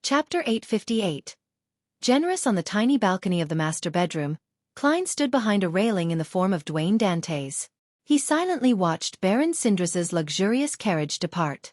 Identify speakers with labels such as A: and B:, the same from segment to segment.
A: Chapter 858. Generous on the tiny balcony of the master bedroom, Klein stood behind a railing in the form of Dwayne Dante's. He silently watched Baron Sindras's luxurious carriage depart.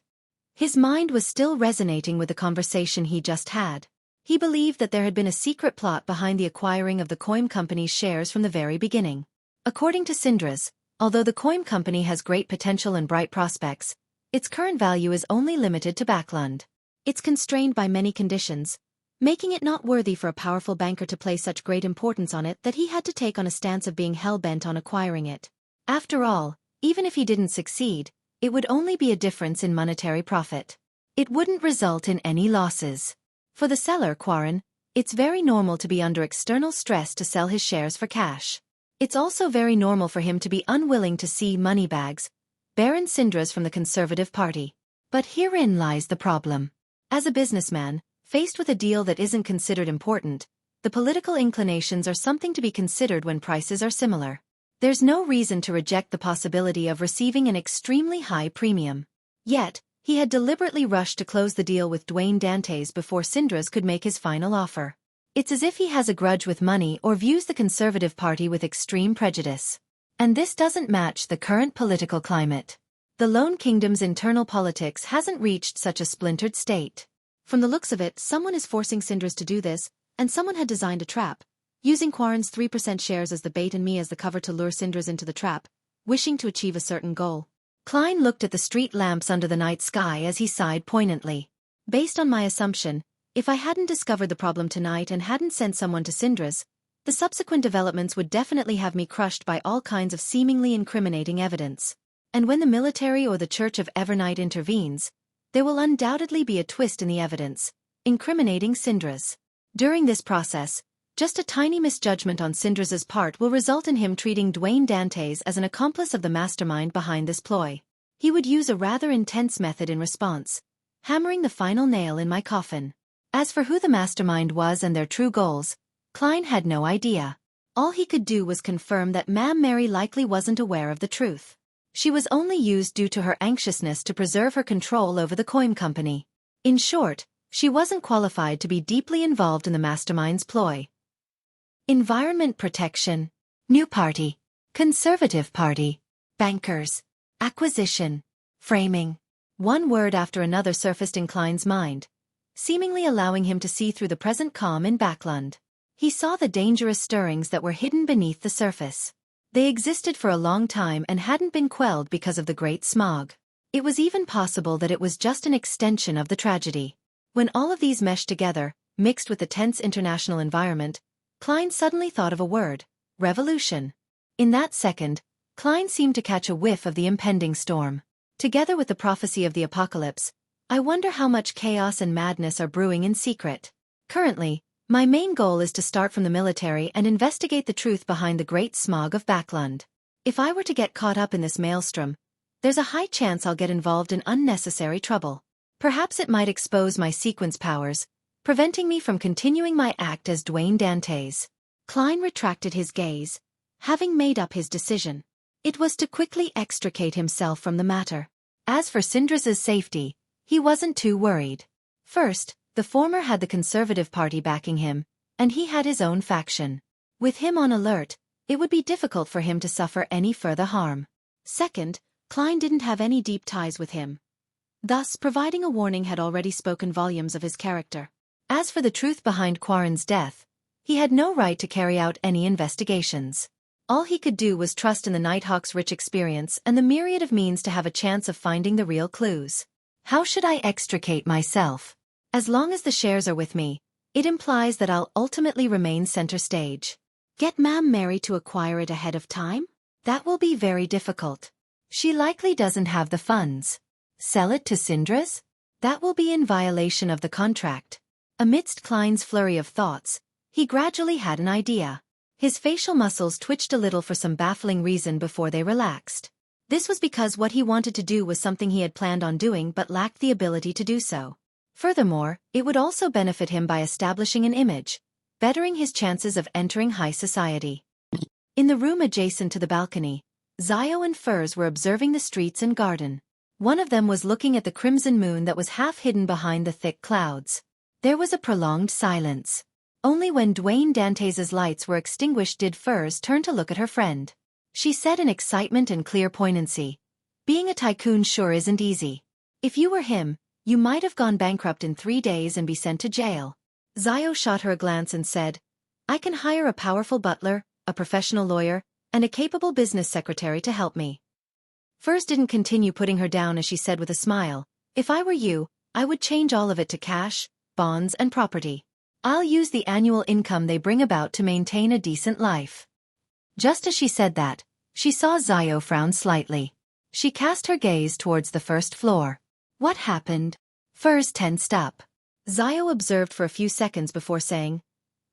A: His mind was still resonating with the conversation he just had. He believed that there had been a secret plot behind the acquiring of the Coim Company's shares from the very beginning. According to Sindras, although the Coim Company has great potential and bright prospects, its current value is only limited to Backlund. It's constrained by many conditions, making it not worthy for a powerful banker to place such great importance on it that he had to take on a stance of being hell-bent on acquiring it. After all, even if he didn't succeed, it would only be a difference in monetary profit. It wouldn't result in any losses. For the seller, Quarren, it's very normal to be under external stress to sell his shares for cash. It's also very normal for him to be unwilling to see moneybags, Baron Sindras from the Conservative Party. But herein lies the problem. As a businessman, faced with a deal that isn't considered important, the political inclinations are something to be considered when prices are similar. There's no reason to reject the possibility of receiving an extremely high premium. Yet, he had deliberately rushed to close the deal with Dwayne Dante's before Sindras could make his final offer. It's as if he has a grudge with money or views the Conservative Party with extreme prejudice. And this doesn't match the current political climate. The Lone Kingdom's internal politics hasn't reached such a splintered state. From the looks of it, someone is forcing Sindras to do this, and someone had designed a trap, using Quarren's 3% shares as the bait and me as the cover to lure Sindras into the trap, wishing to achieve a certain goal. Klein looked at the street lamps under the night sky as he sighed poignantly. Based on my assumption, if I hadn't discovered the problem tonight and hadn't sent someone to Sindras, the subsequent developments would definitely have me crushed by all kinds of seemingly incriminating evidence. And when the military or the Church of Evernight intervenes, there will undoubtedly be a twist in the evidence, incriminating Sindras. During this process, just a tiny misjudgment on Sindras's part will result in him treating Dwayne Dante's as an accomplice of the mastermind behind this ploy. He would use a rather intense method in response, hammering the final nail in my coffin. As for who the mastermind was and their true goals, Klein had no idea. All he could do was confirm that Ma'am Mary likely wasn't aware of the truth. She was only used due to her anxiousness to preserve her control over the Coim Company. In short, she wasn't qualified to be deeply involved in the mastermind's ploy. Environment protection, new party, Conservative Party, bankers, acquisition, framing. One word after another surfaced in Klein's mind, seemingly allowing him to see through the present calm in Backlund. He saw the dangerous stirrings that were hidden beneath the surface. They existed for a long time and hadn't been quelled because of the Great Smog. It was even possible that it was just an extension of the tragedy. When all of these meshed together, mixed with the tense international environment, Klein suddenly thought of a word: revolution. In that second, Klein seemed to catch a whiff of the impending storm. Together with the prophecy of the apocalypse, I wonder how much chaos and madness are brewing in secret. Currently, my main goal is to start from the military and investigate the truth behind the Great Smog of Backlund. If I were to get caught up in this maelstrom, there's a high chance I'll get involved in unnecessary trouble. Perhaps it might expose my sequence powers, preventing me from continuing my act as Dwayne Dante's. Klein retracted his gaze, having made up his decision. It was to quickly extricate himself from the matter. As for Sindras's safety, he wasn't too worried. First, the former had the Conservative Party backing him, and he had his own faction. With him on alert, it would be difficult for him to suffer any further harm. Second, Klein didn't have any deep ties with him. Thus, providing a warning had already spoken volumes of his character. As for the truth behind Quarren's death, he had no right to carry out any investigations. All he could do was trust in the Nighthawk's rich experience and the myriad of means to have a chance of finding the real clues. How should I extricate myself? As long as the shares are with me, it implies that I'll ultimately remain center stage. Get Ma'am Mary to acquire it ahead of time? That will be very difficult. She likely doesn't have the funds. Sell it to Sindras? That will be in violation of the contract. Amidst Klein's flurry of thoughts, he gradually had an idea. His facial muscles twitched a little for some baffling reason before they relaxed. This was because what he wanted to do was something he had planned on doing but lacked the ability to do so. Furthermore, it would also benefit him by establishing an image, bettering his chances of entering high society. In the room adjacent to the balcony, Zio and Furs were observing the streets and garden. One of them was looking at the crimson moon that was half hidden behind the thick clouds. There was a prolonged silence. Only when Dwayne Dantes' lights were extinguished did Furs turn to look at her friend. She said in excitement and clear poignancy, "Being a tycoon sure isn't easy. If you were him, you might have gone bankrupt in 3 days and be sent to jail." Zio shot her a glance and said, "I can hire a powerful butler, a professional lawyer, and a capable business secretary to help me." Furs didn't continue putting her down as she said with a smile, "If I were you, I would change all of it to cash, bonds and property. I'll use the annual income they bring about to maintain a decent life." Just as she said that, she saw Zio frown slightly. She cast her gaze towards the first floor. "What happened?" Furs tensed up. Zio observed for a few seconds before saying,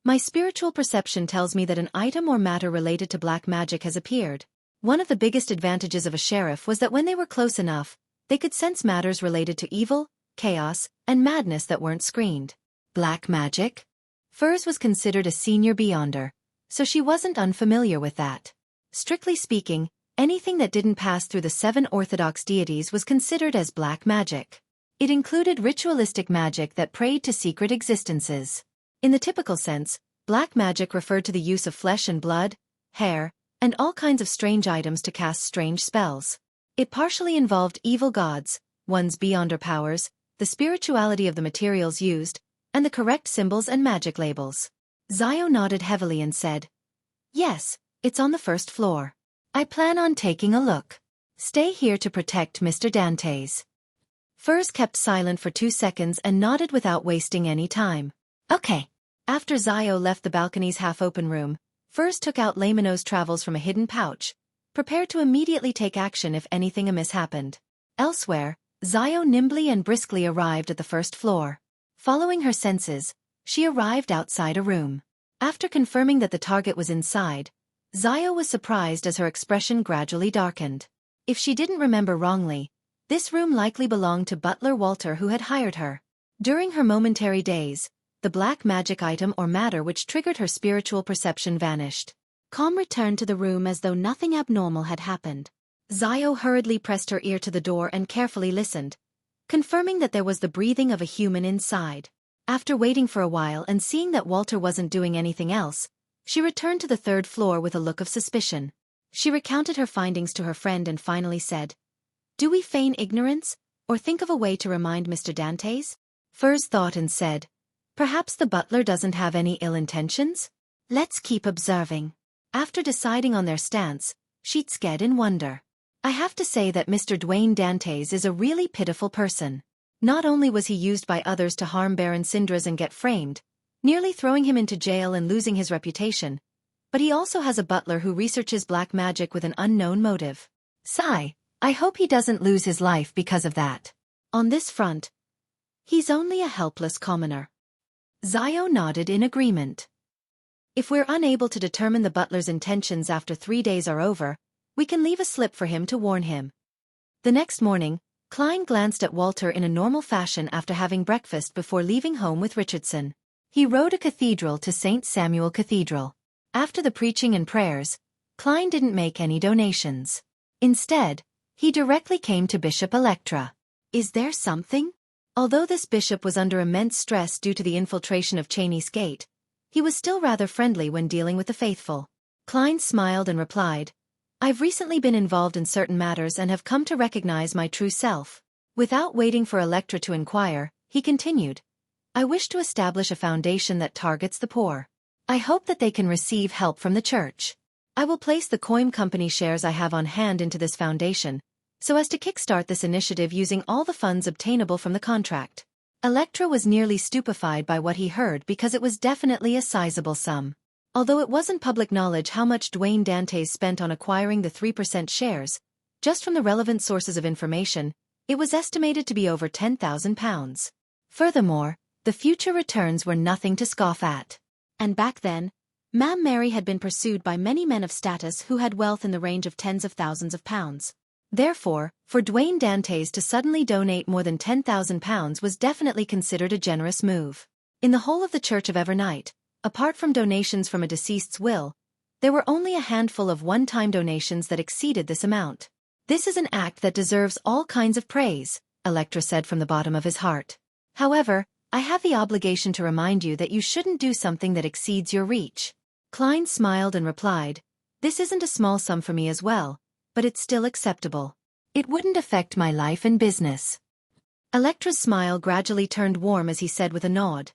A: "My spiritual perception tells me that an item or matter related to black magic has appeared. One of the biggest advantages of a sheriff was that when they were close enough, they could sense matters related to evil, chaos, and madness that weren't screened." Black magic? Furs was considered a senior beyonder, so she wasn't unfamiliar with that. Strictly speaking, anything that didn't pass through the 7 orthodox deities was considered as black magic. It included ritualistic magic that prayed to secret existences. In the typical sense, black magic referred to the use of flesh and blood, hair, and all kinds of strange items to cast strange spells. It partially involved evil gods, one's beyonder powers, the spirituality of the materials used, and the correct symbols and magic labels. Zio nodded heavily and said, "Yes, it's on the first floor. I plan on taking a look. Stay here to protect Mr. Dantes." Furs kept silent for 2 seconds and nodded without wasting any time. "Okay." After Zio left the balcony's half-open room, Furs took out Lamino's travels from a hidden pouch, prepared to immediately take action if anything amiss happened. Elsewhere, Zio nimbly and briskly arrived at the first floor. Following her senses, she arrived outside a room. After confirming that the target was inside, Zio was surprised as her expression gradually darkened. If she didn't remember wrongly, this room likely belonged to Butler Walter, who had hired her. During her momentary daze, the black magic item or matter which triggered her spiritual perception vanished. Calm returned to the room as though nothing abnormal had happened. Zio hurriedly pressed her ear to the door and carefully listened, confirming that there was the breathing of a human inside. After waiting for a while and seeing that Walter wasn't doing anything else, she returned to the 3rd floor with a look of suspicion. She recounted her findings to her friend and finally said, "Do we feign ignorance, or think of a way to remind Mr. Dantes?" Furs thought and said, "Perhaps the butler doesn't have any ill intentions? Let's keep observing." After deciding on their stance, she'd sked in wonder. "I have to say that Mr. Dwayne Dantes is a really pitiful person. Not only was he used by others to harm Baron Sindras and get framed, nearly throwing him into jail and losing his reputation, but he also has a butler who researches black magic with an unknown motive. Sigh, I hope he doesn't lose his life because of that. On this front, he's only a helpless commoner." Zio nodded in agreement. "If we're unable to determine the butler's intentions after 3 days are over, we can leave a slip for him to warn him." The next morning, Klein glanced at Walter in a normal fashion after having breakfast before leaving home with Richardson. He rode a cathedral to St. Samuel Cathedral. After the preaching and prayers, Klein didn't make any donations. Instead, he directly came to Bishop Electra. "Is there something?" Although this bishop was under immense stress due to the infiltration of Cheney's Gate, he was still rather friendly when dealing with the faithful. Klein smiled and replied, "I've recently been involved in certain matters and have come to recognize my true self." Without waiting for Electra to inquire, he continued, "I wish to establish a foundation that targets the poor. I hope that they can receive help from the church. I will place the Coim Company shares I have on hand into this foundation, so as to kickstart this initiative using all the funds obtainable from the contract." Electra was nearly stupefied by what he heard because it was definitely a sizable sum. Although it wasn't public knowledge how much Dwayne Dantes spent on acquiring the 3% shares, just from the relevant sources of information, it was estimated to be over £10,000. Furthermore, the future returns were nothing to scoff at. And back then, Ma'am Mary had been pursued by many men of status who had wealth in the range of tens of thousands of pounds. Therefore, for Dwayne Dantes to suddenly donate more than £10,000 was definitely considered a generous move. In the whole of the Church of Evernight, apart from donations from a deceased's will, there were only a handful of one-time donations that exceeded this amount. "This is an act that deserves all kinds of praise," Electra said from the bottom of his heart. "However, I have the obligation to remind you that you shouldn't do something that exceeds your reach. Klein smiled and replied, this isn't a small sum for me as well, but it's still acceptable. It wouldn't affect my life and business. Electra's smile gradually turned warm as he said with a nod,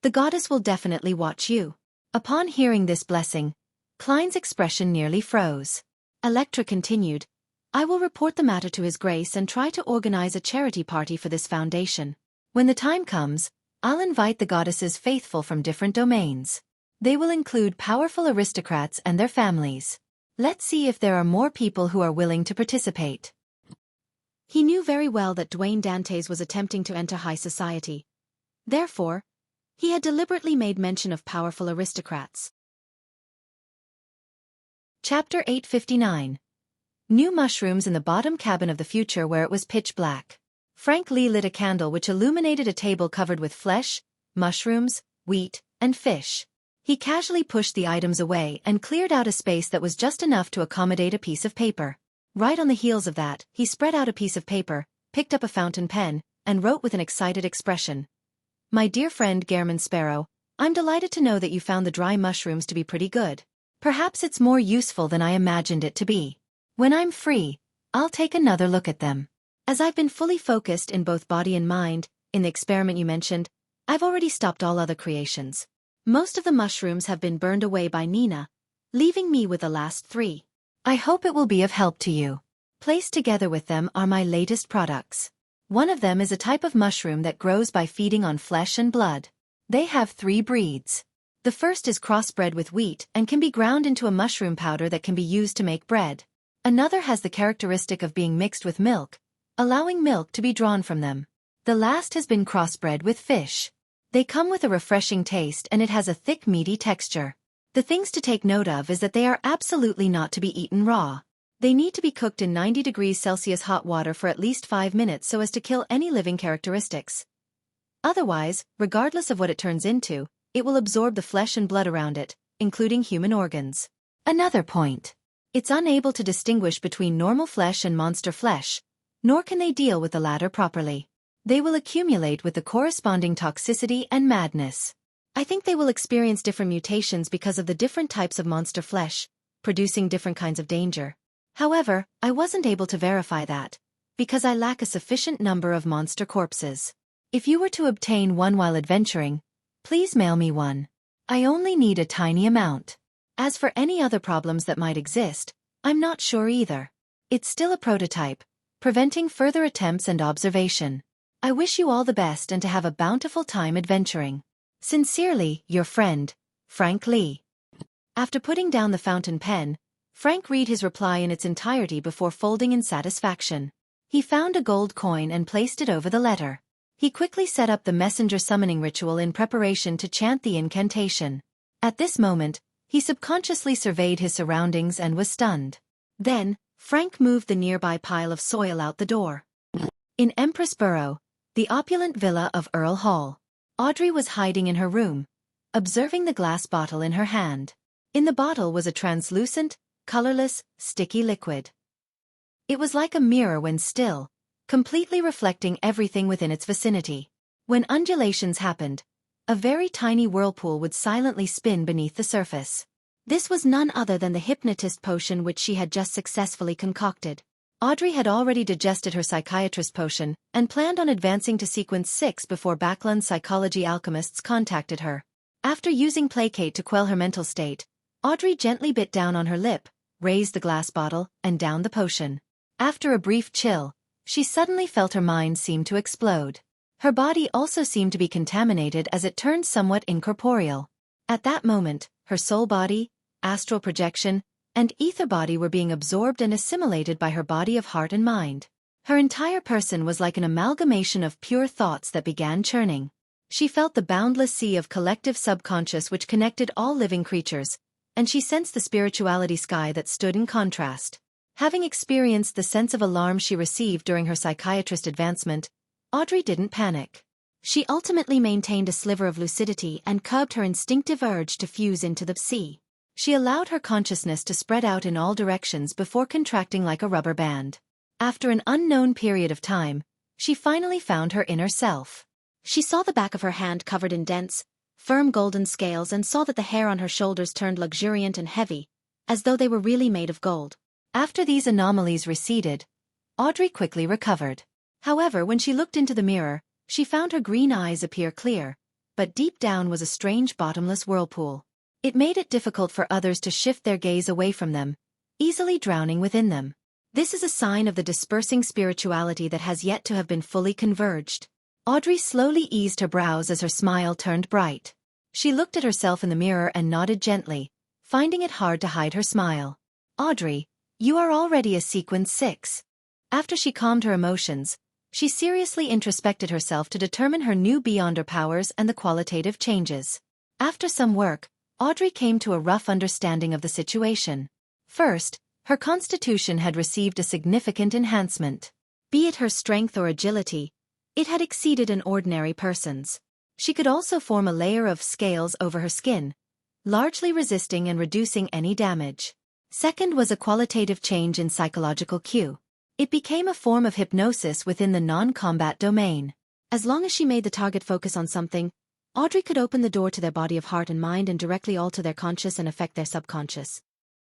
A: the goddess will definitely watch you. Upon hearing this blessing, Klein's expression nearly froze. Electra continued, I will report the matter to His Grace and try to organize a charity party for this foundation. When the time comes, I'll invite the goddesses faithful from different domains. They will include powerful aristocrats and their families. Let's see if there are more people who are willing to participate. He knew very well that Dwayne Dantes was attempting to enter high society. Therefore, he had deliberately made mention of powerful aristocrats. Chapter 859. New mushrooms in the bottom cabin of the future where it was pitch black. Frank Lee lit a candle which illuminated a table covered with flesh, mushrooms, wheat, and fish. He casually pushed the items away and cleared out a space that was just enough to accommodate a piece of paper. Right on the heels of that, he spread out a piece of paper, picked up a fountain pen, and wrote with an excited expression. My dear friend Gehrman Sparrow, I'm delighted to know that you found the dry mushrooms to be pretty good. Perhaps it's more useful than I imagined it to be. When I'm free, I'll take another look at them. As I've been fully focused in both body and mind, in the experiment you mentioned, I've already stopped all other creations. Most of the mushrooms have been burned away by Nina, leaving me with the last 3. I hope it will be of help to you. Placed together with them are my latest products. One of them is a type of mushroom that grows by feeding on flesh and blood. They have 3 breeds. The first is crossbred with wheat and can be ground into a mushroom powder that can be used to make bread. Another has the characteristic of being mixed with milk, allowing milk to be drawn from them. The last has been crossbred with fish. They come with a refreshing taste and it has a thick meaty texture. The things to take note of is that they are absolutely not to be eaten raw. They need to be cooked in 90 degrees Celsius hot water for at least 5 minutes so as to kill any living characteristics. Otherwise, regardless of what it turns into, it will absorb the flesh and blood around it, including human organs. Another point. It's unable to distinguish between normal flesh and monster flesh, nor can they deal with the latter properly. They will accumulate with the corresponding toxicity and madness. I think they will experience different mutations because of the different types of monster flesh, producing different kinds of danger. However, I wasn't able to verify that, because I lack a sufficient number of monster corpses. If you were to obtain one while adventuring, please mail me one. I only need a tiny amount. As for any other problems that might exist, I'm not sure either. It's still a prototype, preventing further attempts and observation. I wish you all the best and to have a bountiful time adventuring. Sincerely, your friend, Frank Lee. After putting down the fountain pen, Frank read his reply in its entirety before folding in satisfaction. He found a gold coin and placed it over the letter. He quickly set up the messenger summoning ritual in preparation to chant the incantation. At this moment, he subconsciously surveyed his surroundings and was stunned. Then, Frank moved the nearby pile of soil out the door. In Empress Borough, the opulent villa of Earl Hall, Audrey was hiding in her room, observing the glass bottle in her hand. In the bottle was a translucent, colorless, sticky liquid. It was like a mirror when still, completely reflecting everything within its vicinity. When undulations happened, a very tiny whirlpool would silently spin beneath the surface. This was none other than the hypnotist potion which she had just successfully concocted. Audrey had already digested her psychiatrist potion and planned on advancing to sequence 6 before Backlund's psychology alchemists contacted her. After using placate to quell her mental state, Audrey gently bit down on her lip, raised the glass bottle, and downed the potion. After a brief chill, she suddenly felt her mind seem to explode. Her body also seemed to be contaminated as it turned somewhat incorporeal. At that moment, her soul body, astral projection, and ether body were being absorbed and assimilated by her body of heart and mind. Her entire person was like an amalgamation of pure thoughts that began churning. She felt the boundless sea of collective subconscious which connected all living creatures, and she sensed the spirituality sky that stood in contrast. Having experienced the sense of alarm she received during her psychiatrist advancement, Audrey didn't panic. She ultimately maintained a sliver of lucidity and curbed her instinctive urge to fuse into the sea. She allowed her consciousness to spread out in all directions before contracting like a rubber band. After an unknown period of time, she finally found her inner self.
B: She saw the back of her hand covered in dense, firm golden scales and saw that the hair on her shoulders turned luxuriant and heavy, as though they were really made of gold.
A: After these anomalies receded, Audrey quickly recovered. However, when she looked into the mirror, she found her green eyes appear clear, but deep down was a strange bottomless whirlpool. It made it difficult for others to shift their gaze away from them, easily drowning within them. This is a sign of the dispersing spirituality that has yet to have been fully converged. Audrey slowly eased her brows as her smile turned bright. She looked at herself in the mirror and nodded gently, finding it hard to hide her smile. Audrey, you are already a sequence 6. After she calmed her emotions, she seriously introspected herself to determine her new beyonder powers and the qualitative changes. After some work, Audrey came to a rough understanding of the situation. First, her constitution had received a significant enhancement. Be it her strength or agility, it had exceeded an ordinary person's. She could also form a layer of scales over her skin, largely resisting and reducing any damage. Second was a qualitative change in psychological cue. It became a form of hypnosis within the non-combat domain. As long as she made the target focus on something, Audrey could open the door to their body of heart and mind and directly alter their conscious and affect their subconscious.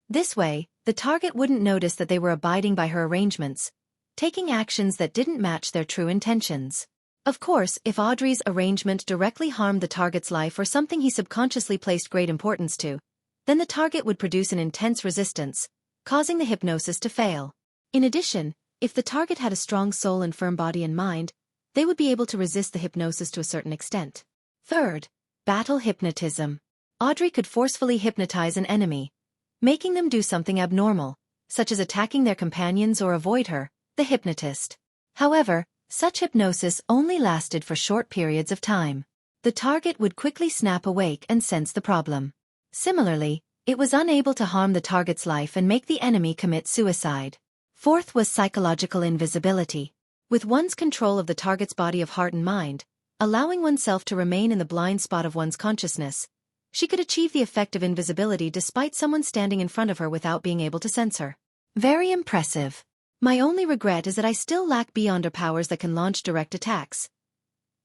A: This way, the target wouldn't notice that they were abiding by her arrangements, taking actions that didn't match their true intentions. Of course, if Audrey's arrangement directly harmed the target's life or something he subconsciously placed great importance to, then the target would produce an intense resistance, causing the hypnosis to fail. In addition, if the target had a strong soul and firm body and mind, they would be able to resist the hypnosis to a certain extent. Third, battle hypnotism. Audrey could forcefully hypnotize an enemy, making them do something abnormal, such as attacking their companions or avoid her, the hypnotist. However, such hypnosis only lasted for short periods of time. The target would quickly snap awake and sense the problem. Similarly, it was unable to harm the target's life and make the enemy commit suicide. Fourth was psychological invisibility. With one's control of the target's body of heart and mind, allowing oneself to remain in the blind spot of one's consciousness, she could achieve the effect of invisibility despite someone standing in front of her without being able to sense her. Very impressive. My only regret is that I still lack beyonder powers that can launch direct attacks.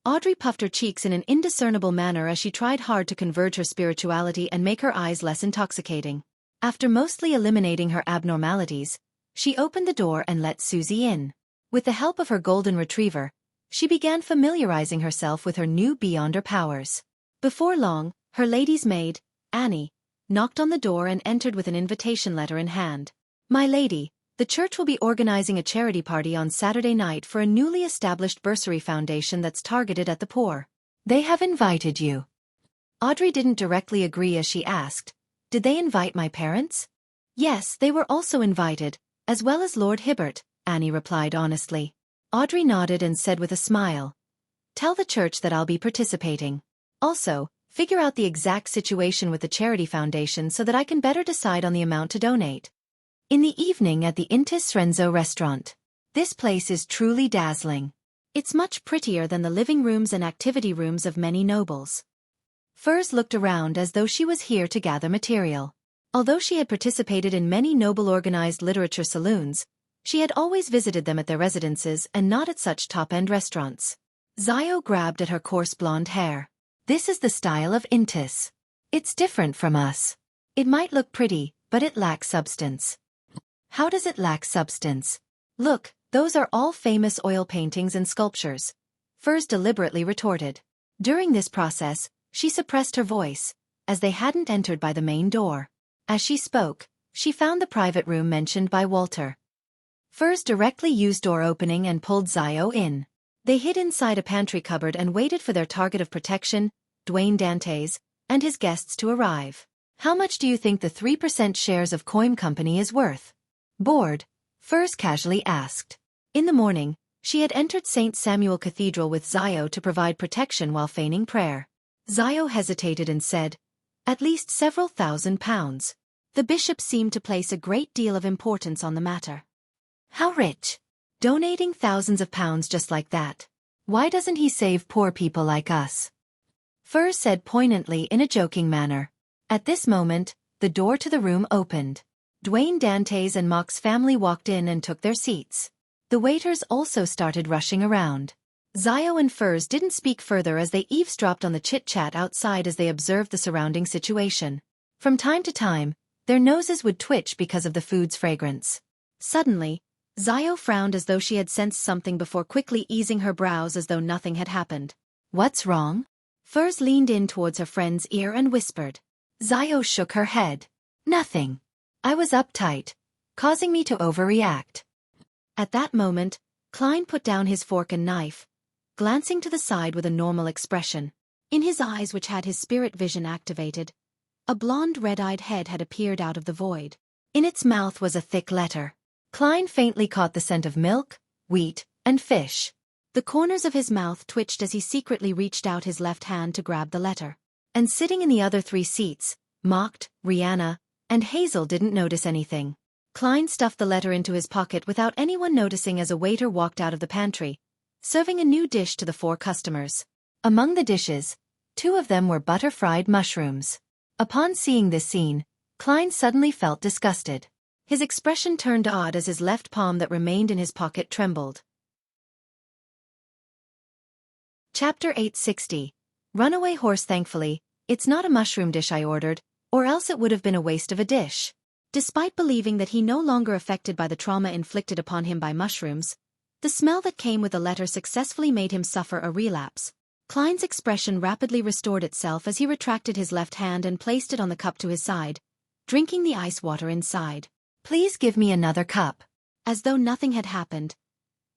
A: Audrey puffed her cheeks in an indiscernible manner as she tried hard to converge her spirituality and make her eyes less intoxicating. After mostly eliminating her abnormalities, she opened the door and let Susie in. With the help of her golden retriever, she began familiarizing herself with her new beyonder powers. Before long, her lady's maid, Annie, knocked on the door and entered with an invitation letter in hand. My lady, the church will be organizing a charity party on Saturday night for a newly established bursary foundation that's targeted at the poor. They have invited you. Audrey didn't directly agree as she asked, did they invite my parents? Yes, they were also invited, as well as Lord Hibbert, Annie replied honestly. Audrey nodded and said with a smile, tell the church that I'll be participating. Also, figure out the exact situation with the charity foundation so that I can better decide on the amount to donate. In the evening at the Intis Renzo restaurant. This place is truly dazzling. It's much prettier than the living rooms and activity rooms of many nobles. Furs looked around as though she was here to gather material. Although she had participated in many noble-organized literature saloons, she had always visited them at their residences and not at such top-end restaurants. Zio grabbed at her coarse blonde hair. This is the style of Intis. It's different from us. It might look pretty, but it lacks substance. How does it lack substance? Look, those are all famous oil paintings and sculptures. Furs deliberately retorted. During this process, she suppressed her voice, as they hadn't entered by the main door. As she spoke, she found the private room mentioned by Walter. Furs directly used door opening and pulled Zio in. They hid inside a pantry cupboard and waited for their target of protection, Dwayne Dantes, and his guests to arrive. How much do you think the 3% shares of Coim Company is worth? Bored, Furs casually asked. In the morning, she had entered St. Samuel Cathedral with Zio to provide protection while feigning prayer. Zio hesitated and said, at least several £1,000s. The bishop seemed to place a great deal of importance on the matter. How rich! Donating thousands of pounds just like that. Why doesn't he save poor people like us? Furs said poignantly in a joking manner. At this moment, the door to the room opened. Dwayne Dantes and Mock's family walked in and took their seats. The waiters also started rushing around. Zio and Furs didn't speak further as they eavesdropped on the chit-chat outside as they observed the surrounding situation. From time to time, their noses would twitch because of the food's fragrance.
B: Suddenly, Zio frowned as though she had sensed something before quickly easing her brows as though nothing had happened.
A: What's wrong?
B: Furs leaned in towards her friend's ear and whispered.
A: Zio shook her head. Nothing. I was uptight, causing me to overreact.
B: At that moment, Klein put down his fork and knife, glancing to the side with a normal expression. In his eyes, which had his spirit vision activated, a blonde red-eyed head had appeared out of the void.
A: In its mouth was a thick letter. Klein faintly caught the scent of milk, wheat, and fish.
B: The corners of his mouth twitched as he secretly reached out his left hand to grab the letter.
A: And sitting in the other 3 seats, Mocked, Rihanna, and Hazel didn't notice anything. Klein stuffed the letter into his pocket without anyone noticing as a waiter walked out of the pantry, serving a new dish to the 4 customers. Among the dishes, 2 of them were butter-fried mushrooms. Upon seeing this scene, Klein suddenly felt disgusted. His expression turned odd as his left palm that remained in his pocket trembled. Chapter 860. Runaway Horse. Thankfully, it's not a mushroom dish I ordered, or else it would have been a waste of a dish.
B: Despite believing that he no longer affected by the trauma inflicted upon him by mushrooms, the smell that came with the letter successfully made him suffer a relapse. Klein's expression rapidly restored itself as he retracted his left hand and placed it on the cup to his side, drinking the ice water inside.
A: Please give me another cup.
B: As though nothing had happened,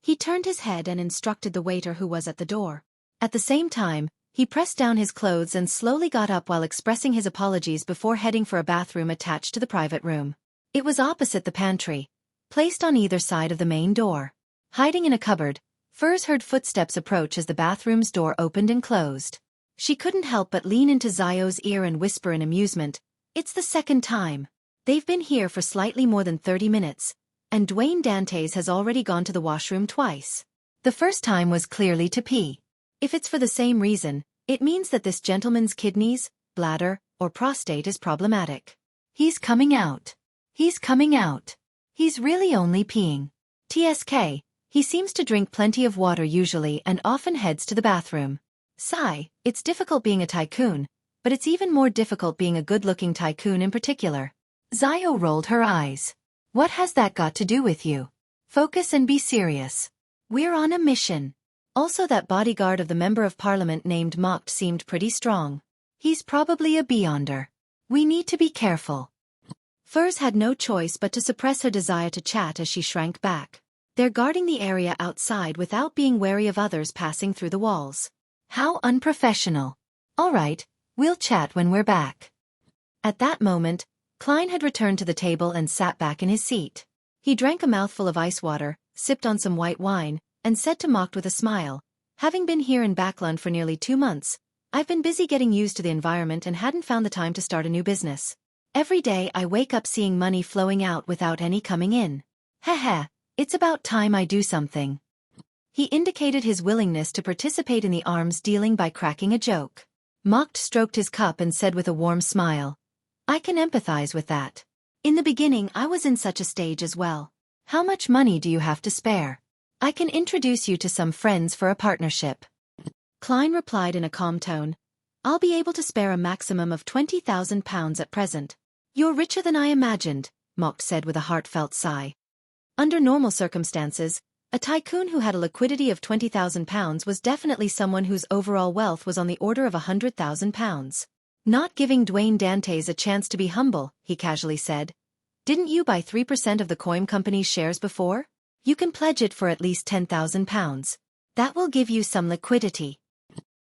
B: he turned his head and instructed the waiter who was at the door.
A: At the same time, he pressed down his clothes and slowly got up while expressing his apologies before heading for a bathroom attached to the private room. It was opposite the pantry, placed on either side of the main door. Hiding in a cupboard, Furs heard footsteps approach as the bathroom's door opened and closed. She couldn't help but lean into Zio's ear and whisper in amusement, "It's the second time. They've been here for slightly more than 30 minutes, and Dwayne Dantes has already gone to the washroom twice. The first time was clearly to pee. If it's for the same reason, it means that this gentleman's kidneys, bladder, or prostate is problematic. He's coming out. He's coming out. He's really only peeing. TSK, he seems to drink plenty of water usually and often heads to the bathroom. Sigh, it's difficult being a tycoon, but it's even more difficult being a good-looking tycoon in particular." Zio rolled her eyes. "What has that got to do with you? Focus and be serious. We're on a mission." Also, that bodyguard of the Member of Parliament named Mocked seemed pretty strong. He's probably a beyonder. We need to be careful. Furs had no choice but to suppress her desire to chat as she shrank back. They're guarding the area outside without being wary of others passing through the walls. How unprofessional. All right, we'll chat when we're back. At that moment, Klein had returned to the table and sat back in his seat. He drank a mouthful of ice water, sipped on some white wine, and said to Mocked with a smile, "Having been here in Backlund for nearly 2 months, I've been busy getting used to the environment and hadn't found the time to start a new business. Every day I wake up seeing money flowing out without any coming in. Heh, it's about time I do something." He indicated his willingness to participate in the arms dealing by cracking a joke. Mocked stroked his cup and said with a warm smile, "I can empathize with that. In the beginning I was in such a stage as well. How much money do you have to spare? I can introduce you to some friends for a partnership." Klein replied in a calm tone, "I'll be able to spare a maximum of £20,000 at present." "You're richer than I imagined," Mocked said with a heartfelt sigh. Under normal circumstances, a tycoon who had a liquidity of £20,000 was definitely someone whose overall wealth was on the order of £100,000. "Not giving Dwayne Dantes a chance to be humble," he casually said. "Didn't you buy 3% of the Coim Company's shares before? You can pledge it for at least £10,000. That will give you some liquidity."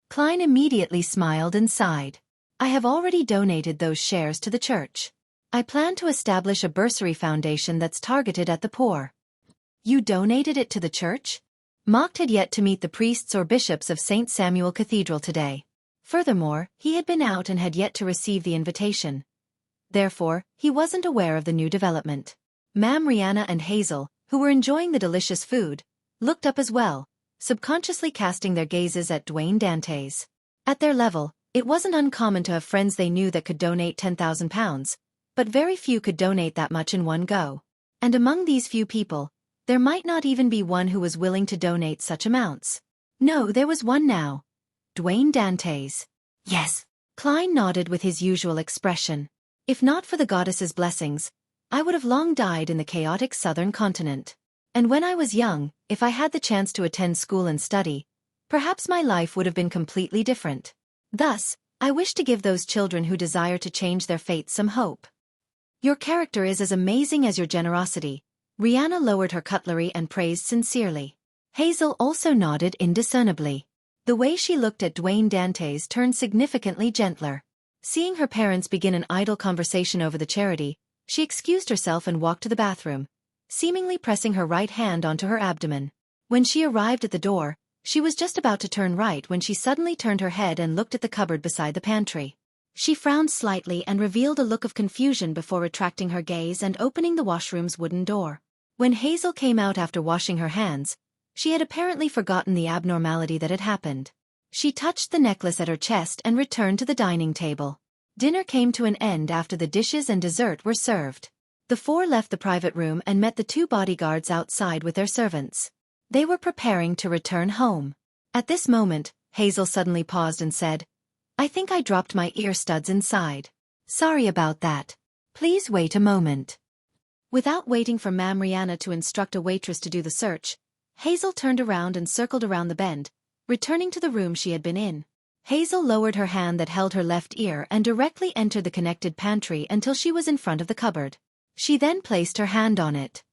A: Klein immediately smiled and sighed. "I have already donated those shares to the church. I plan to establish a bursary foundation that's targeted at the poor." "You donated it to the church?" Mocked had yet to meet the priests or bishops of St. Samuel Cathedral today. Furthermore, he had been out and had yet to receive the invitation. Therefore, he wasn't aware of the new development. Ma'am Rihanna and Hazel, who were enjoying the delicious food, looked up as well, subconsciously casting their gazes at Dwayne Dantes. At their level, it wasn't uncommon to have friends they knew that could donate £10,000, but very few could donate that much in one go. And among these few people, there might not even be one who was willing to donate such amounts. No, there was one now. Dwayne Dante's.
B: Yes.
A: Klein nodded with his usual expression. If not for the goddess's blessings, I would have long died in the chaotic southern continent. And when I was young, if I had the chance to attend school and study, perhaps my life would have been completely different. Thus, I wish to give those children who desire to change their fate some hope. Your character is as amazing as your generosity. Rihanna lowered her cutlery and praised sincerely. Hazel also nodded indiscernibly. The way she looked at Dwayne Dante's turned significantly gentler. Seeing her parents begin an idle conversation over the charity, she excused herself and walked to the bathroom, seemingly pressing her right hand onto her abdomen. When she arrived at the door, she was just about to turn right when she suddenly turned her head and looked at the cupboard beside the pantry. She frowned slightly and revealed a look of confusion before retracting her gaze and opening the washroom's wooden door. When Hazel came out after washing her hands, she had apparently forgotten the abnormality that had happened. She touched the necklace at her chest and returned to the dining table. Dinner came to an end after the dishes and dessert were served. The four left the private room and met the two bodyguards outside with their servants. They were preparing to return home. At this moment, Hazel suddenly paused and said, "I think I dropped my ear studs inside. Sorry about that. Please wait a moment." Without waiting for Ma'am Rihanna to instruct a waitress to do the search, Hazel turned around and circled around the bend, returning to the room she had been in. Hazel lowered her hand that held her left ear and directly entered the connected pantry until she was in front of the cupboard. She then placed her hand on it.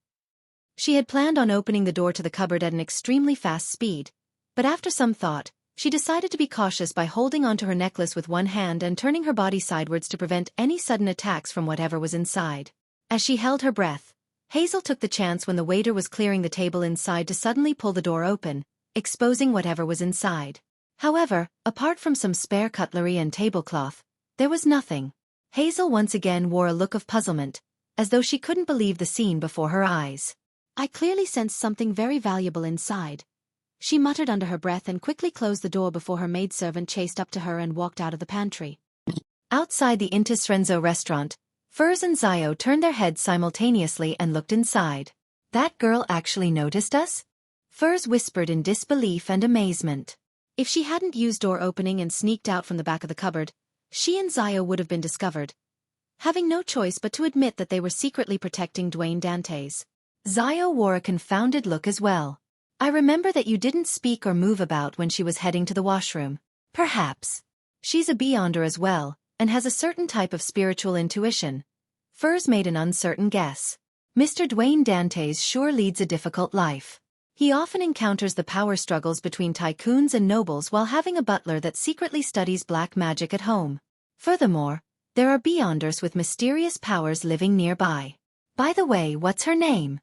A: She had planned on opening the door to the cupboard at an extremely fast speed, but after some thought, she decided to be cautious by holding onto her necklace with one hand and turning her body sidewards to prevent any sudden attacks from whatever was inside. As she held her breath, Hazel took the chance when the waiter was clearing the table inside to suddenly pull the door open, exposing whatever was inside. However, apart from some spare cutlery and tablecloth, there was nothing. Hazel once again wore a look of puzzlement, as though she couldn't believe the scene before her eyes.
B: I clearly sensed something very valuable inside. She muttered under her breath and quickly closed the door before her maidservant chased up to her and walked out of the pantry.
A: Outside the Intis Renzo restaurant, Furs and Zio turned their heads simultaneously and looked inside. "That girl actually noticed us?" Furs whispered in disbelief and amazement.
B: If she hadn't used door opening and sneaked out from the back of the cupboard, she and Zio would have been discovered, having no choice but to admit that they were secretly protecting Dwayne Dante's.
A: Zio wore a confounded look as well. "I remember that you didn't speak or move about when she was heading to the washroom. Perhaps she's a beyonder as well, and has a certain type of spiritual intuition." Furs made an uncertain guess. "Mr. Dwayne Dante's sure leads a difficult life. He often encounters the power struggles between tycoons and nobles while having a butler that secretly studies black magic at home. Furthermore, there are beyonders with mysterious powers living nearby. By the way, what's her name?"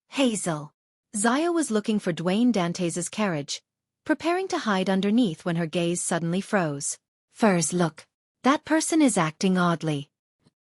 A: "Hazel."
B: Zio was looking for Dwayne Dante's carriage, preparing to hide underneath when her gaze suddenly froze.
A: "Furs, look. That person is acting oddly."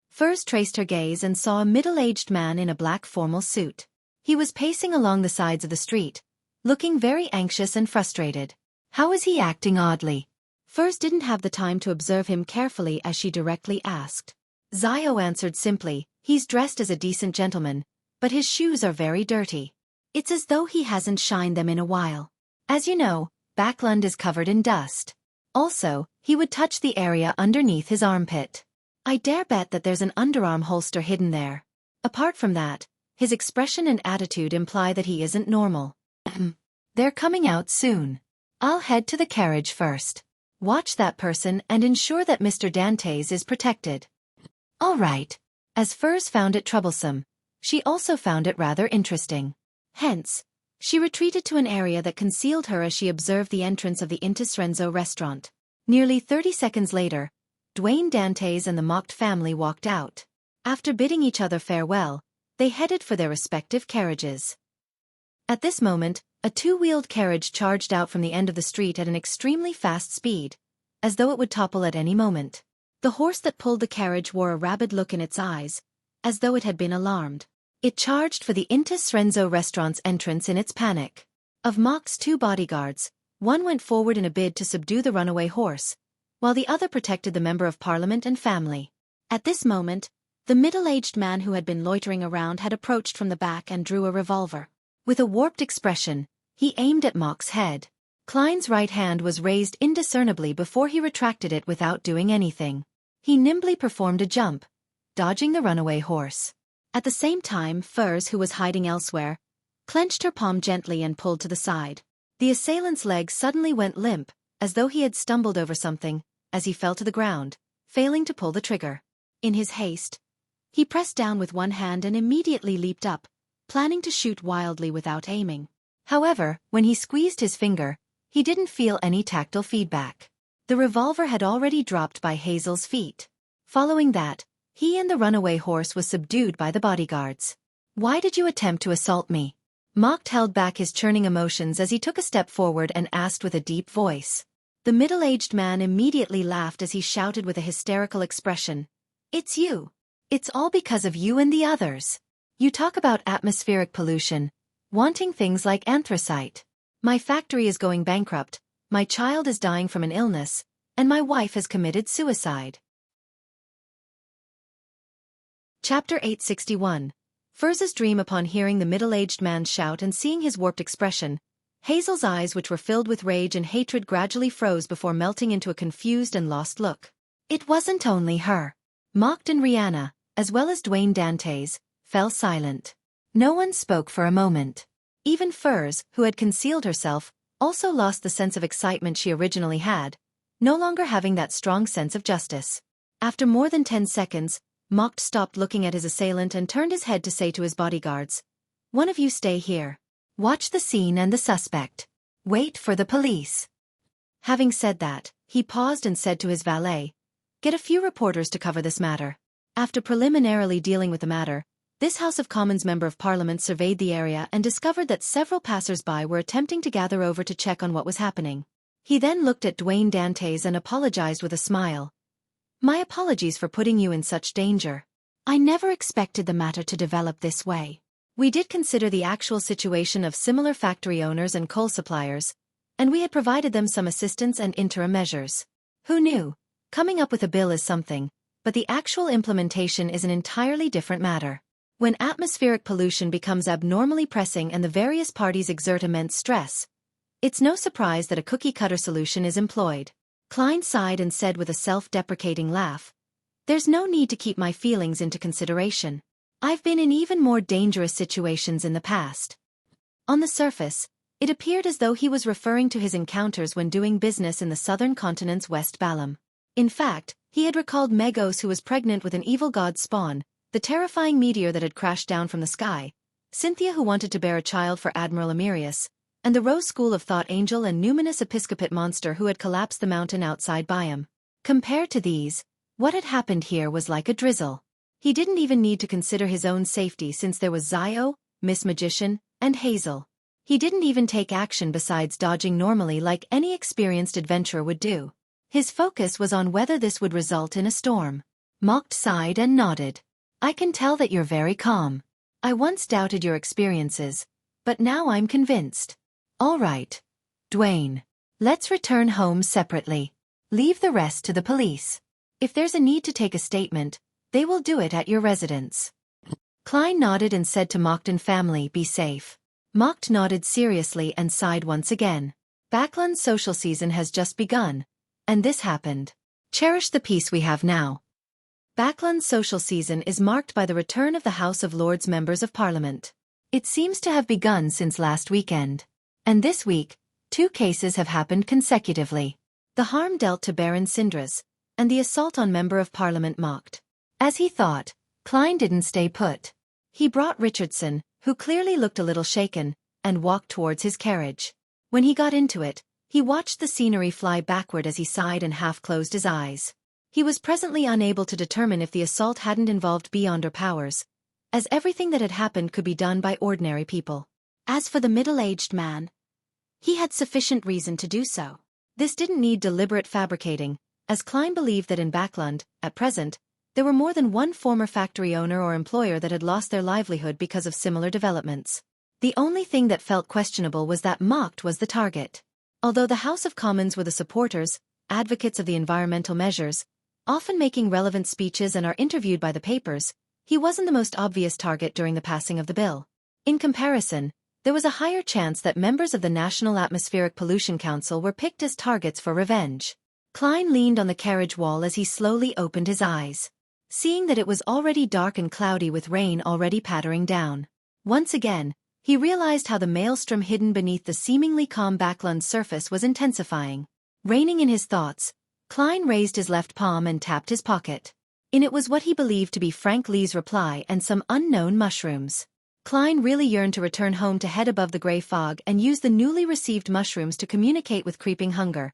B: Furs traced her gaze and saw a middle-aged man in a black formal suit.
A: He was pacing along the sides of the street, looking very anxious and frustrated. "How is he acting oddly?"
B: Furs didn't have the time to observe him carefully as she directly asked.
A: Zio answered simply, "He's dressed as a decent gentleman, but his shoes are very dirty. It's as though he hasn't shined them in a while. As you know, Backlund is covered in dust. Also, he would touch the area underneath his armpit. I dare bet that there's an underarm holster hidden there. Apart from that, his expression and attitude imply that he isn't normal." "They're coming out soon. I'll head to the carriage first. Watch that person and ensure that Mr. Dante's is protected." "All right." As Furs found it troublesome, she also found it rather interesting.
B: Hence, she retreated to an area that concealed her as she observed the entrance of the Intis Renzo restaurant.
A: Nearly 30 seconds later, Dwayne Dante's and the mocked family walked out. After bidding each other farewell, they headed for their respective carriages. At this moment, a two-wheeled carriage charged out from the end of the street at an extremely fast speed, as though it would topple at any moment.
B: The horse that pulled the carriage wore a rabid look in its eyes, as though it had been alarmed.
A: It charged for the Intis Renzo restaurant's entrance in its panic. Of Mock's two bodyguards, one went forward in a bid to subdue the runaway horse, while the other protected the member of parliament and family.
B: At this moment, the middle-aged man who had been loitering around had approached from the back and drew a revolver.
A: With a warped expression, he aimed at Mock's head. Klein's right hand was raised indiscernibly before he retracted it without doing anything. He nimbly performed a jump, dodging the runaway horse.
B: At the same time, Furs, who was hiding elsewhere, clenched her palm gently and pulled to the side. The assailant's leg suddenly went limp, as though he had stumbled over something, as he fell to the ground, failing to pull the trigger. In his haste, he pressed down with one hand and immediately leaped up, planning to shoot wildly without aiming.
A: However, when he squeezed his finger, he didn't feel any tactile feedback. The revolver had already dropped by Hazel's feet. Following that, he and the runaway horse was subdued by the bodyguards. "Why did you attempt to assault me?" Mocked held back his churning emotions as he took a step forward and asked with a deep voice. The middle-aged man immediately laughed as he shouted with a hysterical expression, "It's you. It's all because of you and the others. You talk about atmospheric pollution, wanting things like anthracite. My factory is going bankrupt, my child is dying from an illness, and my wife has committed suicide." Chapter 861. Furz's dream. Upon hearing the middle-aged man shout and seeing his warped expression, Hazel's eyes, which were filled with rage and hatred, gradually froze before melting into a confused and lost look. It wasn't only her. Mocked and Rihanna, as well as Dwayne Dantes, fell silent. No one spoke for a moment. Even Furs, who had concealed herself, also lost the sense of excitement she originally had, no longer having that strong sense of justice. After more than 10 seconds, Mocked stopped looking at his assailant and turned his head to say to his bodyguards, "One of you stay here. Watch the scene and the suspect. Wait for the police." Having said that, he paused and said to his valet, "Get a few reporters to cover this matter." After preliminarily dealing with the matter, this House of Commons Member of Parliament surveyed the area and discovered that several passers-by were attempting to gather over to check on what was happening. He then looked at Dwayne Dantes and apologized with a smile. "My apologies for putting you in such danger. I never expected the matter to develop this way. We did consider the actual situation of similar factory owners and coal suppliers, and we had provided them some assistance and interim measures. Who knew? Coming up with a bill is something, but the actual implementation is an entirely different matter. When atmospheric pollution becomes abnormally pressing and the various parties exert immense stress, it's no surprise that a cookie-cutter solution is employed." Klein sighed and said with a self-deprecating laugh, "There's no need to keep my feelings into consideration. I've been in even more dangerous situations in the past." On the surface, it appeared as though he was referring to his encounters when doing business in the southern continent's West Balam. In fact, he had recalled Megos, who was pregnant with an evil god's spawn, the terrifying meteor that had crashed down from the sky, Cynthia, who wanted to bear a child for Admiral Emirius, and the Rose School of Thought angel and numinous episcopate monster who had collapsed the mountain outside Byam. Compared to these, what had happened here was like a drizzle. He didn't even need to consider his own safety since there was Zio, Miss Magician, and Hazel. He didn't even take action besides dodging normally like any experienced adventurer would do. His focus was on whether this would result in a storm. Mocked sighed and nodded. "I can tell that you're very calm. I once doubted your experiences, but now I'm convinced. All right, Dwayne. Let's return home separately. Leave the rest to the police. If there's a need to take a statement, they will do it at your residence." Klein nodded and said to Mocked and family, "Be safe." Mocked nodded seriously and sighed once again. Backland's social season has just begun, and this happened. Cherish the peace we have now. Backland's social season is marked by the return of the House of Lords members of Parliament. It seems to have begun since last weekend. And this week, 2 cases have happened consecutively. The harm dealt to Baron Sindras, and the assault on Member of Parliament Mocked. As he thought, Klein didn't stay put. He brought Richardson, who clearly looked a little shaken, and walked towards his carriage. When he got into it, he watched the scenery fly backward as he sighed and half-closed his eyes. He was presently unable to determine if the assault hadn't involved beyonder powers, as everything that had happened could be done by ordinary people. As for the middle-aged man, he had sufficient reason to do so. This didn't need deliberate fabricating, as Klein believed that in Backland, at present, there were more than one former factory owner or employer that had lost their livelihood because of similar developments. The only thing that felt questionable was that Mocked was the target. Although the House of Commons were the supporters, advocates of the environmental measures, often making relevant speeches and are interviewed by the papers, he wasn't the most obvious target during the passing of the bill. In comparison, there was a higher chance that members of the National Atmospheric Pollution Council were picked as targets for revenge. Klein leaned on the carriage wall as he slowly opened his eyes, seeing that it was already dark and cloudy with rain already pattering down. Once again, he realized how the maelstrom hidden beneath the seemingly calm Backlund's surface was intensifying. Reining in his thoughts, Klein raised his left palm and tapped his pocket. In it was what he believed to be Frank Lee's reply and some unknown mushrooms. Klein really yearned to return home to head above the gray fog and use the newly received mushrooms to communicate with creeping hunger,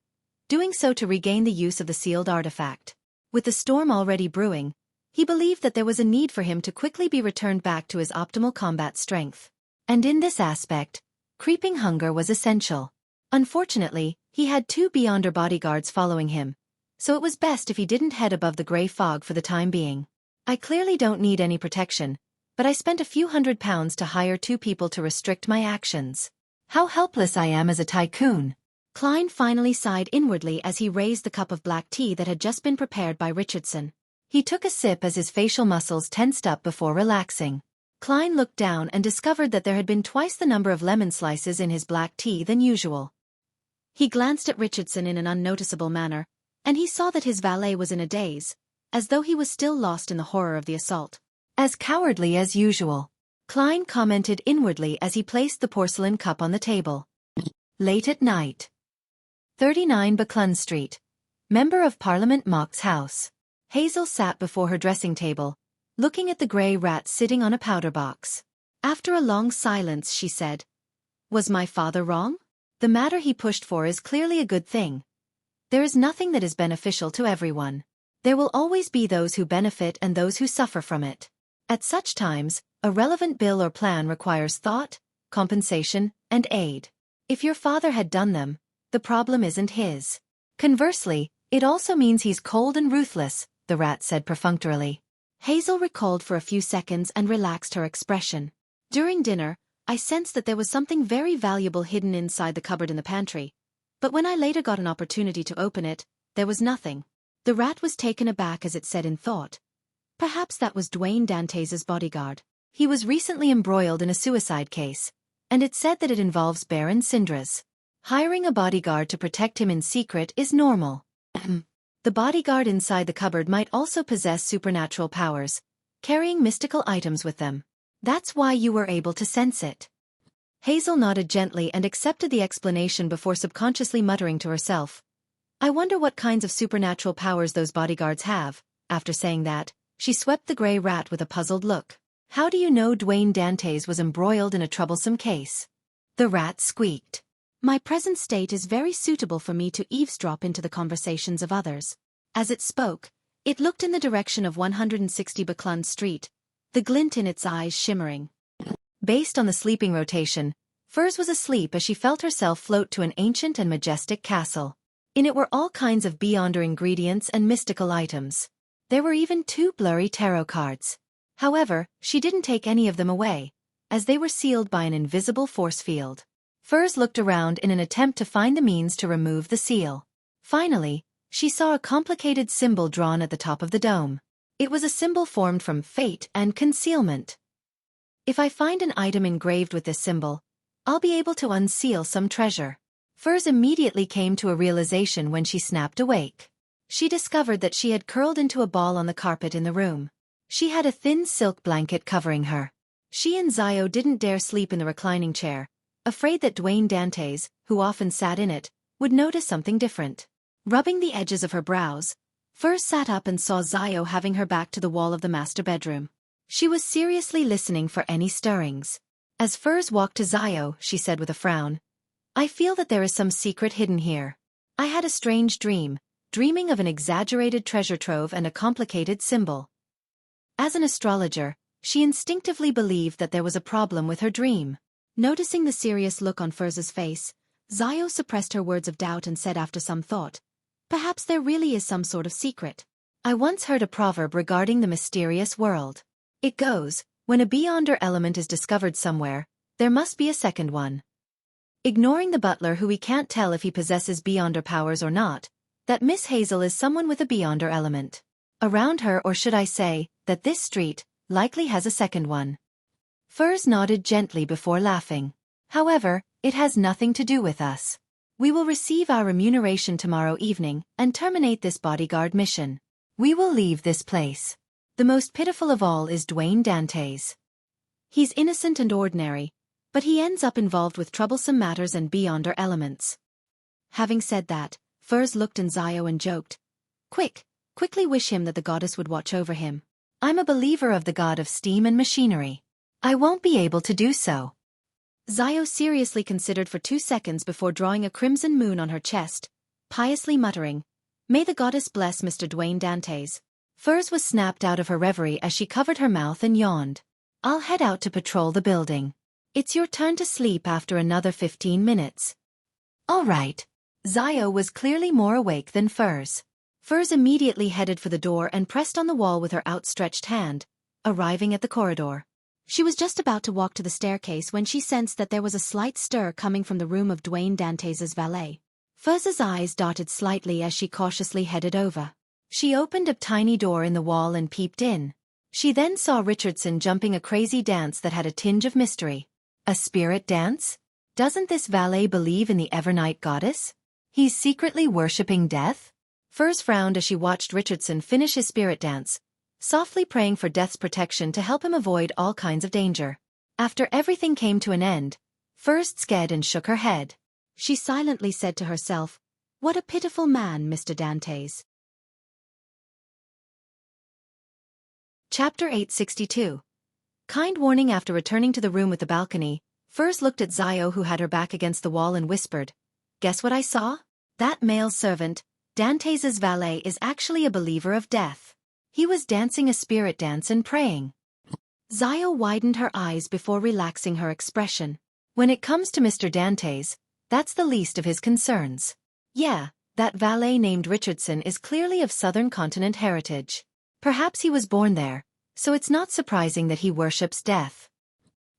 A: doing so to regain the use of the sealed artifact. With the storm already brewing, he believed that there was a need for him to quickly be returned back to his optimal combat strength. And in this aspect, creeping hunger was essential. Unfortunately, he had 2 Beyonder bodyguards following him, so it was best if he didn't head above the gray fog for the time being. I clearly don't need any protection, but I spent a few £100 to hire 2 people to restrict my actions. How helpless I am as a tycoon. Klein finally sighed inwardly as he raised the cup of black tea that had just been prepared by Richardson. He took a sip as his facial muscles tensed up before relaxing. Klein looked down and discovered that there had been twice the number of lemon slices in his black tea than usual. He glanced at Richardson in an unnoticeable manner, and he saw that his valet was in a daze, as though he was still lost in the horror of the assault. As cowardly as usual, Klein commented inwardly as he placed the porcelain cup on the table. Late at night. 39 Backlund Street. Member of Parliament Mock's house. Hazel sat before her dressing table, looking at the grey rat sitting on a powder box. After a long silence she said, "Was my father wrong? The matter he pushed for is clearly a good thing. There is nothing that is beneficial to everyone. There will always be those who benefit and those who suffer from it. At such times, a relevant bill or plan requires thought, compensation, and aid. If your father had done them, the problem isn't his. Conversely, it also means he's cold and ruthless," the rat said perfunctorily. Hazel recalled for a few seconds and relaxed her expression. "During dinner, I sensed that there was something very valuable hidden inside the cupboard in the pantry, but when I later got an opportunity to open it, there was nothing." The rat was taken aback as it said in thought, "Perhaps that was Dwayne Dantes' bodyguard. He was recently embroiled in a suicide case, and it said that it involves Baron Syndra's. Hiring a bodyguard to protect him in secret is normal. The bodyguard inside the cupboard might also possess supernatural powers, carrying mystical items with them. That's why you were able to sense it." Hazel nodded gently and accepted the explanation before subconsciously muttering to herself, "I wonder what kinds of supernatural powers those bodyguards have." After saying that, she swept the grey rat with a puzzled look. "How do you know Dwayne Dantes was embroiled in a troublesome case?" The rat squeaked. "My present state is very suitable for me to eavesdrop into the conversations of others." As it spoke, it looked in the direction of 160 Backlund Street, the glint in its eyes shimmering. Based on the sleeping rotation, Furs was asleep as she felt herself float to an ancient and majestic castle. In it were all kinds of Beyonder ingredients and mystical items. There were even 2 blurry tarot cards. However, she didn't take any of them away, as they were sealed by an invisible force field. Furs looked around in an attempt to find the means to remove the seal. Finally, she saw a complicated symbol drawn at the top of the dome. It was a symbol formed from fate and concealment. "If I find an item engraved with this symbol, I'll be able to unseal some treasure." Furs immediately came to a realization when she snapped awake. She discovered that she had curled into a ball on the carpet in the room. She had a thin silk blanket covering her. She and Zio didn't dare sleep in the reclining chair, afraid that Dwayne Dantes, who often sat in it, would notice something different. Rubbing the edges of her brows, Furs sat up and saw Zio having her back to the wall of the master bedroom. She was seriously listening for any stirrings. As Furs walked to Zio, she said with a frown, "I feel that there is some secret hidden here. I had a strange dream, dreaming of an exaggerated treasure trove and a complicated symbol." As an astrologer, she instinctively believed that there was a problem with her dream. Noticing the serious look on Furs's face, Zio suppressed her words of doubt and said after some thought, "Perhaps there really is some sort of secret. I once heard a proverb regarding the mysterious world. It goes, when a Beyonder element is discovered somewhere, there must be a second one." Ignoring the butler who we can't tell if he possesses Beyonder powers or not, that Miss Hazel is someone with a Beyonder element. Around her, or should I say, that this street, likely has a second one. Furs nodded gently before laughing. However, it has nothing to do with us. We will receive our remuneration tomorrow evening and terminate this bodyguard mission. We will leave this place. The most pitiful of all is Dwayne Dantes.
B: He's innocent and ordinary, but he ends up involved with troublesome matters and beyonder elements. Having said that, Furs looked in Zio and joked, quickly wish him that the goddess would watch over him.
A: I'm a believer of the god of steam and machinery. I won't be able to do so.
B: Zio seriously considered for 2 seconds before drawing a crimson moon on her chest, piously muttering, "May the goddess bless Mr. Dwayne Dantes."
A: Furs was snapped out of her reverie as she covered her mouth and yawned. I'll head out to patrol the building. It's your turn to sleep after another 15 minutes. All right. Zio was clearly more awake than Furs.
B: Furs immediately headed for the door and pressed on the wall with her outstretched hand, arriving at the corridor. She was just about to walk to the staircase when she sensed that there was a slight stir coming from the room of Dwayne Dantes's valet. Furz's eyes darted slightly as she cautiously headed over.
A: She opened a tiny door in the wall and peeped in. She then saw Richardson jumping a crazy dance that had a tinge of mystery. A spirit dance? Doesn't this valet believe in the Evernight goddess? He's secretly worshipping death?
B: Furs frowned as she watched Richardson finish his spirit dance, softly praying for death's protection to help him avoid all kinds of danger.
A: After everything came to an end, Furs scared and shook her head.
B: She silently said to herself, "What a pitiful man, Mr. Dantes."
A: Chapter 862. Kind warning. After returning to the room with the balcony, Furs looked at Zio, who had her back against the wall, and whispered, "Guess what I saw? That male servant, Dantes's valet, is actually a believer of death. He was dancing a spirit dance and praying."
B: Zio widened her eyes before relaxing her expression.
A: When it comes to Mr. Dantes, that's the least of his concerns. Yeah, that valet named Richardson is clearly of Southern Continent heritage. Perhaps he was born there, so it's not surprising that he worships death.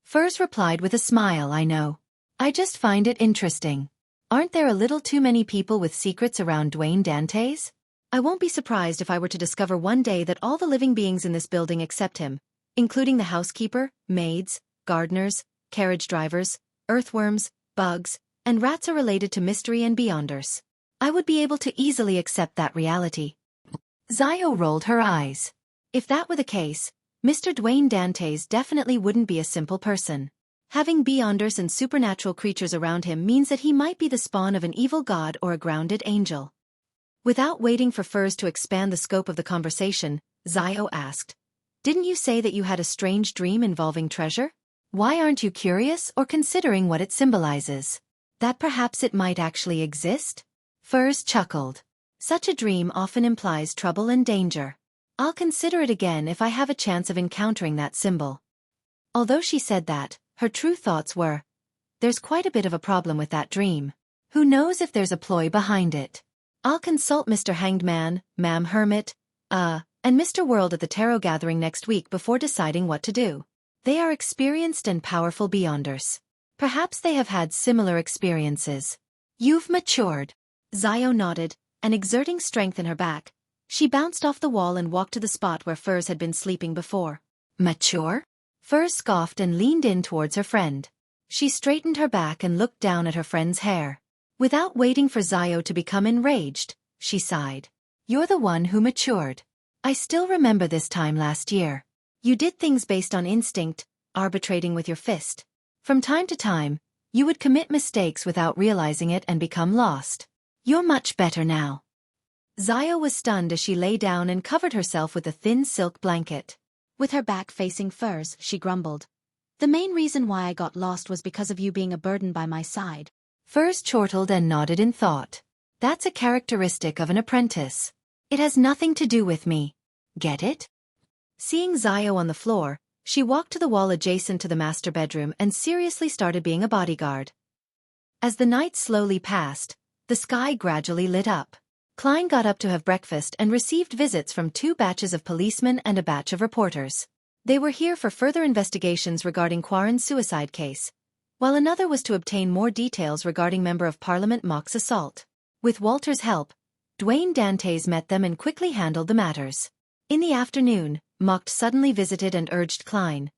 A: Furs replied with a smile. I know. I just find it interesting. Aren't there a little too many people with secrets around Dwayne Dantes?
B: I won't be surprised if I were to discover one day that all the living beings in this building accept him, including the housekeeper, maids, gardeners, carriage drivers, earthworms, bugs, and rats are related to mystery and beyonders.
A: I would be able to easily accept that reality. Zio rolled her eyes.
B: If that were the case, Mr. Dwayne Dantes definitely wouldn't be a simple person. Having beyonders and supernatural creatures around him means that he might be the spawn of an evil god or a grounded angel. Without waiting for Furs to expand the scope of the conversation, Zio asked, "Didn't you say that you had a strange dream involving treasure?
A: Why aren't you curious or considering what it symbolizes?
B: That perhaps it might actually exist?"
A: Furs chuckled.
B: "Such a dream often implies trouble and danger. I'll consider it again if I have a chance of encountering that symbol." Although she said that, her true thoughts were, "There's quite a bit of a problem with that dream.
A: Who knows if there's a ploy behind it?
B: I'll consult Mr. Hanged Man, Ma'am Hermit, and Mr. World at the tarot gathering next week before deciding what to do. They are experienced and powerful beyonders. Perhaps they have had similar experiences."
A: "You've matured."
B: Zio nodded, and exerting strength in her back, she bounced off the wall and walked to the spot where Furs had been sleeping before.
A: "Mature?" Furs scoffed and leaned in towards her friend. She straightened her back and looked down at her friend's hair. Without waiting for Zio to become enraged, she sighed. "You're the one who matured. I still remember this time last year.
B: You did things based on instinct, arbitrating with your fist.
A: From time to time, you would commit mistakes without realizing it and become lost. You're much better now."
B: Zio was stunned as she lay down and covered herself with a thin silk blanket. With her back facing Furs, she grumbled, "The main reason why I got lost was because of you being a burden by my side."
A: Furs chortled and nodded in thought. "That's a characteristic of an apprentice. It has nothing to do with me. Get it?"
B: Seeing Zio on the floor, she walked to the wall adjacent to the master bedroom and seriously started being a bodyguard. As the night slowly passed, the sky gradually lit up. Klein got up to have breakfast and received visits from 2 batches of policemen and a batch of reporters. They were here for further investigations regarding Quarren's suicide case, while another was to obtain more details regarding Member of Parliament Mock's assault. With Walter's help, Dwayne Dantes met them and quickly handled the matters. In the afternoon, Mock suddenly visited and urged Klein,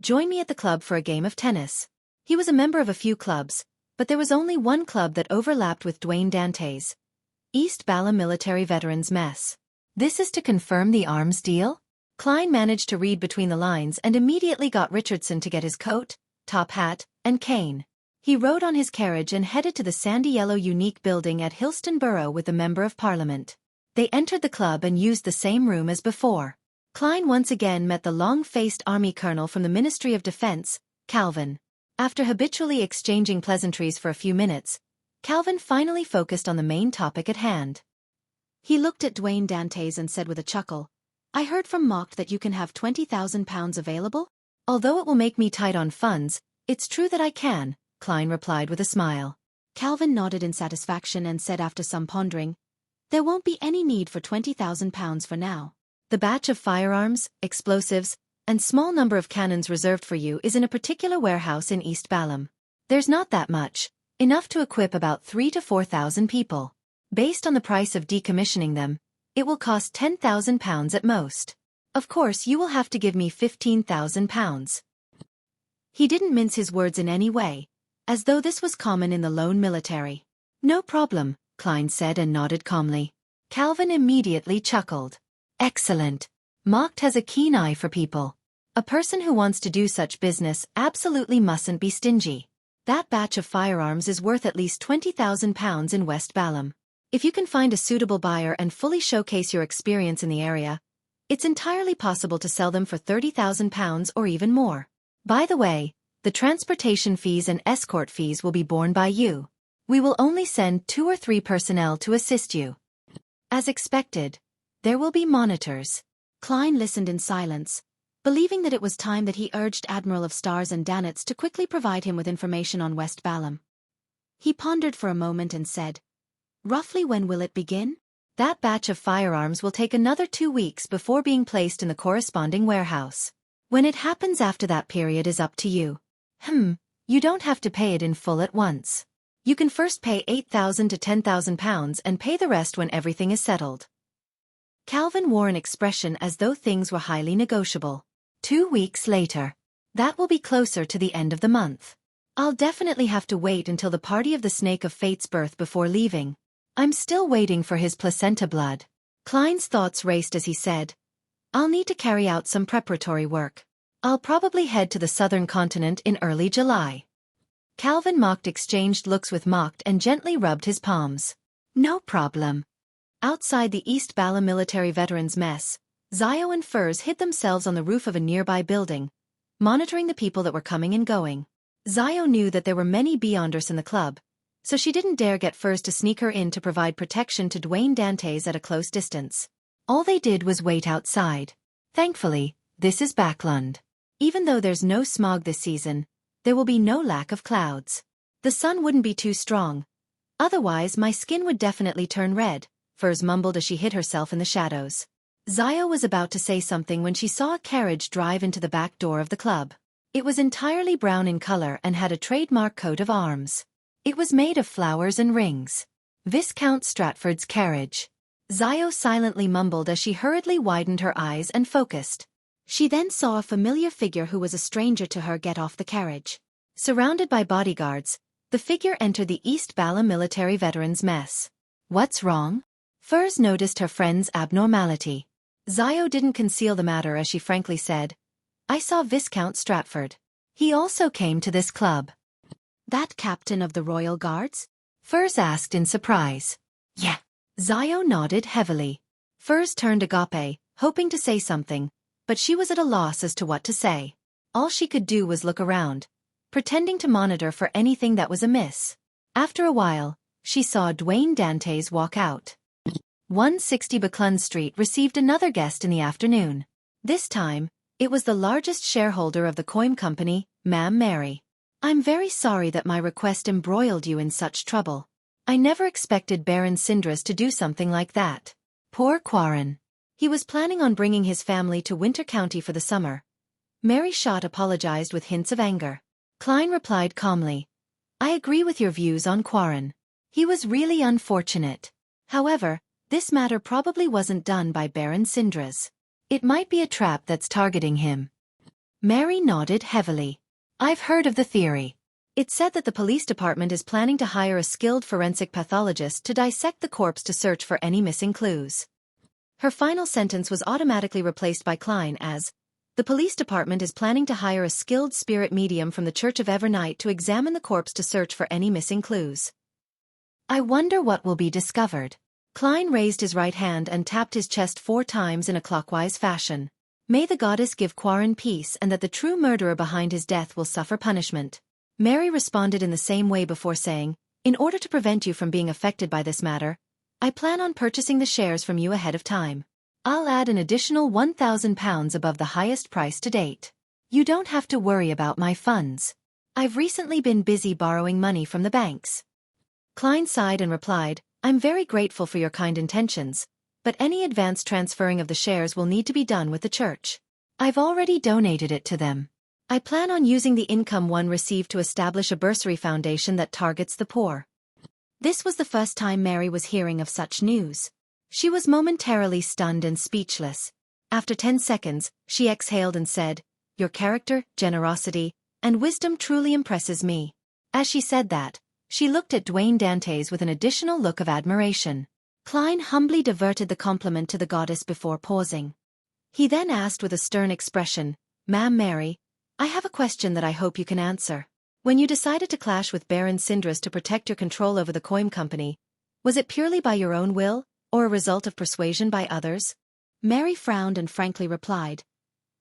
B: "Join me at the club for a game of tennis."
A: He was a member of a few clubs, but there was only one club that overlapped with Dwayne Dante's. East Bala Military Veterans Mess. This is to confirm the arms deal? Klein managed to read between the lines and immediately got Richardson to get his coat, top hat, and cane. He rode on his carriage and headed to the sandy yellow unique building at Hillston Borough with the Member of Parliament. They entered the club and used the same room as before. Klein once again met the long-faced army colonel from the Ministry of Defense, Calvin. After habitually exchanging pleasantries for a few minutes, Calvin finally focused on the main topic at hand.
B: He looked at Dwayne Dantes and said with a chuckle, "I heard from Mocht that you can have £20,000 available?"
A: "Although it will make me tight on funds, it's true that I can," Klein replied with a smile.
B: Calvin nodded in satisfaction and said after some pondering, "There won't be any need for £20,000 for now.
A: The batch of firearms, explosives, and small number of cannons reserved for you is in a particular warehouse in East Balham. There's not that much, enough to equip about 3,000 to 4,000 people. Based on the price of decommissioning them, it will cost £10,000 at most. Of course you will have to give me £15,000.
B: He didn't mince his words in any way, as though this was common in the lone military.
A: "No problem," Klein said and nodded calmly. Calvin immediately chuckled. "Excellent. Mocht has a keen eye for people. A person who wants to do such business absolutely mustn't be stingy. That batch of firearms is worth at least £20,000 in West Balham. If you can find a suitable buyer and fully showcase your experience in the area, it's entirely possible to sell them for £30,000 or even more. By the way, the transportation fees and escort fees will be borne by you. We will only send 2 or 3 personnel to assist you. As expected, there will be monitors."
B: Klein listened in silence, believing that it was time that he urged Admiral of Stars and Danitz to quickly provide him with information on West Balham. He pondered for a moment and said, "Roughly when will it begin?"
A: "That batch of firearms will take another 2 weeks before being placed in the corresponding warehouse. When it happens after that period is up to you. You don't have to pay it in full at once. You can first pay £8,000 to £10,000 and pay the rest when everything is settled." Calvin wore an expression as though things were highly negotiable. 2 weeks later. That will be closer to the end of the month. I'll definitely have to wait until the party of the Snake of Fate's birth before leaving. I'm still waiting for his placenta blood. Klein's thoughts raced as he said, "I'll need to carry out some preparatory work. I'll probably head to the southern continent in early July." Calvin Mocht exchanged looks with Mocht and gently rubbed his palms. "No problem." Outside the East Bala Military Veterans Mess, Zio and Furs hid themselves on the roof of a nearby building, monitoring the people that were coming and going. Zio knew that there were many Beyonders in the club, so she didn't dare get Furs to sneak her in to provide protection to Dwayne Dantes at a close distance. All they did was wait outside. Thankfully, this is Backlund. Even though there's no smog this season, there will be no lack of clouds. The sun wouldn't be too strong. Otherwise my skin would definitely turn red, Furs mumbled as she hid herself in the shadows. Zio was about to say something when she saw a carriage drive into the back door of the club. It was entirely brown in color and had a trademark coat of arms. It was made of flowers and rings. Viscount Stratford's carriage. Zio silently mumbled as she hurriedly widened her eyes and focused. She then saw a familiar figure who was a stranger to her get off the carriage. Surrounded by bodyguards, the figure entered the East Bala Military Veterans Mess. "What's wrong?" Furs noticed her friend's abnormality. Zio didn't conceal the matter as she frankly said, "I saw Viscount Stratford. He also came to this club."
B: "That captain of the Royal Guards?"
A: Furs asked in surprise. "Yeah." Zio nodded heavily. Furs turned agape, hoping to say something, but she was at a loss as to what to say. All she could do was look around, pretending to monitor for anything that was amiss. After a while, she saw Dwayne Dantes walk out. 160 Buckland Street received another guest in the afternoon. This time, it was the largest shareholder of the coin company, Ma'am Mary. "I'm very sorry that my request embroiled you in such trouble. I never expected Baron Sindras to do something like that. Poor Quarren. He was planning on bringing his family to Winter County for the summer." Mary Schott apologized with hints of anger. Klein replied calmly, "I agree with your views on Quarren. He was really unfortunate. However, this matter probably wasn't done by Baron Sindras. It might be a trap that's targeting him." Mary nodded heavily. "I've heard of the theory. It said that the police department is planning to hire a skilled forensic pathologist to dissect the corpse to search for any missing clues. Her final sentence was automatically replaced by Klein as, "The police department is planning to hire a skilled spirit medium from the Church of Evernight to examine the corpse to search for any missing clues. I wonder what will be discovered." Klein raised his right hand and tapped his chest 4 times in a clockwise fashion. "May the goddess give Quarren peace and that the true murderer behind his death will suffer punishment." Mary responded in the same way before saying, "In order to prevent you from being affected by this matter, I plan on purchasing the shares from you ahead of time. I'll add an additional £1,000 above the highest price to date. You don't have to worry about my funds. I've recently been busy borrowing money from the banks." Klein sighed and replied, "I'm very grateful for your kind intentions, but any advance transferring of the shares will need to be done with the church. I've already donated it to them. I plan on using the income one received to establish a bursary foundation that targets the poor." This was the first time Mary was hearing of such news. She was momentarily stunned and speechless. After 10 seconds, she exhaled and said, "Your character, generosity, and wisdom truly impresses me." As she said that, she looked at Dwayne Dantes with an additional look of admiration. Klein humbly diverted the compliment to the goddess before pausing. He then asked with a stern expression, "Ma'am Mary, I have a question that I hope you can answer. When you decided to clash with Baron Sindris to protect your control over the coin company, was it purely by your own will, or a result of persuasion by others?" Mary frowned and frankly replied,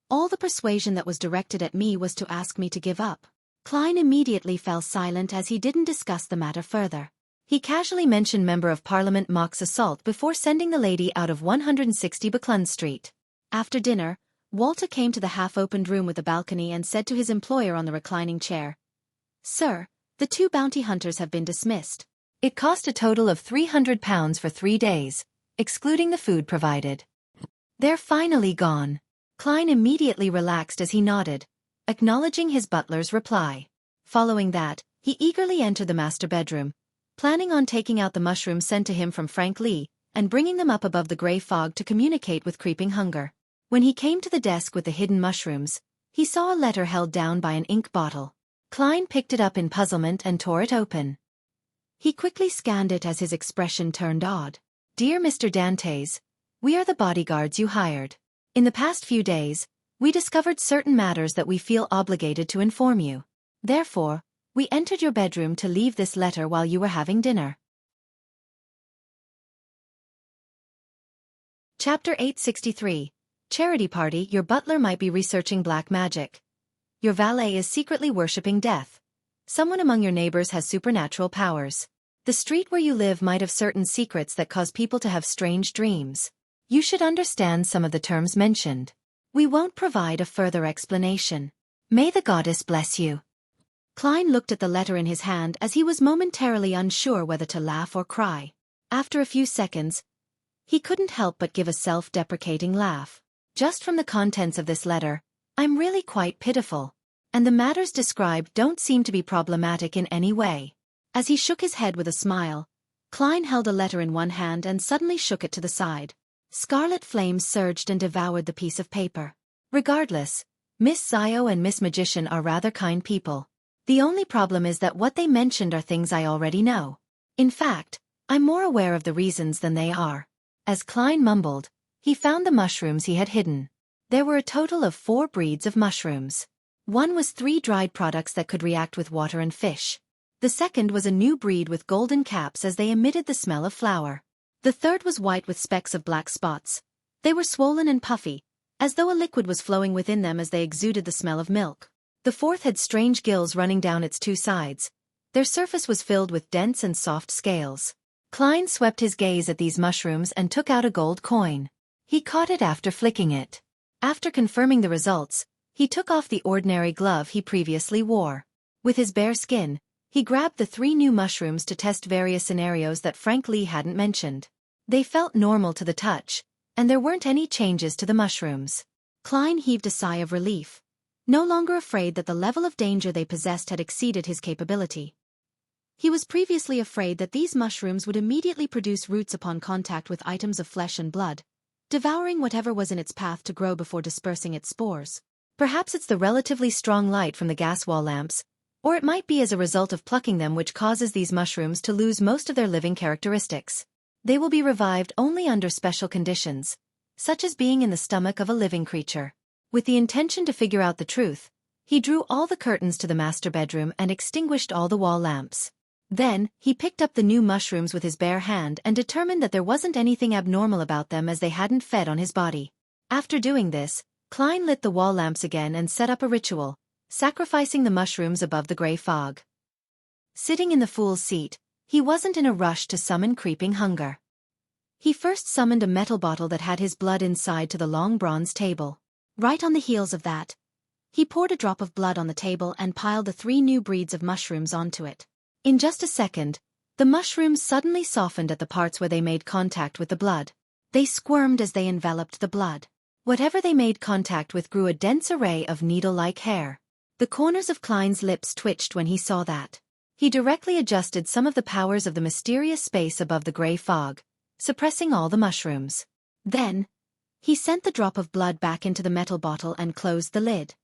A: "All the persuasion that was directed at me was to ask me to give up." Klein immediately fell silent as he didn't discuss the matter further. He casually mentioned Member of Parliament Mock's assault before sending the lady out of 160 Buckland Street. After dinner, Walter came to the half-opened room with the balcony and said to his employer on the reclining chair, "Sir, the 2 bounty hunters have been dismissed. It cost a total of £300 for 3 days, excluding the food provided. They're finally gone." Klein immediately relaxed as he nodded, acknowledging his butler's reply. Following that, he eagerly entered the master bedroom, planning on taking out the mushrooms sent to him from Frank Lee, and bringing them up above the grey fog to communicate with creeping hunger. When he came to the desk with the hidden mushrooms, he saw a letter held down by an ink bottle. Klein picked it up in puzzlement and tore it open. He quickly scanned it as his expression turned odd. "Dear Mr. Dantes, we are the bodyguards you hired. In the past few days, we discovered certain matters that we feel obligated to inform you. Therefore, we entered your bedroom to leave this letter while you were having dinner." Chapter 863. Charity Party. Your butler might be researching black magic. Your valet is secretly worshipping death. Someone among your neighbors has supernatural powers. The street where you live might have certain secrets that cause people to have strange dreams. You should understand some of the terms mentioned. We won't provide a further explanation. May the goddess bless you." Klein looked at the letter in his hand as he was momentarily unsure whether to laugh or cry. After a few seconds, he couldn't help but give a self-deprecating laugh. "Just from the contents of this letter, I'm really quite pitiful. And the matters described don't seem to be problematic in any way." As he shook his head with a smile, Klein held a letter in one hand and suddenly shook it to the side. Scarlet flames surged and devoured the piece of paper. "Regardless, Miss Zio and Miss Magician are rather kind people. The only problem is that what they mentioned are things I already know. In fact, I'm more aware of the reasons than they are." As Klein mumbled, he found the mushrooms he had hidden. There were a total of 4 breeds of mushrooms. One was 3 dried products that could react with water and fish. The second was a new breed with golden caps as they emitted the smell of flour. The third was white with specks of black spots. They were swollen and puffy, as though a liquid was flowing within them as they exuded the smell of milk. The fourth had strange gills running down its 2 sides. Their surface was filled with dense and soft scales. Klein swept his gaze at these mushrooms and took out a gold coin. He caught it after flicking it. After confirming the results, he took off the ordinary glove he previously wore. With his bare skin, he grabbed the 3 new mushrooms to test various scenarios that Frank Lee hadn't mentioned. They felt normal to the touch, and there weren't any changes to the mushrooms. Klein heaved a sigh of relief, no longer afraid that the level of danger they possessed had exceeded his capability. He was previously afraid that these mushrooms would immediately produce roots upon contact with items of flesh and blood, devouring whatever was in its path to grow before dispersing its spores. Perhaps it's the relatively strong light from the gas wall lamps, Or it might be as a result of plucking them, which causes these mushrooms to lose most of their living characteristics. They will be revived only under special conditions, such as being in the stomach of a living creature. With the intention to figure out the truth, he drew all the curtains to the master bedroom and extinguished all the wall lamps. Then, he picked up the new mushrooms with his bare hand and determined that there wasn't anything abnormal about them as they hadn't fed on his body. After doing this, Klein lit the wall lamps again and set up a ritual, sacrificing the mushrooms above the gray fog. Sitting in the fool's seat, he wasn't in a rush to summon creeping hunger. He first summoned a metal bottle that had his blood inside to the long bronze table. Right on the heels of that, he poured a drop of blood on the table and piled the 3 new breeds of mushrooms onto it. In just a second, the mushrooms suddenly softened at the parts where they made contact with the blood. They squirmed as they enveloped the blood. Whatever they made contact with grew a dense array of needle-like hair. The corners of Klein's lips twitched when he saw that. He directly adjusted some of the powers of the mysterious space above the gray fog, suppressing all the mushrooms. Then, he sent the drop of blood back into the metal bottle and closed the lid.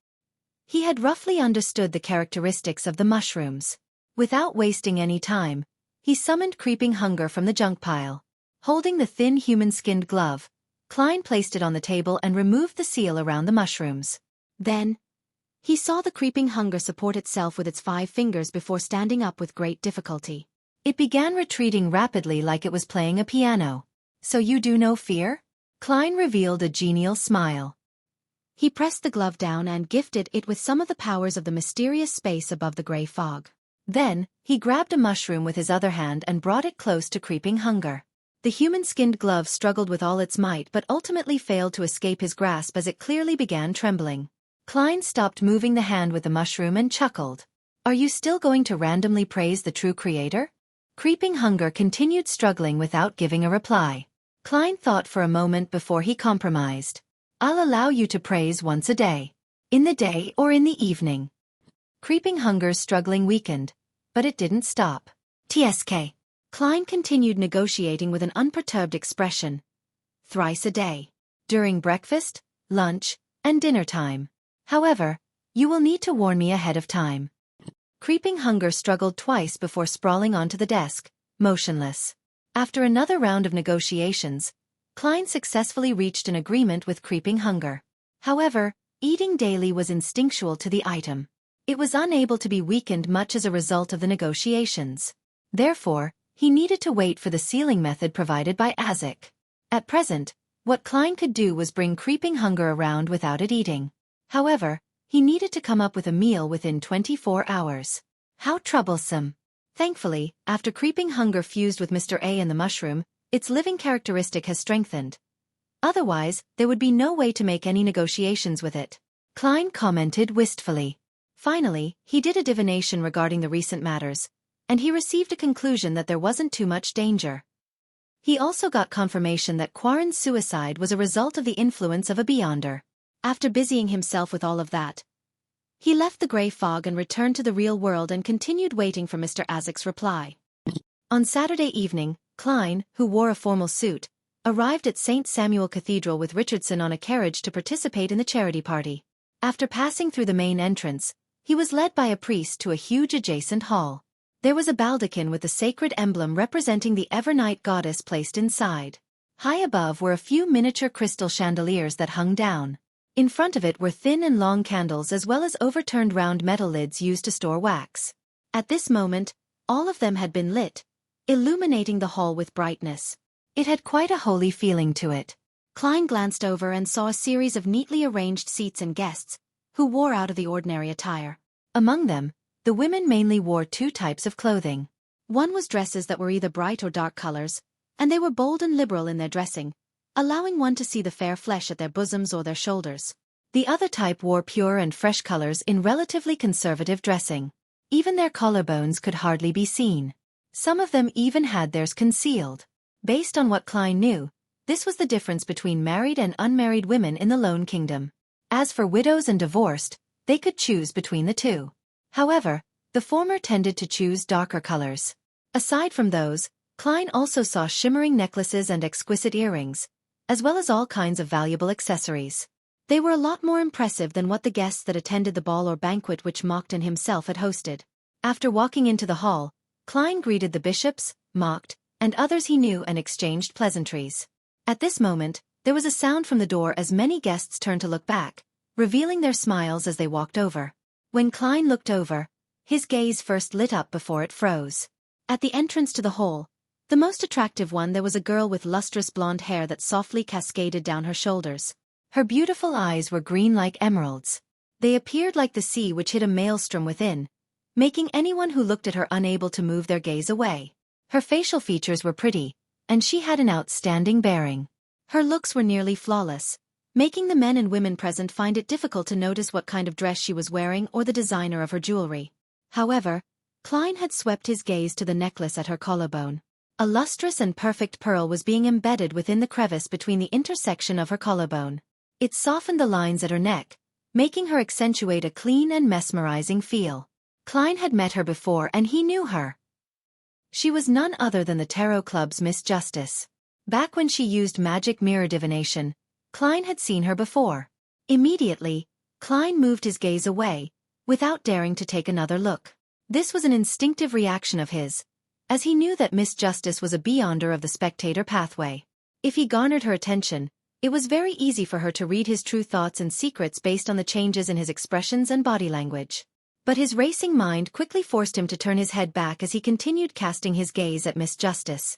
A: He had roughly understood the characteristics of the mushrooms. Without wasting any time, he summoned creeping hunger from the junk pile. Holding the thin human-skinned glove, Klein placed it on the table and removed the seal around the mushrooms. Then, he saw the creeping hunger support itself with its 5 fingers before standing up with great difficulty. It began retreating rapidly like it was playing a piano. "So you do no fear?" Klein revealed a genial smile. He pressed the glove down and gifted it with some of the powers of the mysterious space above the gray fog. Then, he grabbed a mushroom with his other hand and brought it close to creeping hunger. The human-skinned glove struggled with all its might but ultimately failed to escape his grasp as it clearly began trembling. Klein stopped moving the hand with the mushroom and chuckled. "Are you still going to randomly praise the true creator?" Creeping hunger continued struggling without giving a reply. Klein thought for a moment before he compromised. "I'll allow you to praise once a day. In the day or in the evening." Creeping hunger's struggling weakened, but it didn't stop. "TSK." Klein continued negotiating with an unperturbed expression. "Thrice a day. During breakfast, lunch, and dinner time. However, you will need to warn me ahead of time." Creeping hunger struggled twice before sprawling onto the desk, motionless. After another round of negotiations, Klein successfully reached an agreement with creeping hunger. However, eating daily was instinctual to the item. It was unable to be weakened much as a result of the negotiations. Therefore, he needed to wait for the sealing method provided by Azik. At present, what Klein could do was bring creeping hunger around without it eating. However, he needed to come up with a meal within 24 hours. How troublesome. Thankfully, after creeping hunger fused with Mr. A and the mushroom, its living characteristic has strengthened. Otherwise, there would be no way to make any negotiations with it. Klein commented wistfully. Finally, he did a divination regarding the recent matters, and he received a conclusion that there wasn't too much danger. He also got confirmation that Quarren's suicide was a result of the influence of a beyonder. After busying himself with all of that, he left the gray fog and returned to the real world and continued waiting for Mr. Azik's reply. On Saturday evening, Klein, who wore a formal suit, arrived at St. Samuel Cathedral with Richardson on a carriage to participate in the charity party. After passing through the main entrance, he was led by a priest to a huge adjacent hall. There was a baldachin with the sacred emblem representing the Evernight goddess placed inside. High above were a few miniature crystal chandeliers that hung down. In front of it were thin and long candles as well as overturned round metal lids used to store wax. At this moment, all of them had been lit, illuminating the hall with brightness. It had quite a holy feeling to it. Klein glanced over and saw a series of neatly arranged seats and guests, who wore out of the ordinary attire. Among them, the women mainly wore 2 types of clothing. One was dresses that were either bright or dark colors, and they were bold and liberal in their dressing, allowing one to see the fair flesh at their bosoms or their shoulders. The other type wore pure and fresh colors in relatively conservative dressing. Even their collarbones could hardly be seen. Some of them even had theirs concealed. Based on what Klein knew, this was the difference between married and unmarried women in the Lone Kingdom. As for widows and divorced, they could choose between the two. However, the former tended to choose darker colors. Aside from those, Klein also saw shimmering necklaces and exquisite earrings, as well as all kinds of valuable accessories.
B: They were a lot more impressive than what the guests that attended the ball or banquet which Mockton himself had hosted. After walking into the hall, Klein greeted the bishops, Mocked, and others he knew and exchanged pleasantries. At this moment, there was a sound from the door as many guests turned to look back, revealing their smiles as they walked over. When Klein looked over, his gaze first lit up before it froze. At the entrance to the hall, the most attractive one, there was a girl with lustrous blonde hair that softly cascaded down her shoulders. Her beautiful eyes were green like emeralds. They appeared like the sea which hid a maelstrom within, making anyone who looked at her unable to move their gaze away. Her facial features were pretty, and she had an outstanding bearing. Her looks were nearly flawless, making the men and women present find it difficult to notice what kind of dress she was wearing or the designer of her jewelry. However, Klein had swept his gaze to the necklace at her collarbone. A lustrous and perfect pearl was being embedded within the crevice between the intersection of her collarbone. It softened the lines at her neck, making her accentuate a clean and mesmerizing feel. Klein had met her before and he knew her. She was none other than the Tarot Club's Miss Justice. Back when she used magic mirror divination, Klein had seen her before. Immediately, Klein moved his gaze away, without daring to take another look. This was an instinctive reaction of his, as he knew that Miss Justice was a beyonder of the spectator pathway. If he garnered her attention, it was very easy for her to read his true thoughts and secrets based on the changes in his expressions and body language. But his racing mind quickly forced him to turn his head back as he continued casting his gaze at Miss Justice.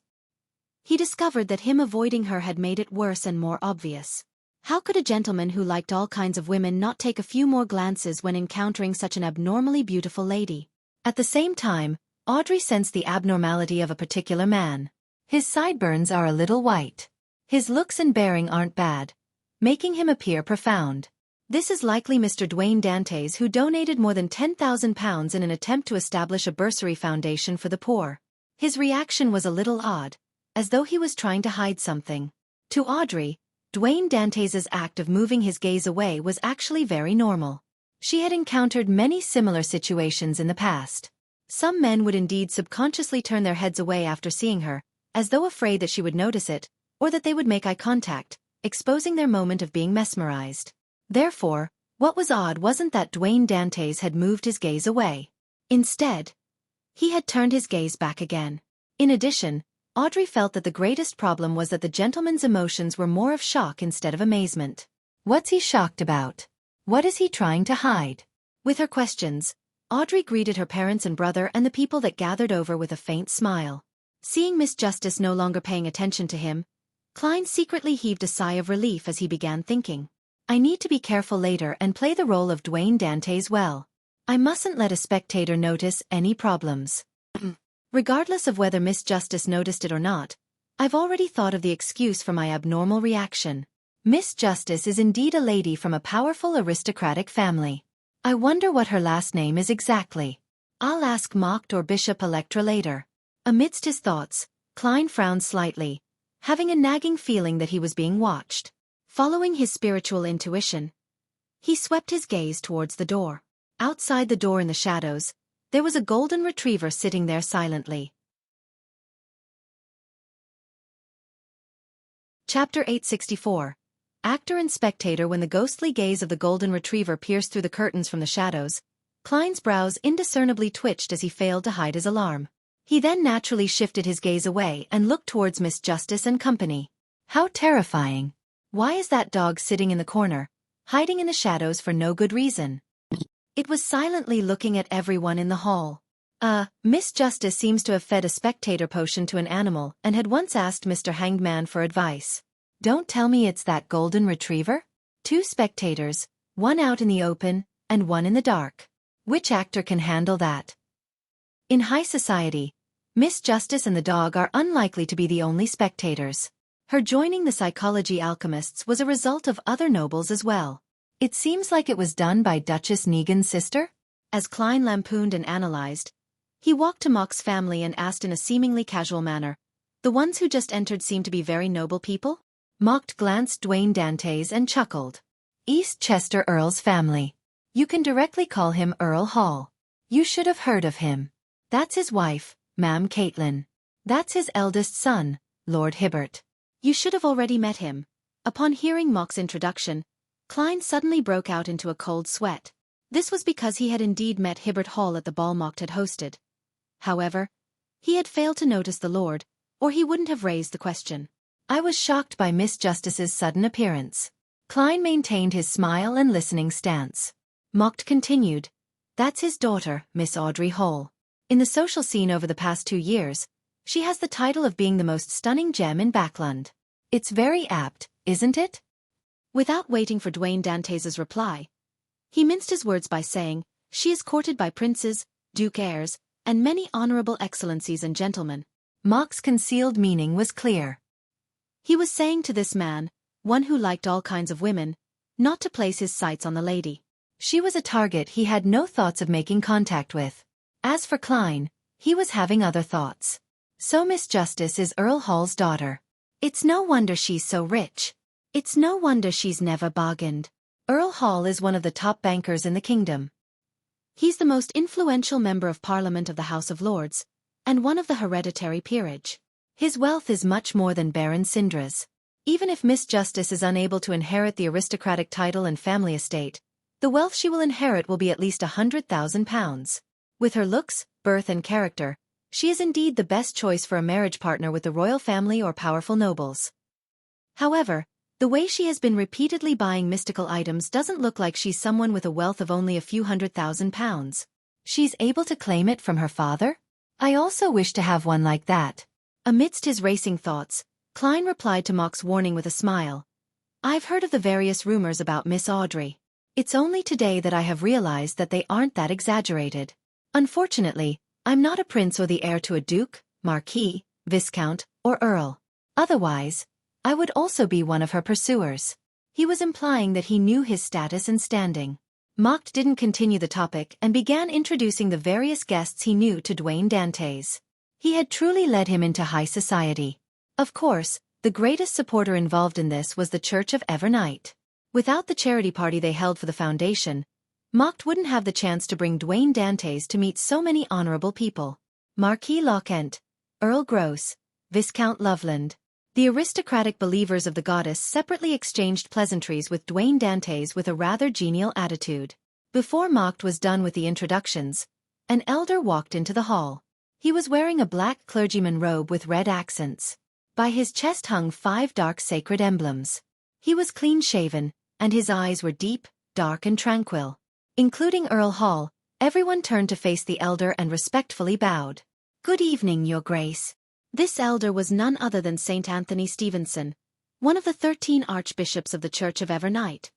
B: He discovered that him avoiding her had made it worse and more obvious. How could a gentleman who liked all kinds of women not take a few more glances when encountering such an abnormally beautiful lady? At the same time, Audrey sensed the abnormality of a particular man. His sideburns are a little white. His looks and bearing aren't bad, making him appear profound. This is likely Mr. Dwayne Dantes, who donated more than £10,000 in an attempt to establish a bursary foundation for the poor. His reaction was a little odd, as though he was trying to hide something. To Audrey, Dwayne Dantes's act of moving his gaze away was actually very normal. She had encountered many similar situations in the past. Some men would indeed subconsciously turn their heads away after seeing her, as though afraid that she would notice it, or that they would make eye contact, exposing their moment of being mesmerized. Therefore, what was odd wasn't that Dwayne Dantes had moved his gaze away. Instead, he had turned his gaze back again. In addition, Audrey felt that the greatest problem was that the gentleman's emotions were more of shock instead of amazement. What's he shocked about? What is he trying to hide? With her questions, Audrey greeted her parents and brother and the people that gathered over with a faint smile. Seeing Miss Justice no longer paying attention to him, Klein secretly heaved a sigh of relief as he began thinking. I need to be careful later and play the role of Dwayne Dantes well. I mustn't let a spectator notice any problems. Regardless of whether Miss Justice noticed it or not, I've already thought of the excuse for my abnormal reaction. Miss Justice is indeed a lady from a powerful aristocratic family. I wonder what her last name is exactly. I'll ask Mocked or Bishop Electra later. Amidst his thoughts, Klein frowned slightly, having a nagging feeling that he was being watched. Following his spiritual intuition, he swept his gaze towards the door. Outside the door in the shadows, there was a golden retriever sitting there silently. Chapter 864. Actor and spectator. When the ghostly gaze of the golden retriever pierced through the curtains from the shadows, Klein's brows indiscernibly twitched as he failed to hide his alarm. He then naturally shifted his gaze away and looked towards Miss Justice and company. How terrifying. Why is that dog sitting in the corner, hiding in the shadows for no good reason? It was silently looking at everyone in the hall. Miss Justice seems to have fed a spectator potion to an animal and had once asked Mr. Hanged Man for advice. Don't tell me it's that golden retriever? 2 spectators, one out in the open, and one in the dark. Which actor can handle that? In high society, Miss Justice and the dog are unlikely to be the only spectators. Her joining the psychology alchemists was a result of other nobles as well. It seems like it was done by Duchess Negan's sister? As Klein lampooned and analyzed, he walked to Mock's family and asked in a seemingly casual manner, the ones who just entered seem to be very noble people? Mocked glanced Dwayne Dantes and chuckled. East Chester Earl's family. You can directly call him Earl Hall. You should have heard of him. That's his wife, Ma'am Caitlin. That's his eldest son, Lord Hibbert. You should have already met him. Upon hearing Mock's introduction, Klein suddenly broke out into a cold sweat. This was because he had indeed met Hibbert Hall at the ball Mocht had hosted. However, he had failed to notice the Lord, or he wouldn't have raised the question.
A: I was shocked by Miss Justice's sudden appearance. Klein maintained his smile and listening stance. Mocht continued, "That's his daughter, Miss Audrey Hall. In the social scene over the past 2 years, she has the title of being the most stunning gem in Backland. It's very apt, isn't it?"
B: Without waiting for Dwayne Dantès' reply, he minced his words by saying, "She is courted by princes, duke heirs, and many honorable excellencies and gentlemen."
A: Mocht's concealed meaning was clear.
B: He was saying to this man, one who liked all kinds of women, not to place his sights on the lady.
A: She was a target he had no thoughts of making contact with. As for Klein, he was having other thoughts. So Miss Justice is Earl Hall's daughter. It's no wonder she's so rich. It's no wonder she's never bargained. Earl Hall is one of the top bankers in the kingdom.
B: He's the most influential member of Parliament of the House of Lords, and one of the hereditary peerage.
A: His wealth is much more than Baron Sindra's. Even if Miss Justice is unable to inherit the aristocratic title and family estate, the wealth she will inherit will be at least £100,000. With her looks, birth and character, she is indeed the best choice for a marriage partner with the royal family or powerful nobles. However, the way she has been repeatedly buying mystical items doesn't look like she's someone with a wealth of only a few £100,000. She's able to claim it from her father? I also wish to have one like that.
B: Amidst his racing thoughts, Klein replied to Mocht's warning with a smile. "I've heard of the various rumors about Miss Audrey.
A: It's only today that I have realized that they aren't that exaggerated. Unfortunately, I'm not a prince or the heir to a duke, marquis, viscount, or earl. Otherwise, I would also be one of her pursuers." He was implying that he knew his status and standing. Mocht didn't continue the topic and began introducing the various guests he knew to Dwayne Dantès. He had truly led him into high society. Of course, the greatest supporter involved in this was the Church of Evernight. Without the charity party they held for the foundation, Mocht wouldn't have the chance to bring Dwayne Dantès to meet so many honorable people. Marquis Lochent, Earl Gross, Viscount Loveland. The aristocratic believers of the goddess separately exchanged pleasantries with Dwayne Dantès with a rather genial attitude. Before Mocht was done with the introductions, an elder walked into the hall. He was wearing a black clergyman robe with red accents. By his chest hung 5 dark sacred emblems. He was clean-shaven, and his eyes were deep, dark and tranquil. Including Earl Hall, everyone turned to face the elder and respectfully bowed.
B: "Good evening, Your Grace." This elder was none other than St. Anthony Stevenson, one of the 13 archbishops of the Church of Evernight.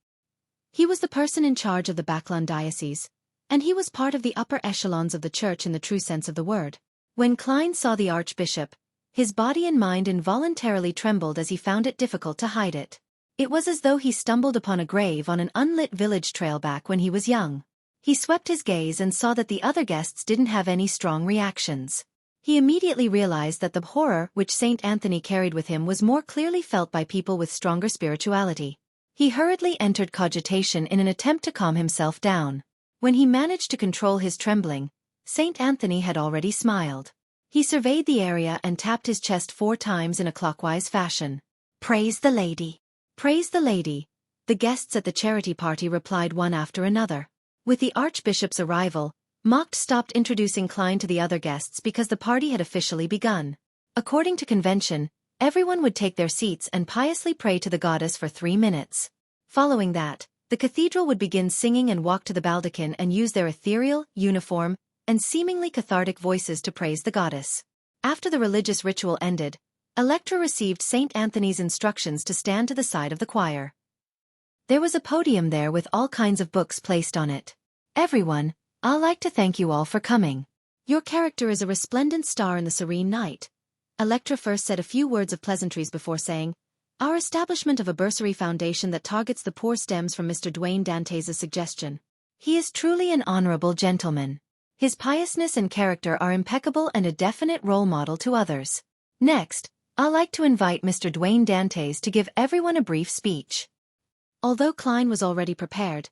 B: He was the person in charge of the Backland diocese, and he was part of the upper echelons of the church in the true sense of the word. When Klein saw the archbishop, his body and mind involuntarily trembled as he found it difficult to hide it. It was as though he stumbled upon a grave on an unlit village trail back when he was young. He swept his gaze and saw that the other guests didn't have any strong reactions. He immediately realized that the horror which St. Anthony carried with him was more clearly felt by people with stronger spirituality. He hurriedly entered cogitation in an attempt to calm himself down. When he managed to control his trembling, St. Anthony had already smiled. He surveyed the area and tapped his chest 4 times in a clockwise fashion. "Praise the lady! Praise the lady!" The guests at the charity party replied one after another. With the archbishop's arrival, Mocht stopped introducing Klein to the other guests because the party had officially begun. According to convention, everyone would take their seats and piously pray to the goddess for 3 minutes. Following that, the cathedral would begin singing and walk to the baldachin and use their ethereal, uniform, and seemingly cathartic voices to praise the goddess. After the religious ritual ended, Electra received St. Anthony's instructions to stand to the side of the choir. There was a podium there with all kinds of books placed on it. "Everyone, I'd like to thank you all for coming. Your character is a resplendent star in the serene night." Electra first said a few words of pleasantries before saying, "Our establishment of a bursary foundation that targets the poor stems from Mr. Dwayne Dantès' suggestion. He is truly an honorable gentleman. His piousness and character are impeccable and a definite role model to others. Next, I'd like to invite Mr. Dwayne Dantès to give everyone a brief speech." Although Klein was already prepared,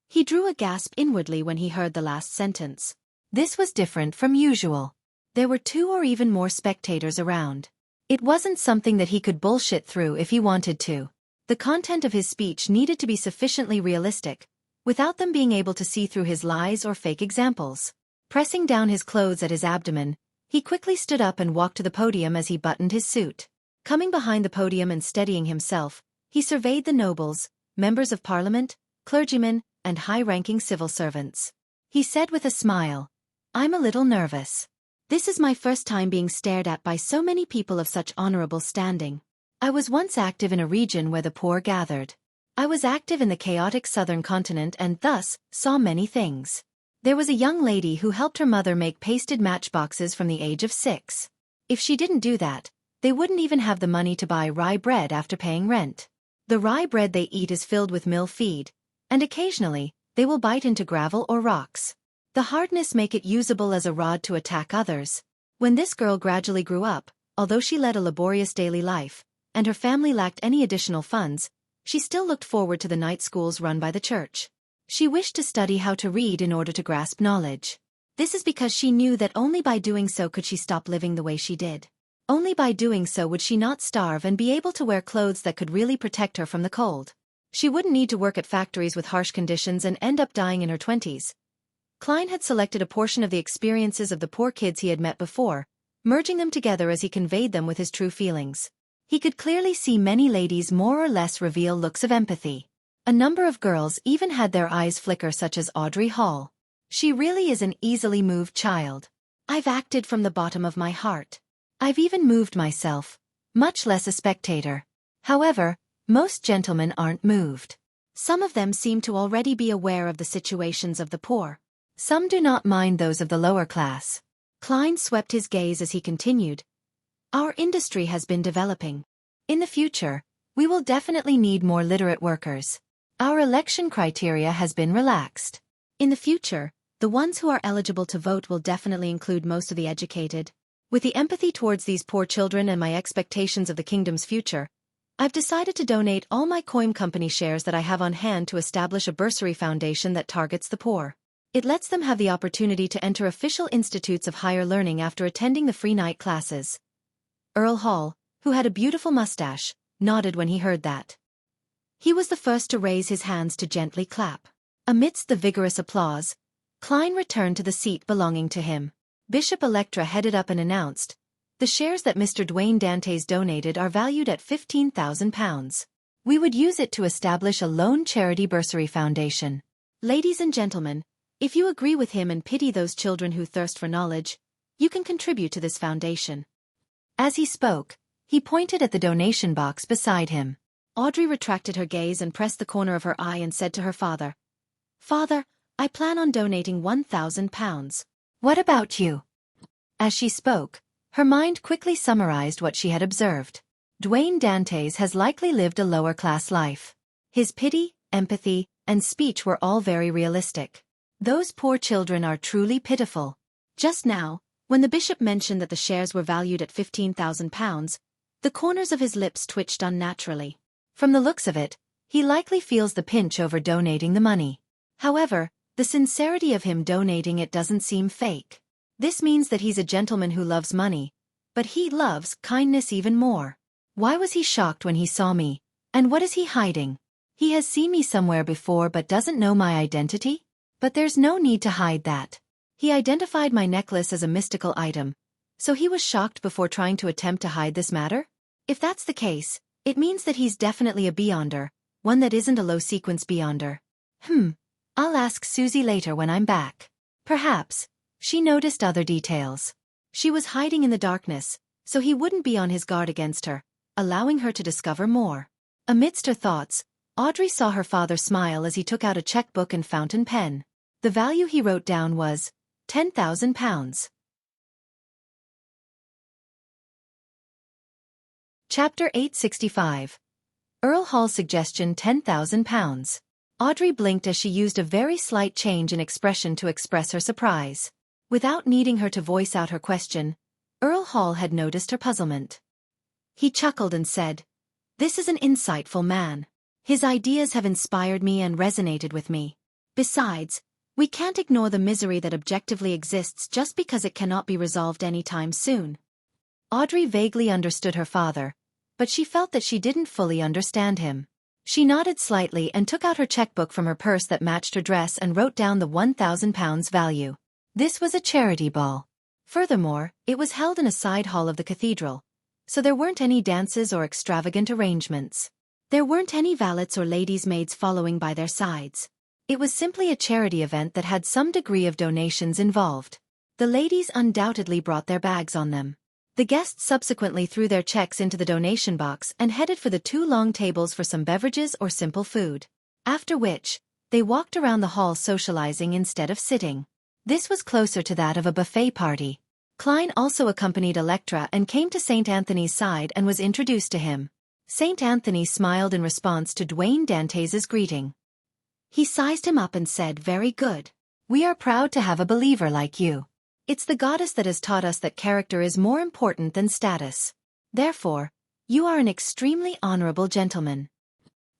B: he drew a gasp inwardly when he heard the last sentence. This was different from usual. There were 2 or even more spectators around. It wasn't something that he could bullshit through if he wanted to.
A: The content of his speech needed to be sufficiently realistic, without them being able to see through his lies or fake examples. Pressing down his clothes at his abdomen, he quickly stood up and walked to the podium as he buttoned his suit. Coming behind the podium and steadying himself, he surveyed the nobles, members of parliament, clergymen, and high-ranking civil servants. He said with a smile, "I'm a little nervous. This is my first time being stared at by so many people of such honorable standing. I was once active in a region where the poor gathered. I was active in the chaotic southern continent and thus saw many things. There was a young lady who helped her mother make pasted matchboxes from the age of 6. If she didn't do that, they wouldn't even have the money to buy rye bread after paying rent. The rye bread they eat is filled with mill feed, and occasionally, they will bite into gravel or rocks. The hardness make it usable as a rod to attack others. When this girl gradually grew up, although she led a laborious daily life, and her family lacked any additional funds, she still looked forward to the night schools run by the church. She wished to study how to read in order to grasp knowledge. This is because she knew that only by doing so could she stop living the way she did. Only by doing so would she not starve and be able to wear clothes that could really protect her from the cold. She wouldn't need to work at factories with harsh conditions and end up dying in her 20s. Klein had selected a portion of the experiences of the poor kids he had met before, merging them together as he conveyed them with his true feelings. He could clearly see many ladies more or less reveal looks of empathy. A number of girls even had their eyes flicker, such as Audrey Hall. She really is an easily moved child. I've acted from the bottom of my heart. I've even moved myself, much less a spectator. However, most gentlemen aren't moved. Some of them seem to already be aware of the situations of the poor. Some do not mind those of the lower class. Klein swept his gaze as he continued. Our industry has been developing. In the future, we will definitely need more literate workers. Our election criteria has been relaxed. In the future, the ones who are eligible to vote will definitely include most of the educated. With the empathy towards these poor children and my expectations of the kingdom's future, I've decided to donate all my coin company shares that I have on hand to establish a bursary foundation that targets the poor. It lets them have the opportunity to enter official institutes of higher learning after attending the free night classes. Earl Hall, who had a beautiful mustache, nodded when he heard that. He was the first to raise his hands to gently clap. Amidst the vigorous applause, Klein returned to the seat belonging to him. Bishop Electra headed up and announced, "The shares that Mr. Dwayne Dantes donated are valued at £15,000. We would use it to establish a lone charity bursary foundation. Ladies and gentlemen, if you agree with him and pity those children who thirst for knowledge, you can contribute to this foundation." As he spoke, he pointed at the donation box beside him. Audrey retracted her gaze and pressed the corner of her eye and said to her father, "Father, I plan on donating £1,000. What about you?" As she spoke, her mind quickly summarized what she had observed. Dwayne Dantes has likely lived a lower-class life. His pity, empathy, and speech were all very realistic. Those poor children are truly pitiful. Just now, when the bishop mentioned that the shares were valued at £15,000, the corners of his lips twitched unnaturally. From the looks of it, he likely feels the pinch over donating the money. However, the sincerity of him donating it doesn't seem fake. This means that he's a gentleman who loves money, but he loves kindness even more. Why was he shocked when he saw me, and what is he hiding? He has seen me somewhere before but doesn't know my identity? But there's no need to hide that. He identified my necklace as a mystical item, so he was shocked before trying to attempt to hide this matter? If that's the case, it means that he's definitely a beyonder, one that isn't a low-sequence beyonder. I'll ask Susie later when I'm back. Perhaps she noticed other details. She was hiding in the darkness, so he wouldn't be on his guard against her, allowing her to discover more. Amidst her thoughts, Audrey saw her father smile as he took out a checkbook and fountain pen. The value he wrote down was £10,000. Chapter 865. Earl Hall's suggestion, £10,000. Audrey blinked as she used a very slight change in expression to express her surprise. Without needing her to voice out her question, Earl Hall had noticed her puzzlement. He chuckled and said, "This is an insightful man. His ideas have inspired me and resonated with me. Besides, we can't ignore the misery that objectively exists just because it cannot be resolved anytime soon." Audrey vaguely understood her father, but she felt that she didn't fully understand him. She nodded slightly and took out her checkbook from her purse that matched her dress and wrote down the £1,000 value. This was a charity ball. Furthermore, it was held in a side hall of the cathedral, so there weren't any dances or extravagant arrangements. There weren't any valets or ladies' maids following by their sides. It was simply a charity event that had some degree of donations involved. The ladies undoubtedly brought their bags on them. The guests subsequently threw their checks into the donation box and headed for the 2 long tables for some beverages or simple food. After which, they walked around the hall socializing instead of sitting. This was closer to that of a buffet party. Klein also accompanied Electra and came to St. Anthony's side and was introduced to him. St. Anthony smiled in response to Dwayne Dantes' greeting. He sized him up and said, "Very good. We are proud to have a believer like you. It's the goddess that has taught us that character is more important than status. Therefore, you are an extremely honorable gentleman."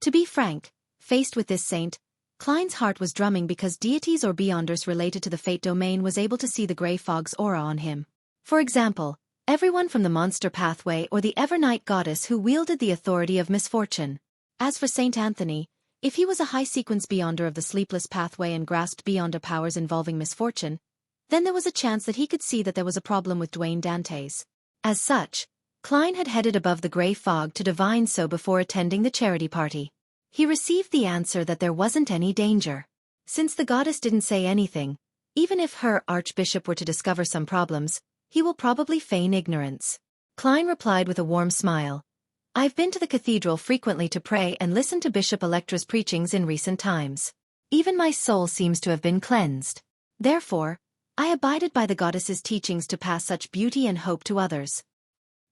A: To be frank, faced with this saint, Klein's heart was drumming because deities or beyonders related to the fate domain was able to see the grey fog's aura on him. For example, everyone from the monster pathway or the Evernight goddess who wielded the authority of misfortune. As for St. Anthony, if he was a high-sequence beyonder of the sleepless pathway and grasped beyonder powers involving misfortune, then there was a chance that he could see that there was a problem with Dwayne Dantes. As such, Klein had headed above the grey fog to divine so before attending the charity party. He received the answer that there wasn't any danger. Since the goddess didn't say anything, even if her archbishop were to discover some problems, he will probably feign ignorance. Klein replied with a warm smile. "I've been to the cathedral frequently to pray and listen to Bishop Electra's preachings in recent times. Even my soul seems to have been cleansed. Therefore, I abided by the goddess's teachings to pass such beauty and hope to others."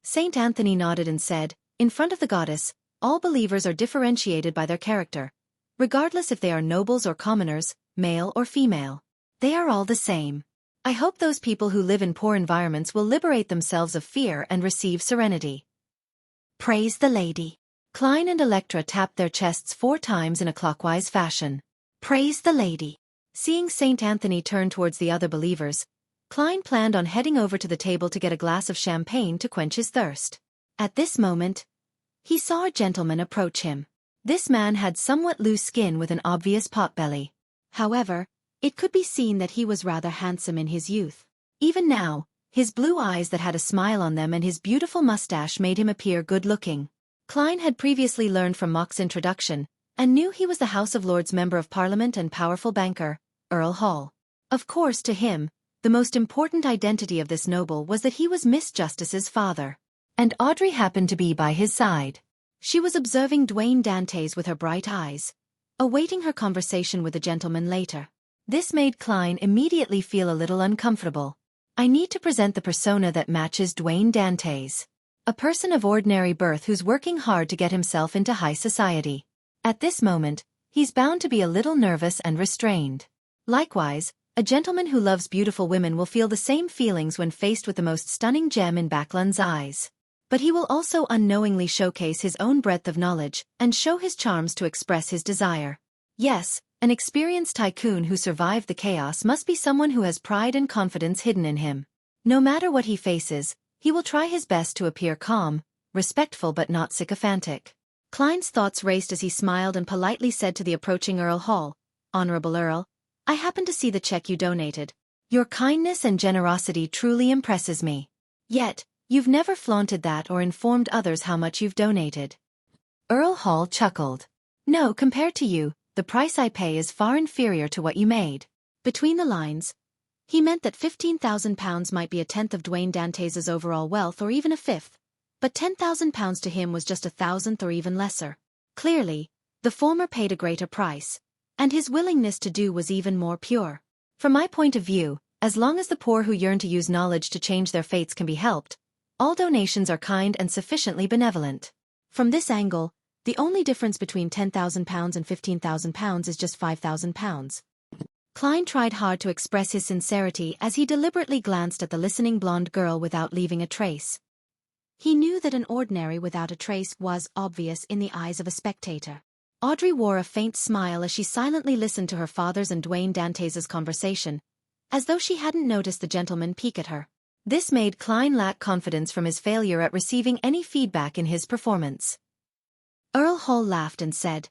A: Saint Anthony nodded and said, "In front of the goddess, all believers are differentiated by their character. Regardless if they are nobles or commoners, male or female. They are all the same. I hope those people who live in poor environments will liberate themselves of fear and receive serenity." Praise the lady. Klein and Electra tapped their chests 4 times in a clockwise fashion. Praise the lady. Seeing St. Anthony turn towards the other believers, Klein planned on heading over to the table to get a glass of champagne to quench his thirst. At this moment, he saw a gentleman approach him. This man had somewhat loose skin with an obvious potbelly. However, it could be seen that he was rather handsome in his youth. Even now, his blue eyes that had a smile on them and his beautiful mustache made him appear good-looking. Klein had previously learned from Mock's introduction, and knew he was the House of Lords Member of Parliament and powerful banker, Earl Hall. Of course, to him, the most important identity of this noble was that he was Miss Justice's father. And Audrey happened to be by his side. She was observing Dwayne Dantes with her bright eyes, awaiting her conversation with the gentleman later. This made Klein immediately feel a little uncomfortable. I need to present the persona that matches Dwayne Dantes. A person of ordinary birth who's working hard to get himself into high society. At this moment, he's bound to be a little nervous and restrained. Likewise, a gentleman who loves beautiful women will feel the same feelings when faced with the most stunning gem in Backlund's eyes. But he will also unknowingly showcase his own breadth of knowledge and show his charms to express his desire. Yes, an experienced tycoon who survived the chaos must be someone who has pride and confidence hidden in him. No matter what he faces, he will try his best to appear calm, respectful but not sycophantic. Klein's thoughts raced as he smiled and politely said to the approaching Earl Hall, "Honorable Earl, I happen to see the check you donated. Your kindness and generosity truly impresses me. Yet, you've never flaunted that or informed others how much you've donated." Earl Hall chuckled. "No, compared to you, the price I pay is far inferior to what you made." Between the lines, he meant that £15,000 might be a tenth of Dwayne Dantes' overall wealth or even a fifth, but £10,000 to him was just a thousandth or even lesser. Clearly, the former paid a greater price, and his willingness to do was even more pure. From my point of view, as long as the poor who yearn to use knowledge to change their fates can be helped, all donations are kind and sufficiently benevolent. From this angle, the only difference between £10,000 and £15,000 is just £5,000. Klein tried hard to express his sincerity as he deliberately glanced at the listening blonde girl without leaving a trace. He knew that an ordinary without a trace was obvious in the eyes of a spectator. Audrey wore a faint smile as she silently listened to her father's and Dwayne Dantes' conversation, as though she hadn't noticed the gentleman peek at her. This made Klein lack confidence from his failure at receiving any feedback in his performance.
B: Earl Hall laughed and said,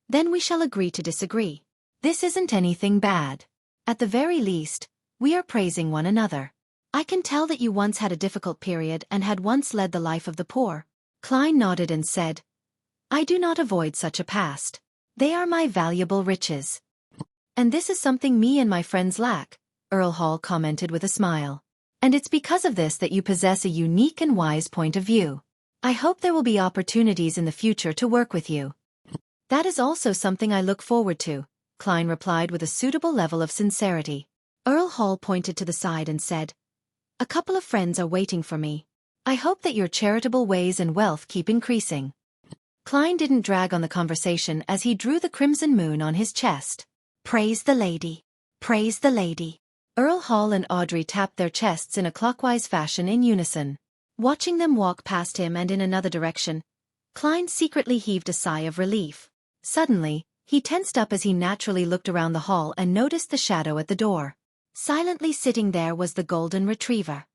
B: "Then we shall agree to disagree.
A: This isn't anything bad. At the very least, we are praising one another.
B: I can tell that you once had a difficult period and had once led the life of the poor."
A: Klein nodded and said, "I do not avoid such a past. They are my valuable riches." "And this is something me and my friends lack," Earl Hall commented with a smile. "And it's because of this that you possess a unique and wise point of view. I hope there will be opportunities in the future to work with you."
B: "That is also something I look forward to," Klein replied with a suitable level of sincerity. Earl Hall pointed to the side and said, "A couple of friends are waiting for me.
A: I hope that your charitable ways and wealth keep increasing." Klein didn't drag on the conversation as he drew the crimson moon on his chest.
B: "Praise the lady. Praise the lady."
A: Earl Hall and Audrey tapped their chests in a clockwise fashion in unison.
B: Watching them walk past him and in another direction, Klein secretly heaved a sigh of relief.
A: Suddenly, he tensed up as he naturally looked around the hall and noticed the shadow at the door.
B: Silently sitting there was the golden retriever.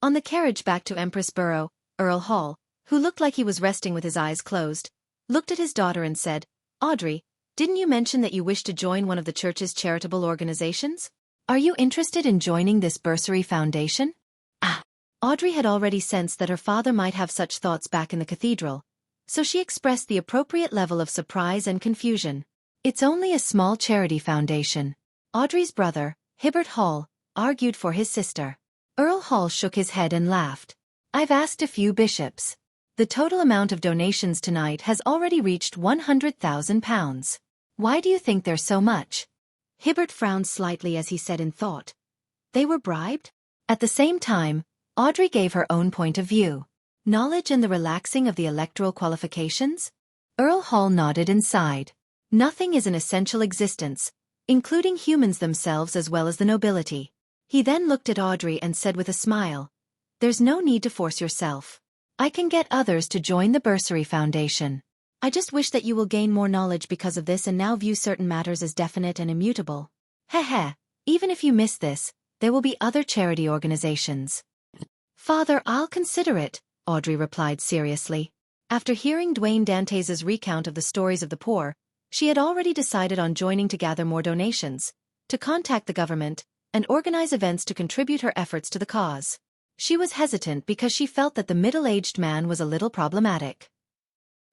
A: On the carriage back to Empress Borough, Earl Hall, who looked like he was resting with his eyes closed, looked at his daughter and said, "Audrey, didn't you mention that you wish to join one of the church's charitable organizations? Are you interested in joining this bursary foundation?" Audrey had already sensed that her father might have such thoughts back in the cathedral, so she expressed the appropriate level of surprise and confusion. "It's only a small charity foundation." Audrey's brother, Hibbert Hall, argued for his sister. Earl Hall shook his head and laughed. "I've asked a few bishops. The total amount of donations tonight has already reached £100,000. Why do you think there's so much?"
B: Hibbert frowned slightly as he said in thought, "They were bribed?"
A: At the same time, Audrey gave her own point of view. "Knowledge and the relaxing of the electoral qualifications?" Earl Hall nodded and sighed. "Nothing is an essential existence, including humans themselves as well as the nobility." He then looked at Audrey and said with a smile, "There's no need to force yourself. I can get others to join the Bursary Foundation.
B: I just wish that you will gain more knowledge because of this and now view certain matters as definite and immutable."
A: Heh, even if you miss this, there will be other charity organizations." "Father, I'll consider it," Audrey replied seriously. After hearing Dwayne Dantes' recount of the stories of the poor, she had already decided on joining to gather more donations, to contact the government, and organize events to contribute her efforts to the cause. She was hesitant because she felt that the middle-aged man was a little problematic.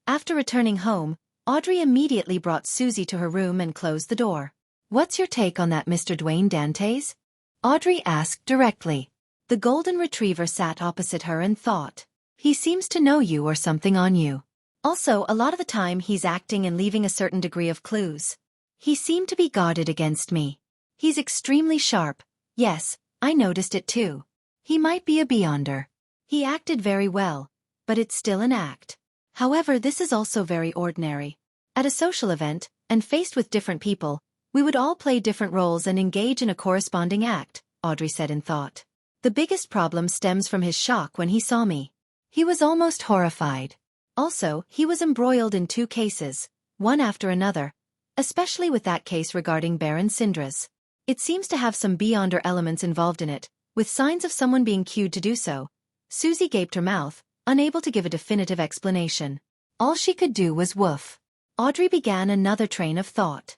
A: After returning home, Audrey immediately brought Susie to her room and closed the door. "What's your take on that Mr. Dwayne Dantes?" Audrey asked directly. The golden retriever sat opposite her and thought. "He seems to know you or something on you. Also, a lot of the time he's acting and leaving a certain degree of clues. He seemed to be guarded against me. He's extremely sharp. Yes, I noticed it too. He might be a beyonder. He acted very well, but it's still an act. However, this is also very ordinary. At a social event, and faced with different people, we would all play different roles and engage in a corresponding act," Audrey said in thought. "The biggest problem stems from his shock when he saw me. He was almost horrified. Also, he was embroiled in 2 cases, one after another, especially with that case regarding Baron Sindras. It seems to have some beyonder elements involved in it, with signs of someone being cued to do so." Susie gaped her mouth, unable to give a definitive explanation. All she could do was woof. Audrey began another train of thought.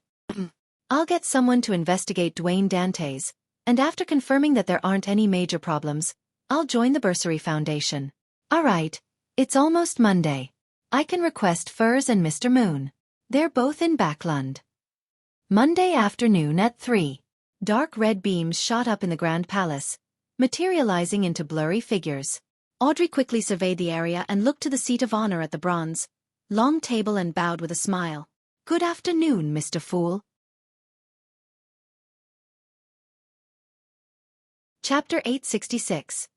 A: "I'll get someone to investigate Dwayne Dantes, and after confirming that there aren't any major problems, I'll join the Bursary Foundation. All right, it's almost Monday. I can request Furs and Mr. Moon. They're both in Backlund. Monday afternoon at 3. Dark red beams shot up in the Grand Palace, materializing into blurry figures.
B: Audrey quickly surveyed the area and looked to the seat of honor at the bronze, long table and bowed with a smile.
A: "Good afternoon, Mr. Fool." Chapter 866.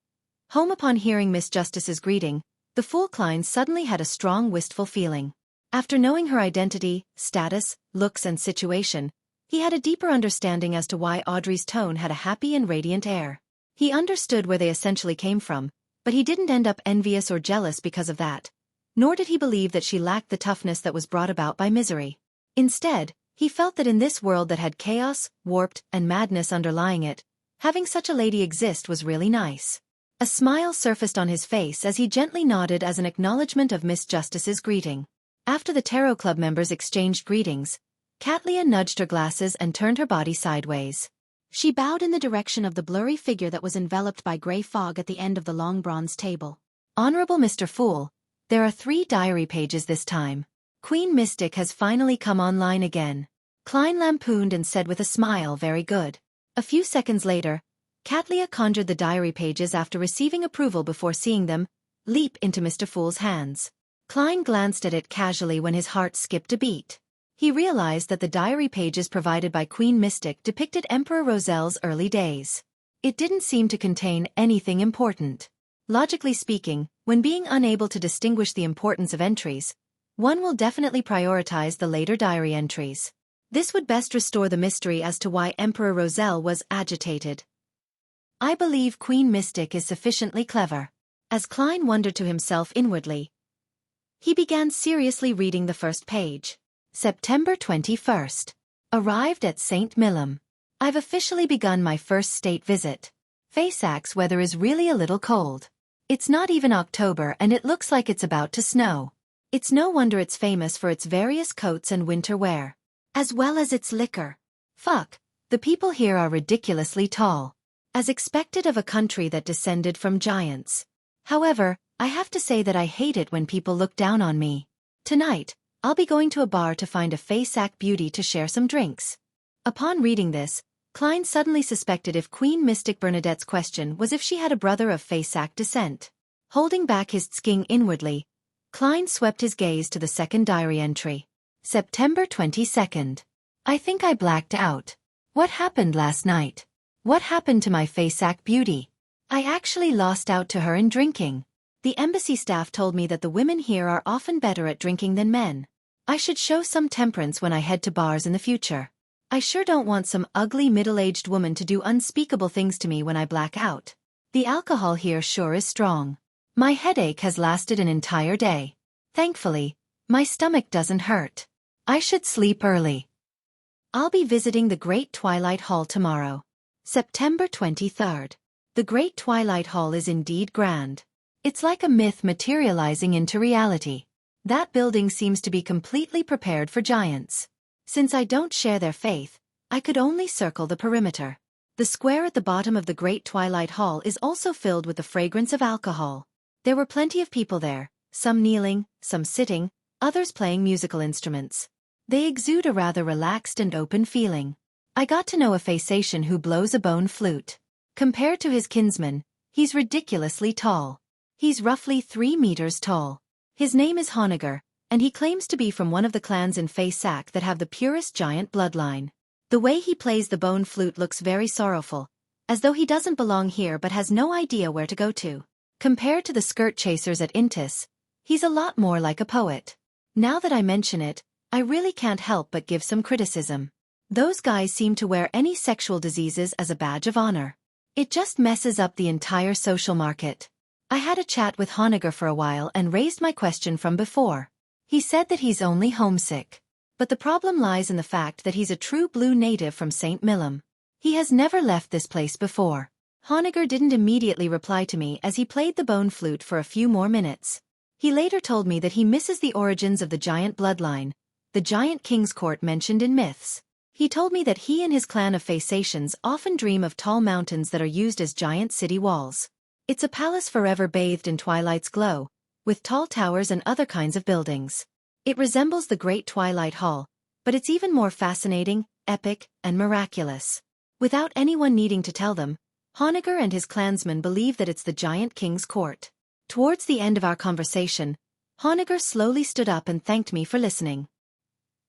A: Home. Upon hearing Miss Justice's greeting, the Fool Klein suddenly had a strong wistful feeling. After knowing her identity, status, looks and situation, he had a deeper understanding as to why Audrey's tone had a happy and radiant air. He understood where they essentially came from, but he didn't end up envious or jealous because of that. Nor did he believe that she lacked the toughness that was brought about by misery. Instead, he felt that in this world that had chaos, warped, and madness underlying it, having such a lady exist was really nice. A smile surfaced on his face as he gently nodded as an acknowledgement of Miss Justice's greeting. After the Tarot Club members exchanged greetings, Katlia nudged her glasses and turned her body sideways.
B: She bowed in the direction of the blurry figure that was enveloped by grey fog at the end of the long bronze table.
A: Honorable Mr. Fool, there are 3 diary pages this time. Queen Mystic has finally come online again. Klein lampooned and said with a smile, very good. A few seconds later, Katlia conjured the diary pages after receiving approval before seeing them leap into Mr. Fool's hands. Klein glanced at it casually when his heart skipped a beat. He realized that the diary pages provided by Queen Mystic depicted Emperor Roselle's early days. It didn't seem to contain anything important. Logically speaking, when being unable to distinguish the importance of entries, one will definitely prioritize the later diary entries. This would best restore the mystery as to why Emperor Roselle was agitated. I believe Queen Mystic is sufficiently clever. As Klein wondered to himself inwardly, he began seriously reading the first page. September 21st. Arrived at St. Millom. I've officially begun my first state visit. Faysac's weather is really a little cold. It's not even October and it looks like it's about to snow. It's no wonder it's famous for its various coats and winter wear, as well as its liquor. Fuck, the people here are ridiculously tall, as expected of a country that descended from giants. However, I have to say that I hate it when people look down on me. Tonight, I'll be going to a bar to find a Faysac beauty to share some drinks. Upon reading this, Klein suddenly suspected if Queen Mystic Bernadette's question was if she had a brother of Faysac descent. Holding back his tzking inwardly, Klein swept his gaze to the second diary entry. September 22nd. I think I blacked out. What happened last night? What happened to my Faysac beauty? I actually lost out to her in drinking. The embassy staff told me that the women here are often better at drinking than men. I should show some temperance when I head to bars in the future. I sure don't want some ugly middle-aged woman to do unspeakable things to me when I black out. The alcohol here sure is strong. My headache has lasted an entire day. Thankfully, my stomach doesn't hurt. I should sleep early. I'll be visiting the Great Twilight Hall tomorrow. September 23rd. The Great Twilight Hall is indeed grand. It's like a myth materializing into reality. That building seems to be completely prepared for giants. Since I don't share their faith, I could only circle the perimeter. The square at the bottom of the Great Twilight Hall is also filled with the fragrance of alcohol. There were plenty of people there, some kneeling, some sitting, others playing musical instruments. They exude a rather relaxed and open feeling. I got to know a Faysatian who blows a bone flute. Compared to his kinsman, he's ridiculously tall. He's roughly 3 meters tall. His name is Honegger, and he claims to be from one of the clans in Faysac that have the purest giant bloodline. The way he plays the bone flute looks very sorrowful, as though he doesn't belong here but has no idea where to go to. Compared to the skirt chasers at Intis, he's a lot more like a poet. Now that I mention it, I really can't help but give some criticism. Those guys seem to wear any sexual diseases as a badge of honor. It just messes up the entire social market. I had a chat with Honegger for a while and raised my question from before. He said that he's only homesick. But the problem lies in the fact that he's a true blue native from St. Millom. He has never left this place before. Honegger didn't immediately reply to me as he played the bone flute for a few more minutes. He later told me that he misses the origins of the giant bloodline, the giant king's court mentioned in myths. He told me that he and his clan of Faysatians often dream of tall mountains that are used as giant city walls. It's a palace forever bathed in twilight's glow, with tall towers and other kinds of buildings. It resembles the Great Twilight Hall, but it's even more fascinating, epic, and miraculous. Without anyone needing to tell them, Honegger and his clansmen believe that it's the giant king's court. Towards the end of our conversation, Honegger slowly stood up and thanked me for listening.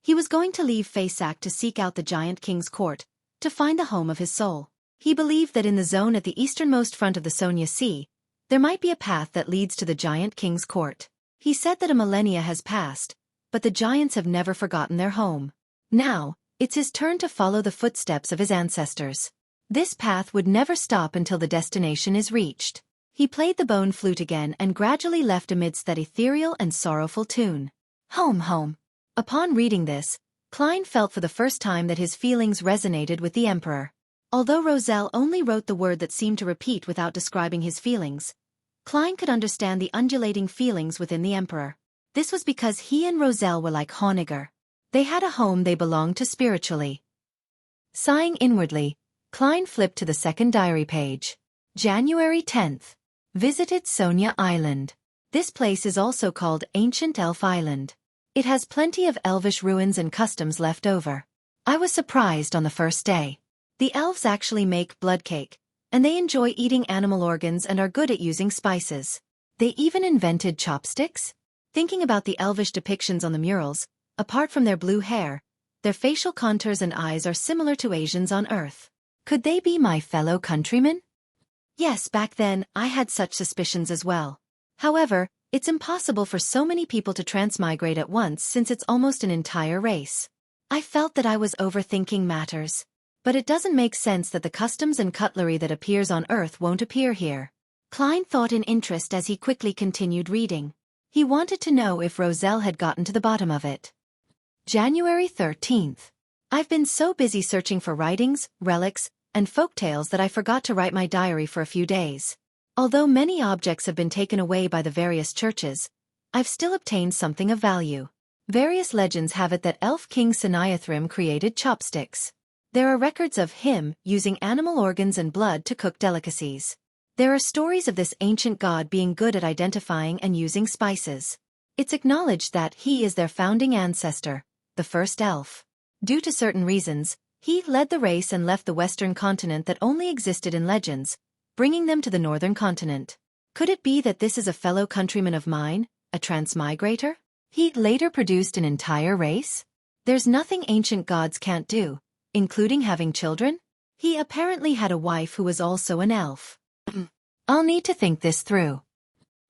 A: He was going to leave Faysac to seek out the giant king's court, to find the home of his soul. He believed that in the zone at the easternmost front of the Sonia Sea, there might be a path that leads to the giant king's court. He said that a millennia has passed, but the giants have never forgotten their home. Now, it's his turn to follow the footsteps of his ancestors. This path would never stop until the destination is reached. He played the bone flute again and gradually left amidst that ethereal and sorrowful tune. Home, home. Upon reading this, Klein felt for the first time that his feelings resonated with the emperor. Although Roselle only wrote the word that seemed to repeat without describing his feelings, Klein could understand the undulating feelings within the emperor.
B: This was because he and Roselle were like Honegger. They had a home they belonged to spiritually.
A: Sighing inwardly, Klein flipped to the second diary page. January 10th. Visited Sonia Island. This place is also called Ancient Elf Island. It has plenty of elvish ruins and customs left over. I was surprised on the first day. The elves actually make blood cake, and they enjoy eating animal organs and are good at using spices. They even invented chopsticks? Thinking about the elvish depictions on the murals, apart from their blue hair, their facial contours and eyes are similar to Asians on Earth. Could they be my fellow countrymen?
B: Yes, back then, I had such suspicions as well. However, it's impossible for so many people to transmigrate at once since it's almost an entire race. I felt that I was overthinking matters. But it doesn't make sense that the customs and cutlery that appears on Earth won't appear here. Klein thought in interest as he quickly continued reading. He wanted to know if Roselle had gotten to the bottom of it.
A: January 13th.
B: I've been so busy searching for writings, relics, and folktales that I forgot to write my diary for a few days. Although many objects have been taken away by the various churches, I've still obtained something of value. Various legends have it that Elf King Sinayathrim created chopsticks. There are records of him using animal organs and blood to cook delicacies. There are stories of this ancient god being good at identifying and using spices. It's acknowledged that he is their founding ancestor, the first elf. Due to certain reasons, he led the race and left the western continent that only existed in legends, bringing them to the northern continent. Could it be that this is a fellow countryman of mine, a transmigrator?
A: He later produced an entire race? There's nothing ancient gods can't do, including having children?
B: He apparently had a wife who was also an elf.
A: I'll need to think this through.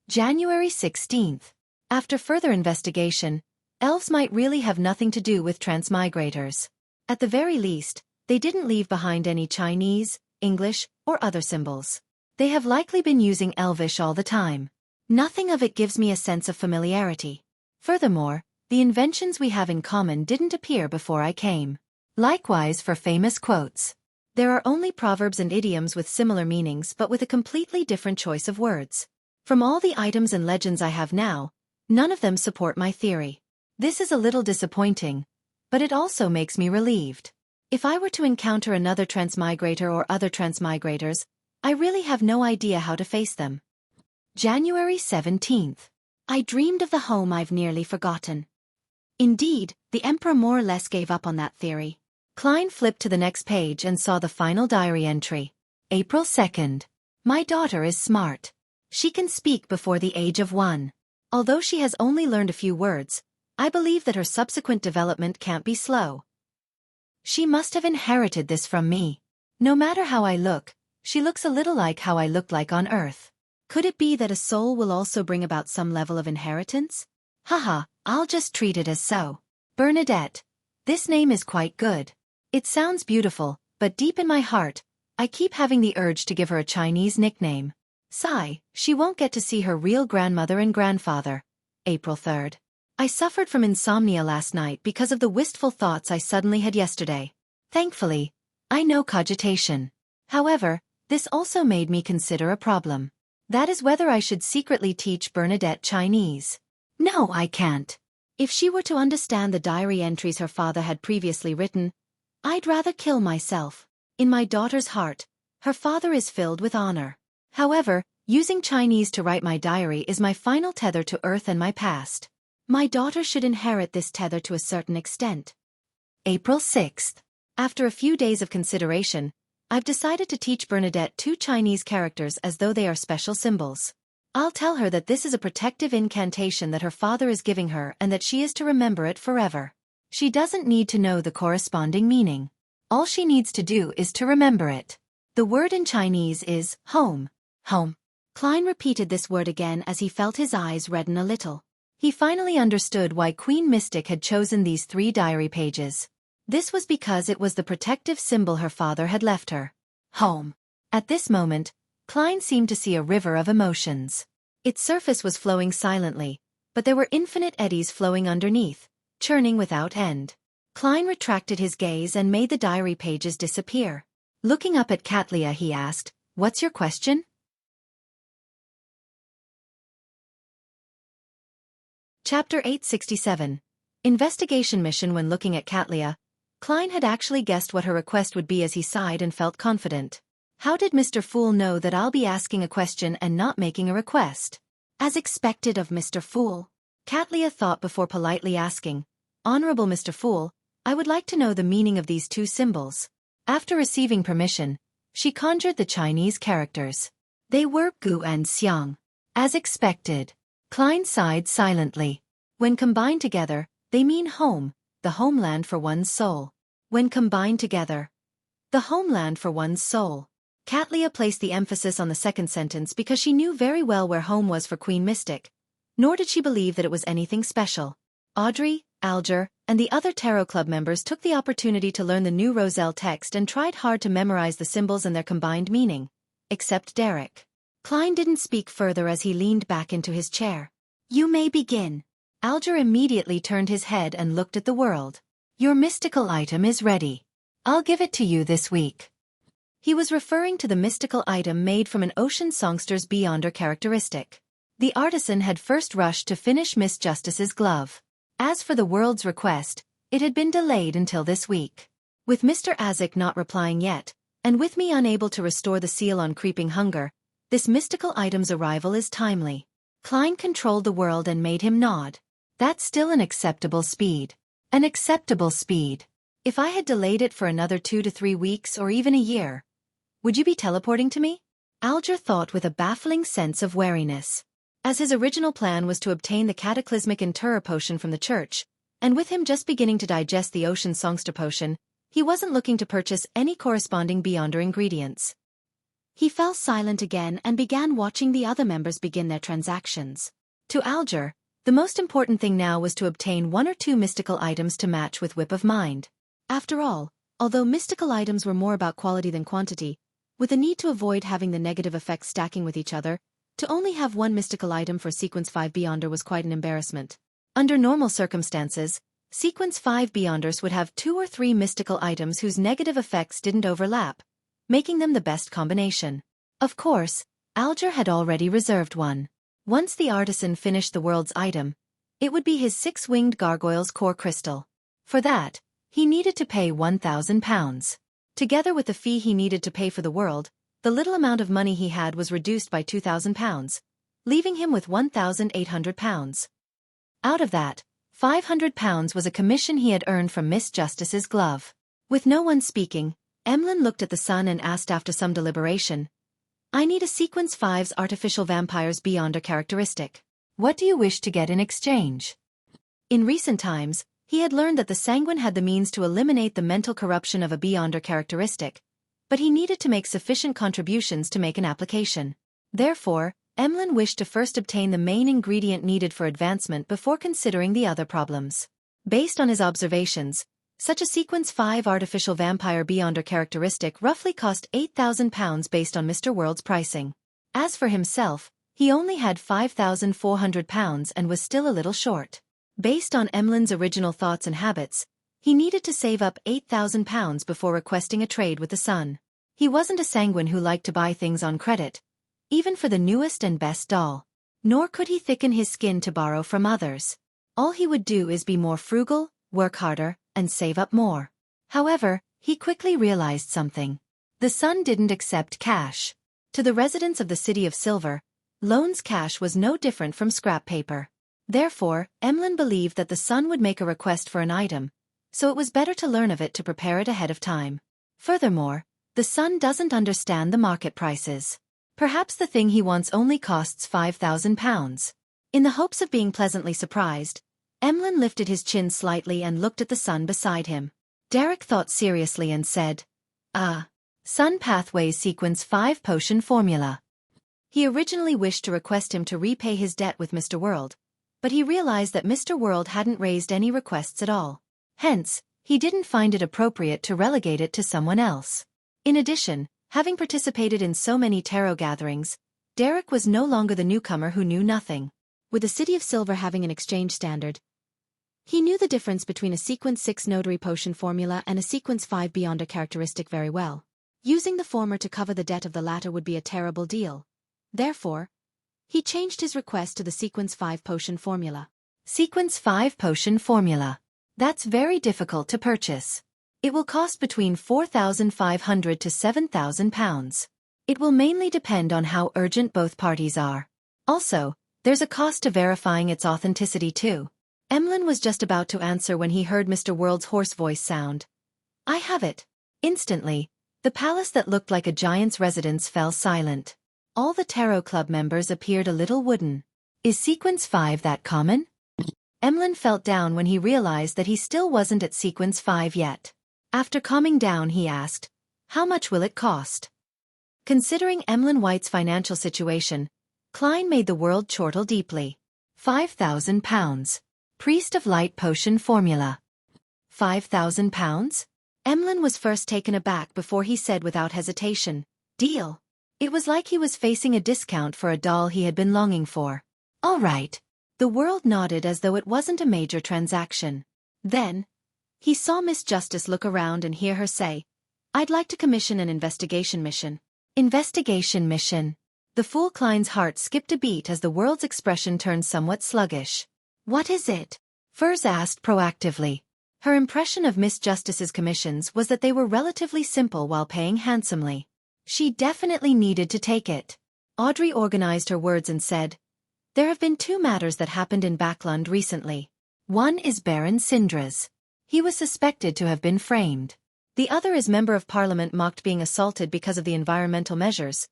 A: January 16th.
B: After further investigation, elves might really have nothing to do with transmigrators. At the very least, they didn't leave behind any Chinese, English, or other symbols. They have likely been using Elvish all the time. Nothing of it gives me a sense of familiarity. Furthermore, the inventions we have in common didn't appear before I came.
A: Likewise for famous quotes.
B: There are only proverbs and idioms with similar meanings but with a completely different choice of words. From all the items and legends I have now, none of them support my theory. This is a little disappointing, but it also makes me relieved. If I were to encounter another transmigrator or other transmigrators, I really have no idea how to face them.
A: January 17th.
B: I dreamed of the home I've nearly forgotten. Indeed, the Emperor more or less gave up on that theory.
A: Klein flipped to the next page and saw the final diary entry. April 2nd.
B: My daughter is smart. She can speak before the age of 1. Although she has only learned a few words, I believe that her subsequent development can't be slow.
A: She must have inherited this from me. No matter how I look, she looks a little like how I looked like on Earth.
B: Could it be that a soul will also bring about some level of inheritance?
A: Haha, I'll just treat it as so. Bernadette. This name is quite good. It sounds beautiful, but deep in my heart, I keep having the urge to give her a Chinese nickname. Sigh, she won't get to see her real grandmother and grandfather. April 3rd. I suffered from insomnia last night because of the wistful thoughts I suddenly had yesterday. Thankfully, I know cogitation. However, this also made me consider a problem. That is whether I should secretly teach Bernadette Chinese. No, I can't.
B: If she were to understand the diary entries her father had previously written, I'd rather kill myself. In my daughter's heart, her father is filled with honor. However, using Chinese to write my diary is my final tether to Earth and my past. My daughter should inherit this tether to a certain extent.
A: April 6th.
B: After a few days of consideration, I've decided to teach Bernadette 2 Chinese characters as though they are special symbols. I'll tell her that this is a protective incantation that her father is giving her and that she is to remember it forever. She doesn't need to know the corresponding meaning. All she needs to do is to remember it. The word in Chinese is home. Home. Klein repeated this word again as he felt his eyes redden a little. He finally understood why Queen Mystic had chosen these 3 diary pages. This was because it was the protective symbol her father had left her. Home. At this moment, Klein seemed to see a river of emotions. Its surface was flowing silently, but there were infinite eddies flowing underneath, churning without end. Klein retracted his gaze and made the diary pages disappear. Looking up at Katlia, he asked, "What's your question?"
A: Chapter 867. Investigation Mission. When looking at Katlia, Klein had actually guessed what her request would be as he sighed and felt confident. How did Mr. Fool know that I'll be asking a question and not making a request?
B: As expected of Mr. Fool.
A: Katlia thought before politely asking, Honorable Mr. Fool, I would like to know the meaning of these two symbols. After receiving permission, she conjured the Chinese characters. They were Gu and Xiang. As expected, Klein sighed silently. When combined together, they mean home, the homeland for one's soul. When combined together, the homeland for one's soul. Katlia placed the emphasis on the second sentence because she knew very well where home was for Queen Mystic, nor did she believe that it was anything special. Audrey, Alger, and the other Tarot Club members took the opportunity to learn the new Roselle text and tried hard to memorize the symbols and their combined meaning. Except Derek. Klein didn't speak further as he leaned back into his chair.
B: You may begin.
A: Alger immediately turned his head and looked at the world. Your mystical item is ready. I'll give it to you this week. He was referring to the mystical item made from an ocean songster's Beyonder characteristic. The artisan had first rushed to finish Miss Justice's glove. As for the world's request, it had been delayed until this week. With Mr. Azek not replying yet, and with me unable to restore the seal on creeping hunger, this mystical item's arrival is timely. Klein controlled the world and made him nod. That's still an acceptable speed. An acceptable speed. If I had delayed it for another 2 to 3 weeks or even a year, would you be teleporting to me? Alger thought with a baffling sense of wariness. As his original plan was to obtain the cataclysmic Entura potion from the church, and with him just beginning to digest the ocean songster potion, he wasn't looking to purchase any corresponding Beyonder ingredients.
B: He fell silent again and began watching the other members begin their transactions.
A: To Alger, the most important thing now was to obtain 1 or 2 mystical items to match with Whip of Mind.
B: After all, although mystical items were more about quality than quantity, with a need to avoid having the negative effects stacking with each other, to only have 1 mystical item for Sequence 5 Beyonder was quite an embarrassment.
A: Under normal circumstances, Sequence 5 Beyonders would have 2 or 3 mystical items whose negative effects didn't overlap, making them the best combination. Of course, Alger had already reserved one. Once the artisan finished the world's item, it would be his 6-winged gargoyle's core crystal. For that, he needed to pay £1,000. Together with the fee he needed to pay for the world, the little amount of money he had was reduced by £2,000, leaving him with £1,800. Out of that, £500 was a commission he had earned from Miss Justice's glove. With no one speaking, Emlyn looked at the sun and asked after some deliberation, I need a Sequence 5's artificial vampire's Beyonder characteristic. What do you wish to get in exchange? In recent times, he had learned that the Sanguine had the means to eliminate the mental corruption of a Beyonder characteristic, but he needed to make sufficient contributions to make an application. Therefore, Emlyn wished to first obtain the main ingredient needed for advancement before considering the other problems. Based on his observations, such a Sequence 5 artificial vampire Beyonder characteristic roughly cost £8,000 based on Mr. World's pricing. As for himself, he only had £5,400 and was still a little short. Based on Emlyn's original thoughts and habits, he needed to save up £8,000 before requesting a trade with the sun. He wasn't a sanguine who liked to buy things on credit, even for the newest and best doll. Nor could he thicken his skin to borrow from others. All he would do is be more frugal, work harder, and save up more. However, he quickly realized something. The sun didn't accept cash. To the residents of the City of Silver, loans cash was no different from scrap paper. Therefore, Emlyn believed that the sun would make a request for an item, so it was better to learn of it to prepare it ahead of time. Furthermore, the sun doesn't understand the market prices. Perhaps the thing he wants only costs £5,000. In the hopes of being pleasantly surprised, Emlyn lifted his chin slightly and looked at the sun beside him. Derek thought seriously and said, Sun Pathways Sequence 5 Potion Formula. He originally wished to request him to repay his debt with Mr. World, but he realized that Mr. World hadn't raised any requests at all. Hence, he didn't find it appropriate to relegate it to someone else. In addition, having participated in so many tarot gatherings, Derek was no longer the newcomer who knew nothing. With the City of Silver having an exchange standard, he knew the difference between a Sequence 6 notary potion formula and a Sequence 5 Beyonder characteristic very well. Using the former to cover the debt of the latter would be a terrible deal. Therefore, he changed his request to the Sequence 5 potion formula. Sequence 5 Potion Formula. That's very difficult to purchase. It will cost between 4,500 to 7,000 pounds. It will mainly depend on how urgent both parties are. Also, there's a cost to verifying its authenticity too. Emlyn was just about to answer when he heard Mr. World's hoarse voice sound. I have it. Instantly, the palace that looked like a giant's residence fell silent. All the Tarot Club members appeared a little wooden. Is Sequence 5 that common? Emlyn felt down when he realized that he still wasn't at Sequence 5 yet. After calming down he asked, how much will it cost? Considering Emlyn White's financial situation, Klein made the world chortle deeply. 5,000 pounds. Priest of Light Potion Formula. 5,000 pounds? Emlyn was first taken aback before he said without hesitation, deal. It was like he was facing a discount for a doll he had been longing for. All right. The world nodded as though it wasn't a major transaction. Then, he saw Miss Justice look around and hear her say, I'd like to commission an investigation mission. Investigation mission. The fool Klein's heart skipped a beat as the world's expression turned somewhat sluggish. What is it? Furs asked proactively. Her impression of Miss Justice's commissions was that they were relatively simple while paying handsomely. She definitely needed to take it. Audrey organized her words and said, there have been 2 matters that happened in Backlund recently. One is Baron Sindra's. He was suspected to have been framed. The other is Member of Parliament mocked being assaulted because of the environmental measures.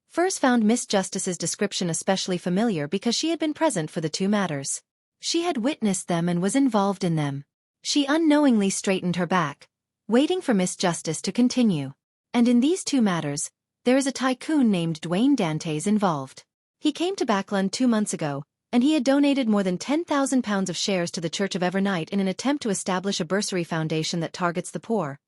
A: Furs found Miss Justice's description especially familiar because she had been present for the 2 matters. She had witnessed them and was involved in them. She unknowingly straightened her back, waiting for Miss Justice to continue. And in these 2 matters, there is a tycoon named Dwayne Dantes involved. He came to Backlund 2 months ago, and he had donated more than 10,000 pounds of shares to the Church of Evernight in an attempt to establish a bursary foundation that targets the poor.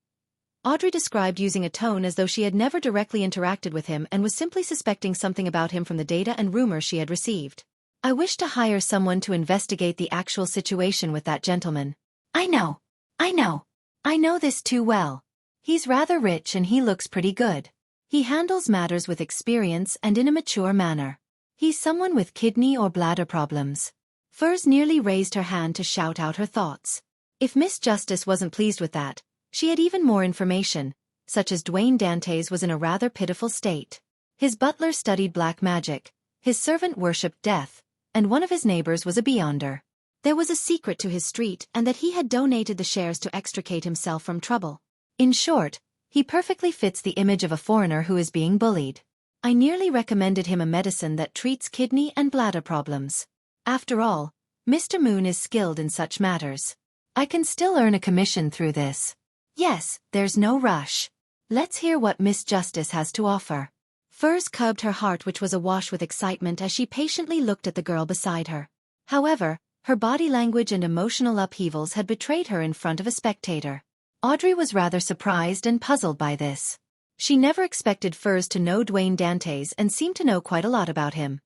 A: Audrey described using a tone as though she had never directly interacted with him and was simply suspecting something about him from the data and rumors she had received. I wish to hire someone to investigate the actual situation with that gentleman. I know this too well. He's rather rich and he looks pretty good. He handles matters with experience and in a mature manner. He's someone with kidney or bladder problems. Furs nearly raised her hand to shout out her thoughts. If Miss Justice wasn't pleased with that, she had even more information, such as Dwayne Dantes was in a rather pitiful state. His butler studied black magic, his servant worshipped death, and one of his neighbors was a beyonder. There was a secret to his street and that he had donated the shares to extricate himself from trouble. In short, he perfectly fits the image of a foreigner who is being bullied. I nearly recommended him a medicine that treats kidney and bladder problems. After all, Mr. Moon is skilled in such matters. I can still earn a commission through this. Yes, there's no rush. Let's hear what Miss Justice has to offer. Furs curbed her heart, which was awash with excitement as she patiently looked at the girl beside her. However, her body language and emotional upheavals had betrayed her in front of a spectator. Audrey was rather surprised and puzzled by this. She never expected Furs to know Dwayne Dantes and seemed to know quite a lot about him.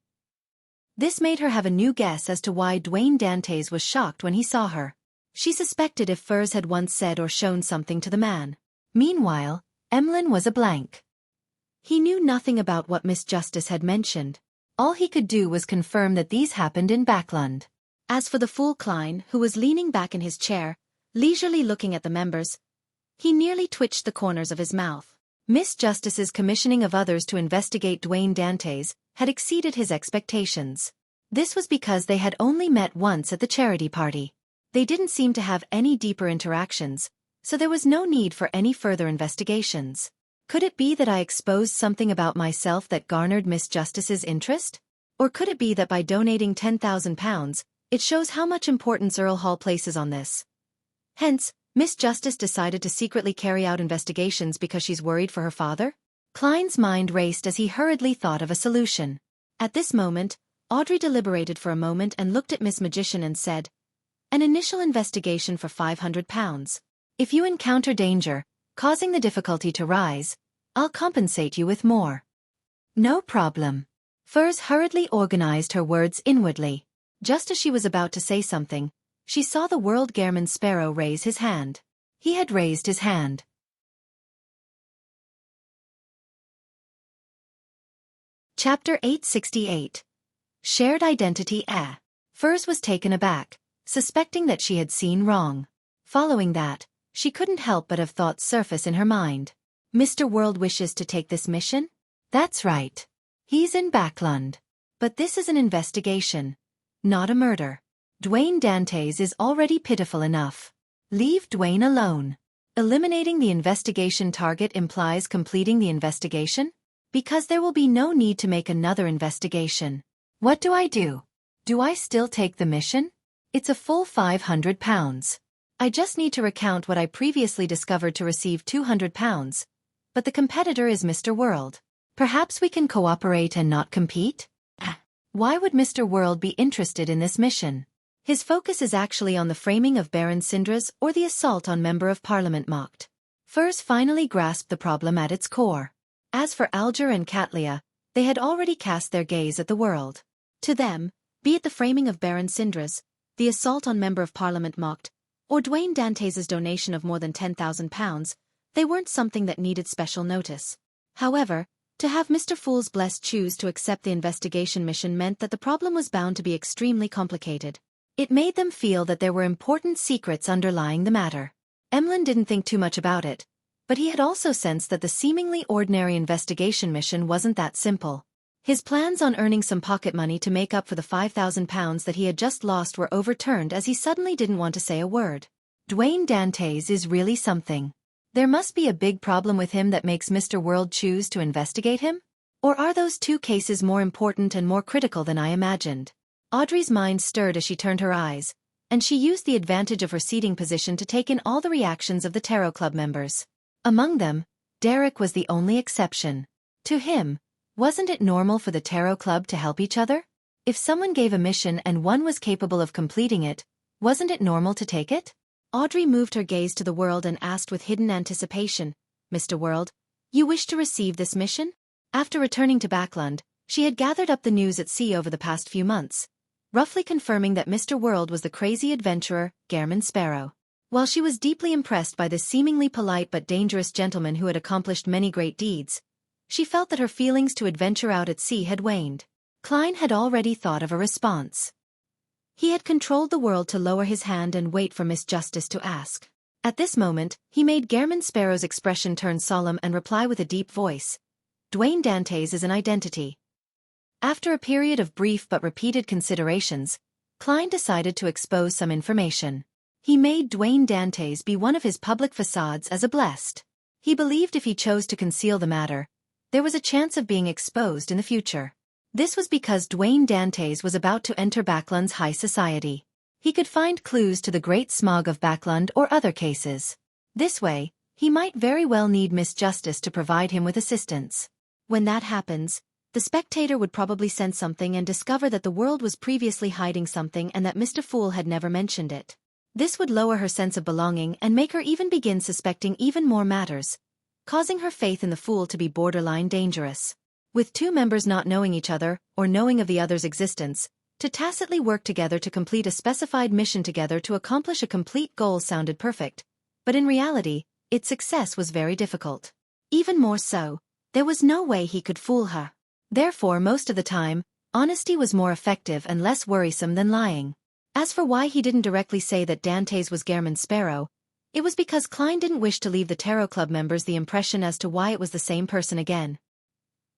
A: This made her have a new guess as to why Dwayne Dantes was shocked when he saw her. She suspected if Furs had once said or shown something to the man. Meanwhile, Emlyn was a blank. He knew nothing about what Miss Justice had mentioned. All he could do was confirm that these happened in Backlund. As for the fool Klein, who was leaning back in his chair, leisurely looking at the members, he nearly twitched the corners of his mouth. Miss Justice's commissioning of others to investigate Dwayne Dantes had exceeded his expectations. This was because they had only met once at the charity party. They didn't seem to have any deeper interactions, so there was no need for any further investigations. Could it be that I exposed something about myself that garnered Miss Justice's interest? Or could it be that by donating 10,000 pounds, it shows how much importance Earl Hall places on this? Hence, Miss Justice decided to secretly carry out investigations because she's worried for her father? Klein's mind raced as he hurriedly thought of a solution. At this moment, Audrey deliberated for a moment and looked at Miss Magician and said, an initial investigation for 500 pounds. If you encounter danger, causing the difficulty to rise, I'll compensate you with more. No problem. Furs hurriedly organized her words inwardly. Just as she was about to say something, she saw the World Gairman Sparrow raise his hand. He had raised his hand. Chapter 868. Shared Identity. Furs was taken aback, suspecting that she had seen wrong. Following that, she couldn't help but have thoughts surface in her mind. Mr. World wishes to take this mission? That's right. He's in Backlund. But this is an investigation, not a murder. Dwayne Dantes is already pitiful enough. Leave Dwayne alone. Eliminating the investigation target implies completing the investigation? Because there will be no need to make another investigation. What do I do? Do I still take the mission? It's a full £500. I just need to recount what I previously discovered to receive £200. But the competitor is Mr. World. Perhaps we can cooperate and not compete? Why would Mr. World be interested in this mission? His focus is actually on the framing of Baron Syndra's or the assault on Member of Parliament mocked. Furs finally grasped the problem at its core. As for Alger and Catlia, they had already cast their gaze at the world. To them, be it the framing of Baron Syndra's, the assault on Member of Parliament mocked, or Dwayne Dantes' donation of more than £10,000, they weren't something that needed special notice. However, to have Mr. Fool's Blessed choose to accept the investigation mission meant that the problem was bound to be extremely complicated. It made them feel that there were important secrets underlying the matter. Emlyn didn't think too much about it, but he had also sensed that the seemingly ordinary investigation mission wasn't that simple. His plans on earning some pocket money to make up for the £5,000 that he had just lost were overturned as he suddenly didn't want to say a word. Dwayne Dantes is really something. There must be a big problem with him that makes Mr. World choose to investigate him? Or are those two cases more important and more critical than I imagined? Audrey's mind stirred as she turned her eyes, and she used the advantage of her seating position to take in all the reactions of the Tarot Club members. Among them, Derek was the only exception. To him, wasn't it normal for the Tarot Club to help each other? If someone gave a mission and one was capable of completing it, wasn't it normal to take it? Audrey moved her gaze to the world and asked with hidden anticipation, Mr. World, you wish to receive this mission? After returning to Backlund, she had gathered up the news at sea over the past few months, roughly confirming that Mr. World was the crazy adventurer, Gehrman Sparrow. While she was deeply impressed by this seemingly polite but dangerous gentleman who had accomplished many great deeds, she felt that her feelings to adventure out at sea had waned. Klein had already thought of a response. He had controlled the world to lower his hand and wait for Miss Justice to ask. At this moment, he made Gehrman Sparrow's expression turn solemn and reply with a deep voice. Dwayne Dantes is an identity. After a period of brief but repeated considerations, Klein decided to expose some information. He made Dwayne Dantes be one of his public facades as a blessed. He believed if he chose to conceal the matter, there was a chance of being exposed in the future. This was because Dwayne Dantes was about to enter Backlund's high society. He could find clues to the great smog of Backlund or other cases. This way, he might very well need Miss Justice to provide him with assistance. When that happens, the spectator would probably sense something and discover that the world was previously hiding something and that Mr. Fool had never mentioned it. This would lower her sense of belonging and make her even begin suspecting even more matters, causing her faith in the Fool to be borderline dangerous. With two members not knowing each other, or knowing of the other's existence, to tacitly work together to complete a specified mission together to accomplish a complete goal sounded perfect, but in reality, its success was very difficult. Even more so, there was no way he could fool her. Therefore, most of the time, honesty was more effective and less worrisome than lying. As for why he didn't directly say that Dantes was Gehrman Sparrow, it was because Klein didn't wish to leave the Tarot Club members the impression as to why it was the same person again.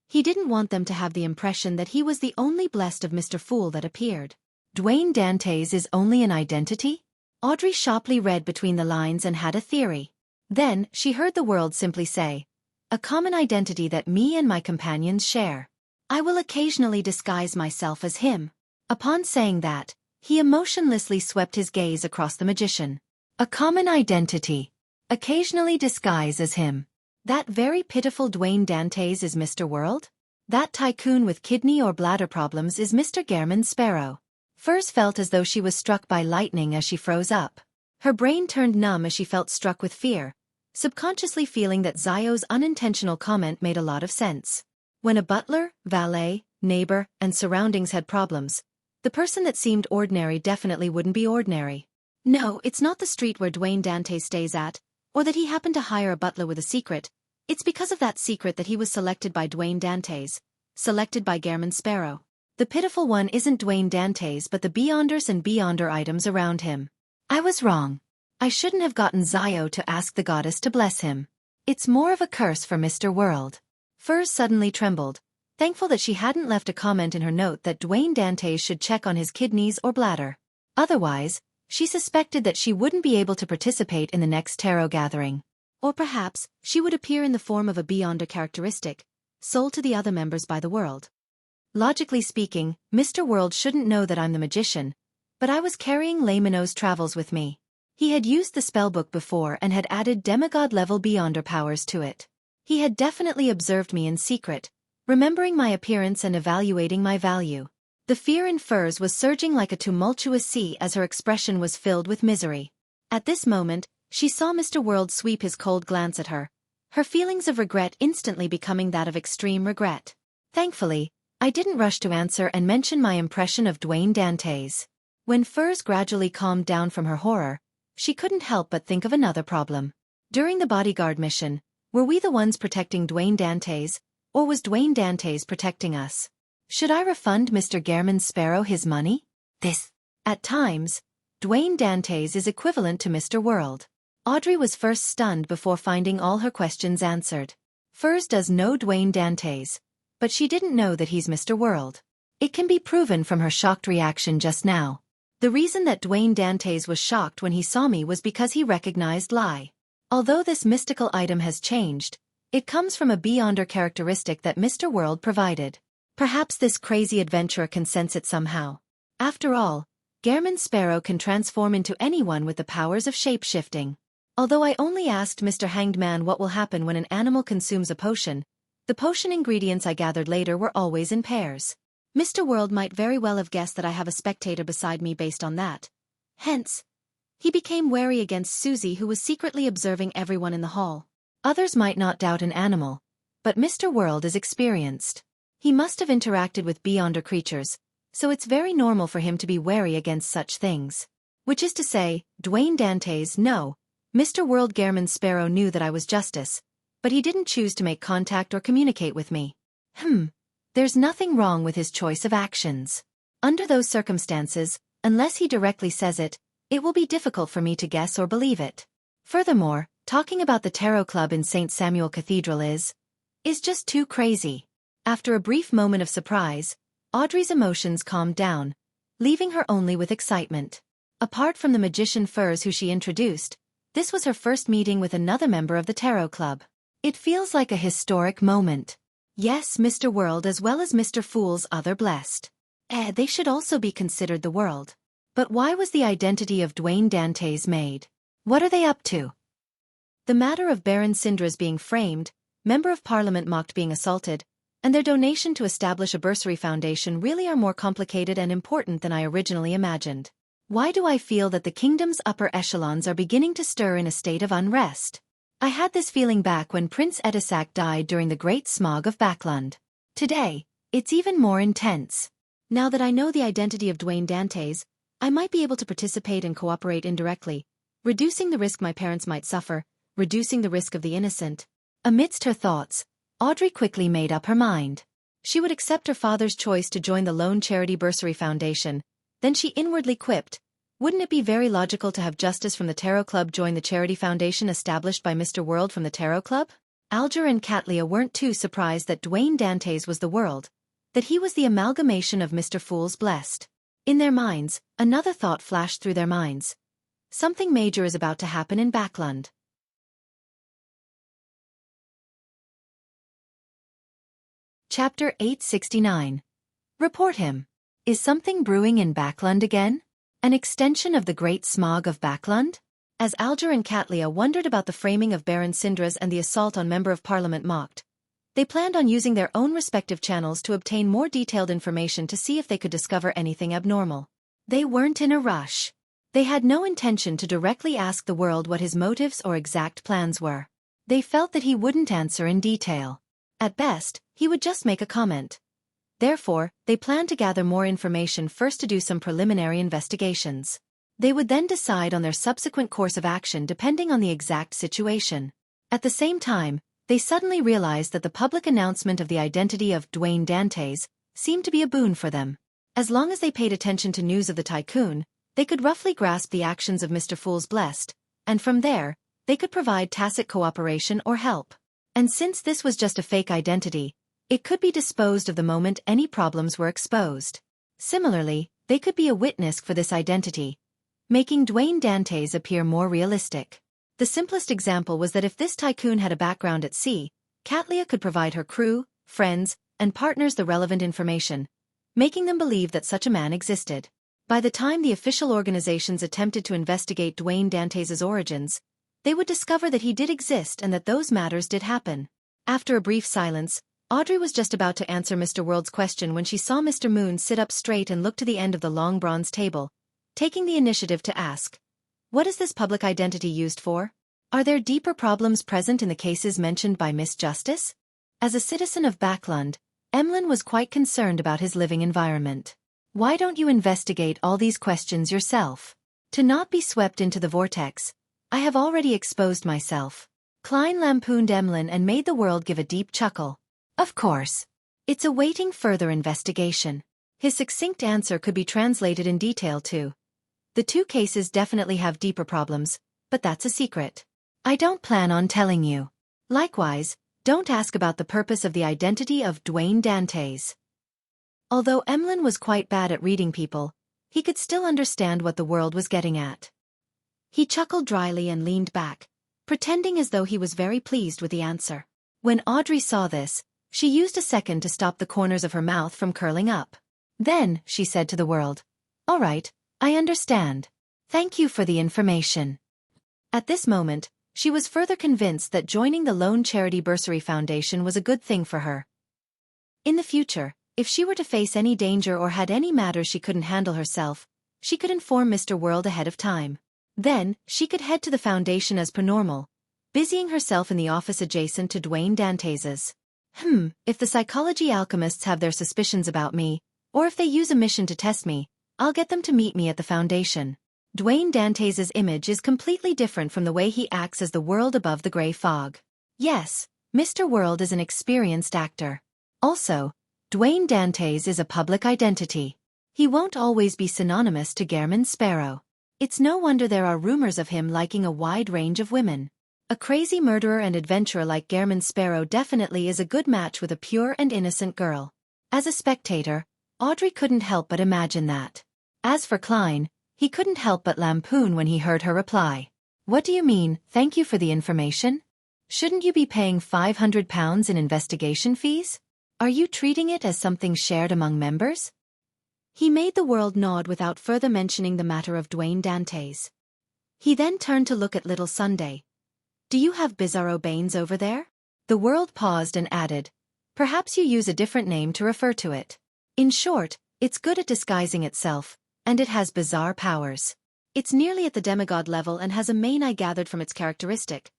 A: He didn't want them to have the impression that he was the only blessed of Mr. Fool that appeared. Dwayne Dantes is only an identity? Audrey sharply read between the lines and had a theory. Then, she heard the world simply say, a common identity that me and my companions share. I will occasionally disguise myself as him. Upon saying that, he emotionlessly swept his gaze across the magician. A common identity. Occasionally disguise as him. That very pitiful Dwayne Dantes is Mr. World? That tycoon with kidney or bladder problems is Mr. Gehrman Sparrow. Furs felt as though she was struck by lightning as she froze up. Her brain turned numb as she felt struck with fear, subconsciously feeling that Zio's unintentional comment made a lot of sense. When a butler, valet, neighbor, and surroundings had problems, the person that seemed ordinary definitely wouldn't be ordinary. No, it's not the street where Dwayne Dantes stays at, or that he happened to hire a butler with a secret. It's because of that secret that he was selected by Dwayne Dantes, selected by Gehrman Sparrow. The pitiful one isn't Dwayne Dantes but the Beyonders and Beyonder items around him. I was wrong. I shouldn't have gotten Zio to ask the goddess to bless him. It's more of a curse for Mr. World. Furs suddenly trembled, thankful that she hadn't left a comment in her note that Dwayne Dantes should check on his kidneys or bladder. Otherwise, she suspected that she wouldn't be able to participate in the next tarot gathering.
B: Or perhaps, she would appear in the form of a Beyonder characteristic, sold to the other members by the world.
A: Logically speaking, Mr. World shouldn't know that I'm the magician, but I was carrying Layman's travels with me. He had used the spellbook before and had added demigod-level Beyonder powers to it. He had definitely observed me in secret, remembering my appearance and evaluating my value. The fear in Furs was surging like a tumultuous sea as her expression was filled with misery. At this moment, she saw Mr. World sweep his cold glance at her, her feelings of regret instantly becoming that of extreme regret. Thankfully, I didn't rush to answer and mention my impression of Dwayne Dantes. When Furs gradually calmed down from her horror, she couldn't help but think of another problem. During the bodyguard mission, were we the ones protecting Dwayne Dantes, or was Dwayne Dantes protecting us? Should I refund Mr. Gehrman Sparrow his money? At times, Dwayne Dantes is equivalent to Mr. World. Audrey was first stunned before finding all her questions answered. Furs does know Dwayne Dantes, but she didn't know that he's Mr. World. It can be proven from her shocked reaction just now. The reason that Dwayne Dantes was shocked when he saw me was because he recognized Lai. Although this mystical item has changed, it comes from a Beyonder characteristic that Mr. World provided. Perhaps this crazy adventurer can sense it somehow. After all, Gehrman Sparrow can transform into anyone with the powers of shape-shifting. Although I only asked Mr. Hanged Man what will happen when an animal consumes a potion, the potion ingredients I gathered later were always in pairs.
B: Mr. World might very well have guessed that I have a spectator beside me based on that. Hence, he became wary against Susie, who was secretly observing everyone in the hall.
A: Others might not doubt an animal, but Mr. World is experienced. He must have interacted with Beyonder creatures, so it's very normal for him to be wary against such things. Which is to say, Dwayne Dantes, no, Mr. World Gehrman Sparrow knew that I was Justice, but he didn't choose to make contact or communicate with me. There's nothing wrong with his choice of actions. Under those circumstances, unless he directly says it, it will be difficult for me to guess or believe it. Furthermore, talking about the Tarot Club in St. Samuel Cathedral is just too crazy. After a brief moment of surprise, Audrey's emotions calmed down, leaving her only with excitement. Apart from the magician Furs who she introduced, this was her first meeting with another member of the Tarot Club. It feels like a historic moment. Yes, Mr. World as well as Mr. Fool's other blessed. They should also be considered the world. But why was the identity of Dwayne Dantes made? What are they up to? The matter of Baron Syndra's being framed, Member of Parliament mocked being assaulted, and their donation to establish a bursary foundation really are more complicated and important than I originally imagined. Why do I feel that the kingdom's upper echelons are beginning to stir in a state of unrest? I had this feeling back when Prince Edisac died during the Great Smog of Backlund. Today, it's even more intense.
B: Now that I know the identity of Dwayne Dantes, I might be able to participate and cooperate indirectly, reducing the risk my parents might suffer, reducing the risk of the innocent.
A: Amidst her thoughts, Audrey quickly made up her mind. She would accept her father's choice to join the Lone Charity Bursary Foundation. Then she inwardly quipped, wouldn't it be very logical to have Justice from the Tarot Club join the charity foundation established by Mr. World from the Tarot Club? Alger and Catlia weren't too surprised that Dwayne Dantes was the world, that he was the amalgamation of Mr. Fool's blessed. In their minds, another thought flashed through their minds. Something major is about to happen in Backlund. Chapter 869. Report him. Is something brewing in Backlund again? An extension of the Great Smog of Backlund? As Alger and Catlia wondered about the framing of Baron Syndra's and the assault on Member of Parliament mocked, they planned on using their own respective channels to obtain more detailed information to see if they could discover anything abnormal. They weren't in a rush. They had no intention to directly ask the world what his motives or exact plans were. They felt that he wouldn't answer in detail. At best, he would just make a comment. Therefore, they planned to gather more information first to do some preliminary investigations. They would then decide on their subsequent course of action depending on the exact situation. At the same time, they suddenly realized that the public announcement of the identity of Dwayne Dantes seemed to be a boon for them. As long as they paid attention to news of the tycoon, they could roughly grasp the actions of Mr. Fool's Blessed, and from there, they could provide tacit cooperation or help. And since this was just a fake identity, it could be disposed of the moment any problems were exposed. Similarly, they could be a witness for this identity, making Dwayne Dantes appear more realistic. The simplest example was that if this tycoon had a background at sea, Katlia could provide her crew, friends, and partners the relevant information, making them believe that such a man existed. By the time the official organizations attempted to investigate Dwayne Dantes' origins, they would discover that he did exist and that those matters did happen. After a brief silence, Audrey was just about to answer Mr. World's question when she saw Mr. Moon sit up straight and look to the end of the long bronze table, taking the initiative to ask, "What is this public identity used for? Are there deeper problems present in the cases mentioned by Miss Justice?" As a citizen of Backlund, Emlyn was quite concerned about his living environment. "Why don't you investigate all these questions yourself? To not be swept into the vortex, I have already exposed myself." Klein lampooned Emlyn and made the world give a deep chuckle. "Of course. It's awaiting further investigation." His succinct answer could be translated in detail too. "The two cases definitely have deeper problems, but that's a secret. I don't plan on telling you. Likewise, don't ask about the purpose of the identity of Dwayne Dantes." Although Emlyn was quite bad at reading people, he could still understand what the world was getting at. He chuckled dryly and leaned back, pretending as though he was very pleased with the answer. When Audrey saw this, she used a second to stop the corners of her mouth from curling up. Then, she said to the world, "All right, I understand. Thank you for the information." At this moment, she was further convinced that joining the Lone Charity Bursary Foundation was a good thing for her. In the future, if she were to face any danger or had any matters she couldn't handle herself, she could inform Mr. World ahead of time. Then, she could head to the foundation as per normal, busying herself in the office adjacent to Dwayne Dantes's. If the psychology alchemists have their suspicions about me, or if they use a mission to test me, I'll get them to meet me at the foundation. Dwayne Dantes's image is completely different from the way he acts as the world above the gray fog. Yes, Mr. World is an experienced actor. Also, Dwayne Dantes is a public identity. He won't always be synonymous to Gehrman Sparrow. It's no wonder there are rumors of him liking a wide range of women. A crazy murderer and adventurer like Gehrman Sparrow definitely is a good match with a pure and innocent girl. As a spectator, Audrey couldn't help but imagine that. As for Klein, he couldn't help but lampoon when he heard her reply. "What do you mean, thank you for the information? Shouldn't you be paying £500 in investigation fees? Are you treating it as something shared among members?" He made the world nod without further mentioning the matter of Dwayne Dantes. He then turned to look at Little Sunday. "Do you have Bizarro Baines over there?" The world paused and added, "Perhaps you use a different name to refer to it. In short, it's good at disguising itself, and it has bizarre powers. It's nearly at the demigod level and has a mane I gathered from its characteristic."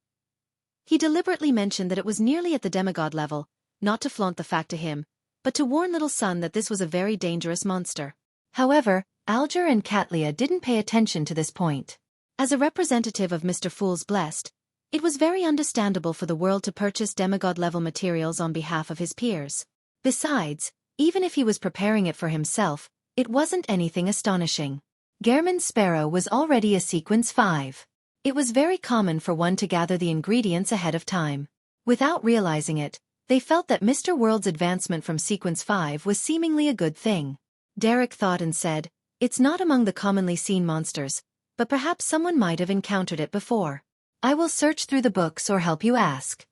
A: He deliberately mentioned that it was nearly at the demigod level, not to flaunt the fact to him, but to warn Little Sun that this was a very dangerous monster. However, Alger and Katlia didn't pay attention to this point. As a representative of Mr. Fool's Blessed, it was very understandable for the world to purchase demigod-level materials on behalf of his peers. Besides, even if he was preparing it for himself, it wasn't anything astonishing. Gehrman Sparrow was already a Sequence 5. It was very common for one to gather the ingredients ahead of time. Without realizing it, they felt that Mr. World's advancement from Sequence 5 was seemingly a good thing. Derek thought and said, "It's not among the commonly seen monsters, but perhaps someone might have encountered it before. I will search through the books or help you ask."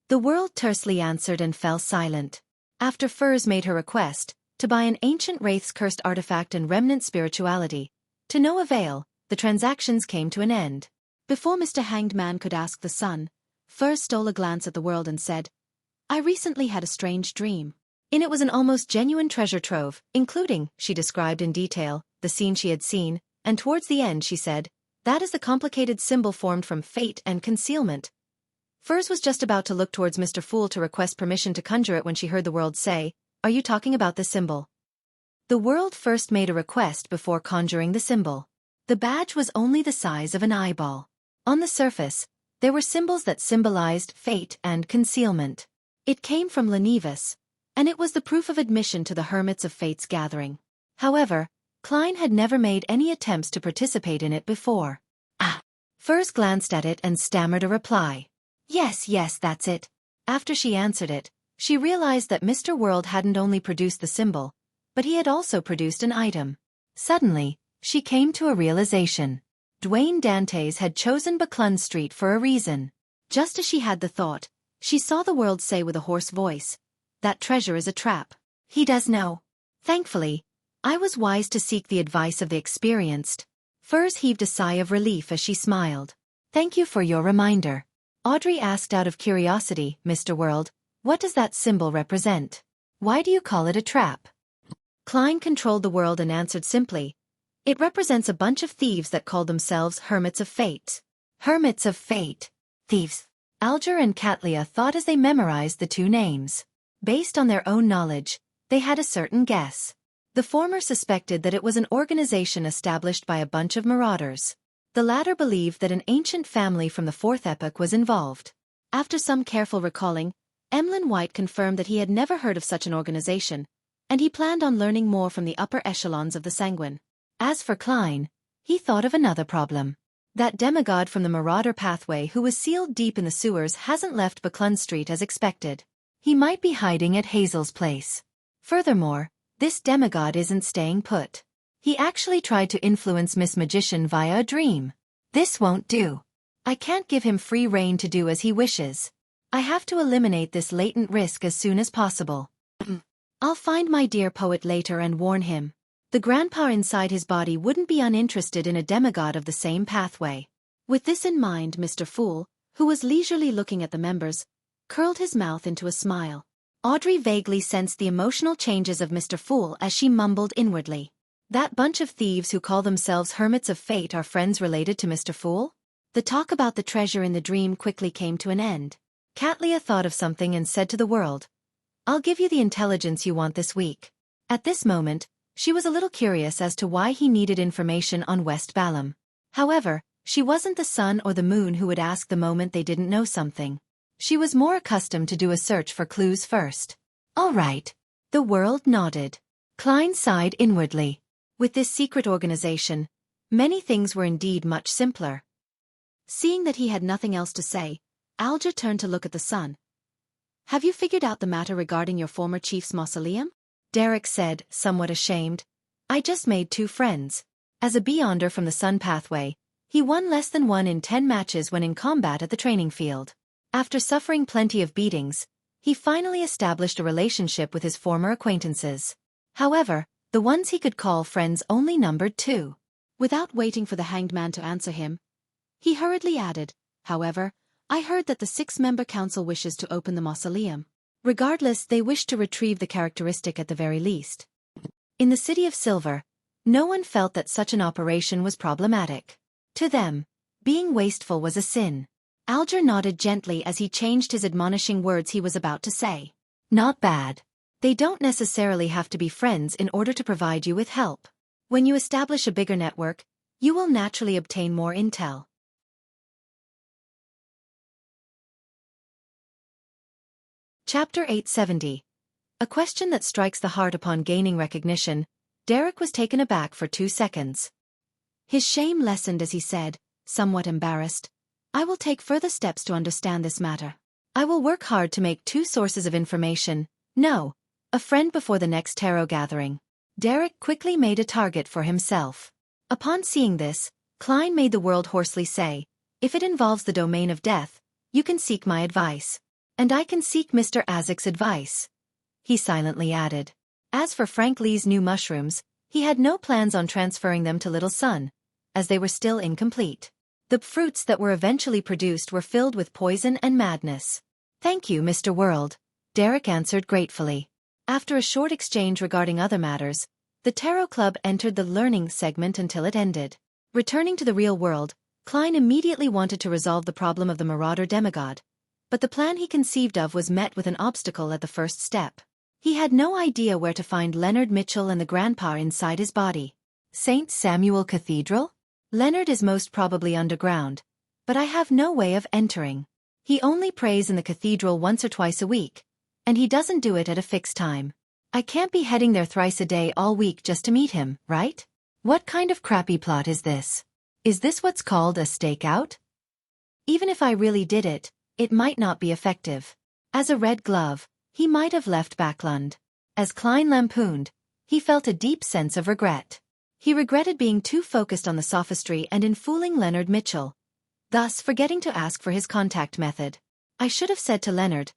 A: The world tersely answered and fell silent. After Furs made her request, to buy an ancient wraith's cursed artifact and remnant spirituality, to no avail, the transactions came to an end. Before Mr. Hanged Man could ask the sun, Furs stole a glance at the world and said, "I recently had a strange dream. In it was an almost genuine treasure trove, including," she described in detail, the scene she had seen, and towards the end she said, "That is the complicated symbol formed from fate and concealment." Furs was just about to look towards Mr. Fool to request permission to conjure it when she heard the world say, "Are you talking about this symbol?" The world first made a request before conjuring the symbol. The badge was only the size of an eyeball. On the surface, there were symbols that symbolized fate and concealment. It came from Lenivus,
B: and it was the proof of admission to the Hermits of Fate's gathering. However, Klein had never made any attempts to participate in it before. Furs glanced at it and stammered a reply. Yes, that's it. After she answered it, she realized that Mr. World hadn't only produced the symbol, but he had also produced an item. Suddenly, she came to a realization. Dwayne Dantes had chosen Buckland Street for a reason. Just as she had the thought, she saw the World say with a hoarse voice, "That treasure is a trap. He does know." Thankfully, I was wise to seek the advice of the experienced. Furs heaved a sigh of relief as she smiled. "Thank you for your reminder." Audrey asked out of curiosity, "Mr. World, what does that symbol represent? Why do you call it a trap?" Klein controlled the World and answered simply, "It represents a bunch of thieves that call themselves Hermits of Fate." Hermits of Fate. Thieves. Alger and Katlia thought as they memorized the two names. Based on their own knowledge, they had a certain guess. The former suspected that it was an organization established by a bunch of marauders. The latter believed that an ancient family from the Fourth Epoch was involved. After some careful recalling, Emlyn White confirmed that he had never heard of such an organization, and he planned on learning more from the upper echelons of the Sanguine. As for Klein, he thought of another problem. That demigod from the Marauder pathway who was sealed deep in the sewers hasn't left Buckland Street as expected. He might be hiding at Hazel's place. Furthermore, this demigod isn't staying put. He actually tried to influence Miss Magician via a dream. This won't do. I can't give him free rein to do as he wishes. I have to eliminate this latent risk as soon as possible. I'll find my dear poet later and warn him. The grandpa inside his body wouldn't be uninterested in a demigod of the same pathway. With this in mind, Mr. Fool, who was leisurely looking at the members, curled his mouth into a smile. Audrey vaguely sensed the emotional changes of Mr. Fool as she mumbled inwardly. That bunch of thieves who call themselves Hermits of Fate are friends related to Mr. Fool? The talk about the treasure in the dream quickly came to an end. Katlia thought of something and said to the World, "I'll give you the intelligence you want this week." At this moment, she was a little curious as to why he needed information on West Balam. However, she wasn't the sun or the moon who would ask the moment they didn't know something. She was more accustomed to do a search for clues first. "All right." The World nodded. Klein sighed inwardly. With this secret organization, many things were indeed much simpler. Seeing that he had nothing else to say, Alger turned to look at the sun. "Have you figured out the matter regarding your former chief's mausoleum?" Derek said, somewhat ashamed. "I just made 2 friends. As a Beyonder from the Sun pathway, he won less than 1 in 10 matches when in combat at the training field. After suffering plenty of beatings, he finally established a relationship with his former acquaintances. However, the ones he could call friends only numbered 2. Without waiting for the hanged man to answer him, he hurriedly added, "However, I heard that the 6-member council wishes to open the mausoleum. Regardless, they wish to retrieve the characteristic at the very least." In the City of Silver, no one felt that such an operation was problematic. To them, being wasteful was a sin. Alger nodded gently as he changed his admonishing words he was about to say. "Not bad. They don't necessarily have to be friends in order to provide you with help. When you establish a bigger network, you will naturally obtain more intel." Chapter 870. A question that strikes the heart upon gaining recognition. Derek was taken aback for 2 seconds. His shame lessened as he said, somewhat embarrassed, "I will take further steps to understand this matter. I will work hard to make 2 sources of information, a friend before the next tarot gathering." Derek quickly made a target for himself. Upon seeing this, Klein made the World hoarsely say, "If it involves the domain of death, you can seek my advice. And I can seek Mr. Azek's advice," he silently added. As for Frank Lee's new mushrooms, he had no plans on transferring them to Little Sun, as they were still incomplete. The fruits that were eventually produced were filled with poison and madness. "Thank you, Mr. World," Derek answered gratefully. After a short exchange regarding other matters, the Tarot Club entered the learning segment until it ended. Returning to the real world, Klein immediately wanted to resolve the problem of the Marauder demigod, but the plan he conceived of was met with an obstacle at the first step. He had no idea where to find Leonard Mitchell and the grandpa inside his body. St. Samuel Cathedral? Leonard is most probably underground, but I have no way of entering. He only prays in the cathedral once or twice a week,
A: And he doesn't do it at a fixed time. I can't be heading there thrice a day all week just to meet him, right? What kind of crappy plot is this? Is this what's called a stakeout? Even if I really did it, it might not be effective. As a red glove, he might have left Backlund. As Klein lampooned, he felt a deep sense of regret. He regretted being too focused on the sophistry and in fooling Leonard Mitchell, thus forgetting to ask for his contact method. I should have said to Leonard,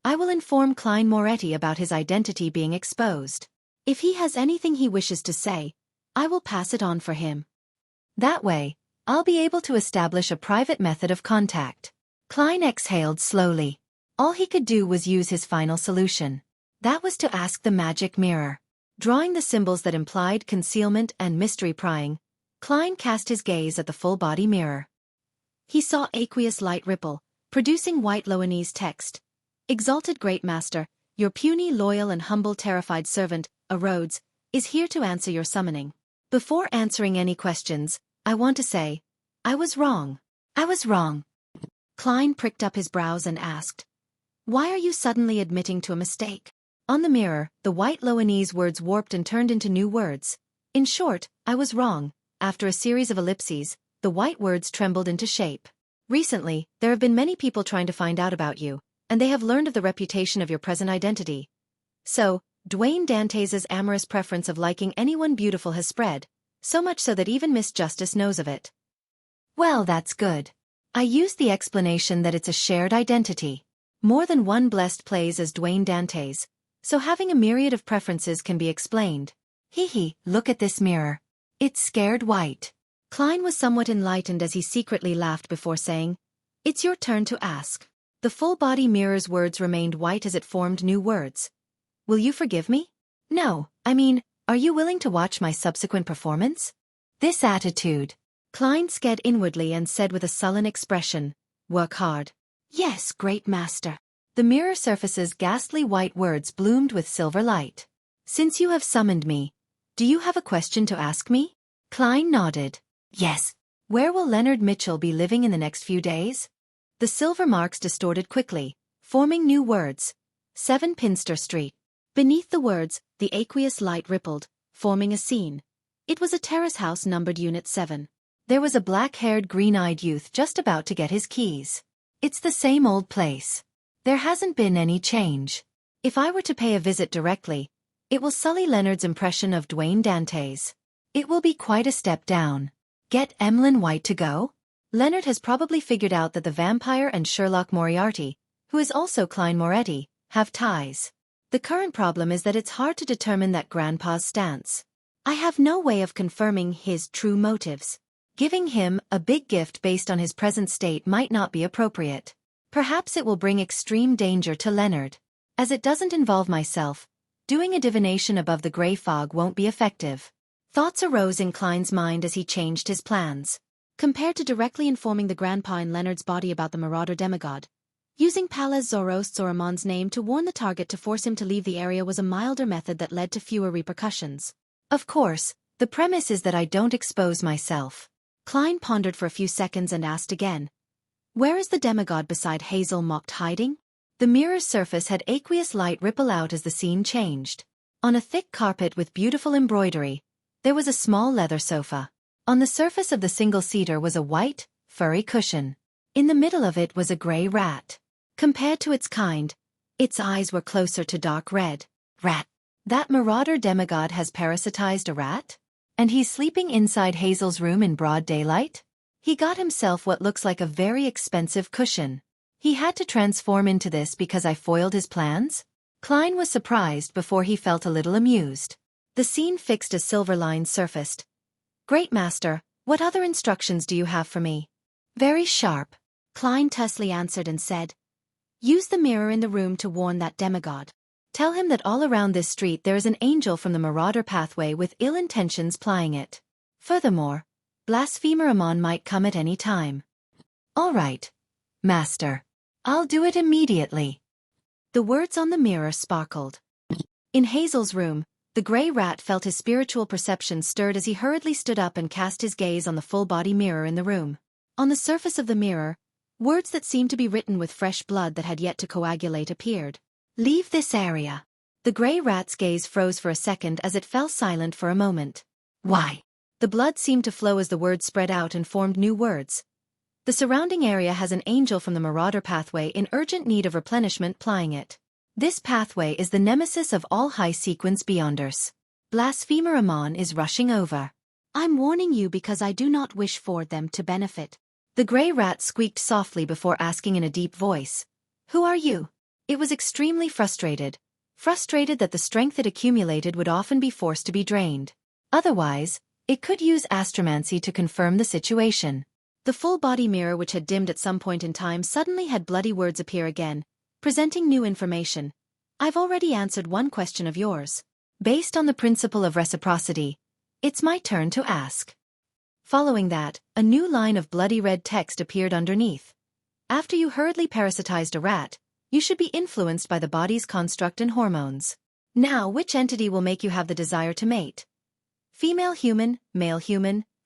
A: I will inform Klein Moretti about his identity being exposed. If he has anything he wishes to say, I will pass it on for him. That way, I'll be able to establish a private method of contact. Klein exhaled slowly. All he could do was use his final solution. That was to ask the magic mirror. Drawing the symbols that implied concealment and mystery prying, Klein cast his gaze at the full-body mirror. He saw aqueous light ripple, producing white Loanese text. Exalted Great Master, your puny, loyal and humble terrified servant, a Rhodes, is here to answer your summoning. Before answering any questions, I want to say, I was wrong. I was wrong. Klein pricked up his brows and asked, why are you suddenly admitting to a mistake? On the mirror, the white Loanese words warped and turned into new words. In short, I was wrong. After a series of ellipses, the white words trembled into shape. Recently, there have been many people trying to find out about you, and they have learned of the reputation of your present identity. So, Dwayne Dantes' amorous preference of liking anyone beautiful has spread, so much so that even Miss Justice knows of it. Well, that's good. I used the explanation that it's a shared identity. More than one blessed plays as Dwayne Dantes, so having a myriad of preferences can be explained. Hee, look at this mirror. It's scared white. Klein was somewhat enlightened as he secretly laughed before saying, it's your turn to ask. The full-body mirror's words remained white as it formed new words. Will you forgive me? No, I mean, are you willing to watch my subsequent performance? This attitude. Klein sked inwardly and said with a sullen expression, work hard. Yes, great master. The mirror surface's ghastly white words bloomed with silver light. Since you have summoned me, do you have a question to ask me? Klein nodded. Yes. Where will Leonard Mitchell be living in the next few days? The silver marks distorted quickly, forming new words. 7 Pinster Street. Beneath the words, the aqueous light rippled, forming a scene. It was a terrace house numbered Unit 7. There was a black-haired, green-eyed youth just about to get his keys. It's the same old place. There hasn't been any change. If I were to pay a visit directly, it will sully Leonard's impression of Dwayne Dantes. It will be quite a step down. Get Emlyn White to go? Leonard has probably figured out that the vampire and Sherlock Moriarty, who is also Klein Moretti, have ties. The current problem is that it's hard to determine that Grandpa's stance. I have no way of confirming his true motives. Giving him a big gift based on his present state might not be appropriate. Perhaps it will bring extreme danger to Leonard. As it doesn't involve myself, doing a divination above the grey fog won't be effective. Thoughts arose in Klein's mind as he changed his plans. Compared to directly informing the grandpa in Leonard's body about the marauder demigod, using Palaz Zoros Zoromon's name to warn the target to force him to leave the area was a milder method that led to fewer repercussions. Of course, the premise is that I don't expose myself. Klein pondered for a few seconds and asked again, where is the demigod beside Hazel mocked hiding? The mirror's surface had aqueous light ripple out as the scene changed. On a thick carpet with beautiful embroidery, there was a small leather sofa. On the surface of the single-seater was a white, furry cushion. In the middle of it was a grey rat. Compared to its kind, its eyes were closer to dark red. Rat. That marauder demigod has parasitized a rat? And he's sleeping inside Hazel's room in broad daylight? He got himself what looks like a very expensive cushion. He had to transform into this because I foiled his plans? Klein was surprised before he felt a little amused. The scene fixed as silver lines surfaced. Great master, what other instructions do you have for me? Very sharp. Klein tersely answered and said, use the mirror in the room to warn that demigod. Tell him that all around this street there is an angel from the marauder pathway with ill intentions plying it. Furthermore, blasphemer Amon might come at any time. All right, master. I'll do it immediately. The words on the mirror sparkled. In Hazel's room, the grey rat felt his spiritual perception stirred as he hurriedly stood up and cast his gaze on the full-body mirror in the room. On the surface of the mirror, words that seemed to be written with fresh blood that had yet to coagulate appeared.
B: Leave this area. The grey rat's gaze froze for a second as it fell silent for a moment.
A: Why?
B: The blood seemed to flow as the words spread out and formed new words. The surrounding area has an angel from the Marauder pathway in urgent need of replenishment plying it. This pathway is the nemesis of all high-sequence beyonders. Blasphemer Amon is rushing over. I'm warning you because I do not wish for them to benefit. The grey rat squeaked softly before asking in a deep voice. Who are you? It was extremely frustrated that the strength it accumulated would often be forced to be drained. Otherwise, it could use astromancy to confirm the situation. The full-body mirror which had dimmed at some point in time suddenly had bloody words appear again, presenting new information. I've already answered one question of yours. Based on the principle of reciprocity, it's my turn to ask. Following that, a new line of bloody red text appeared underneath. After you hurriedly parasitized a rat, you should be influenced by the body's construct and hormones. Now, which entity will make you have the desire to mate? Female human,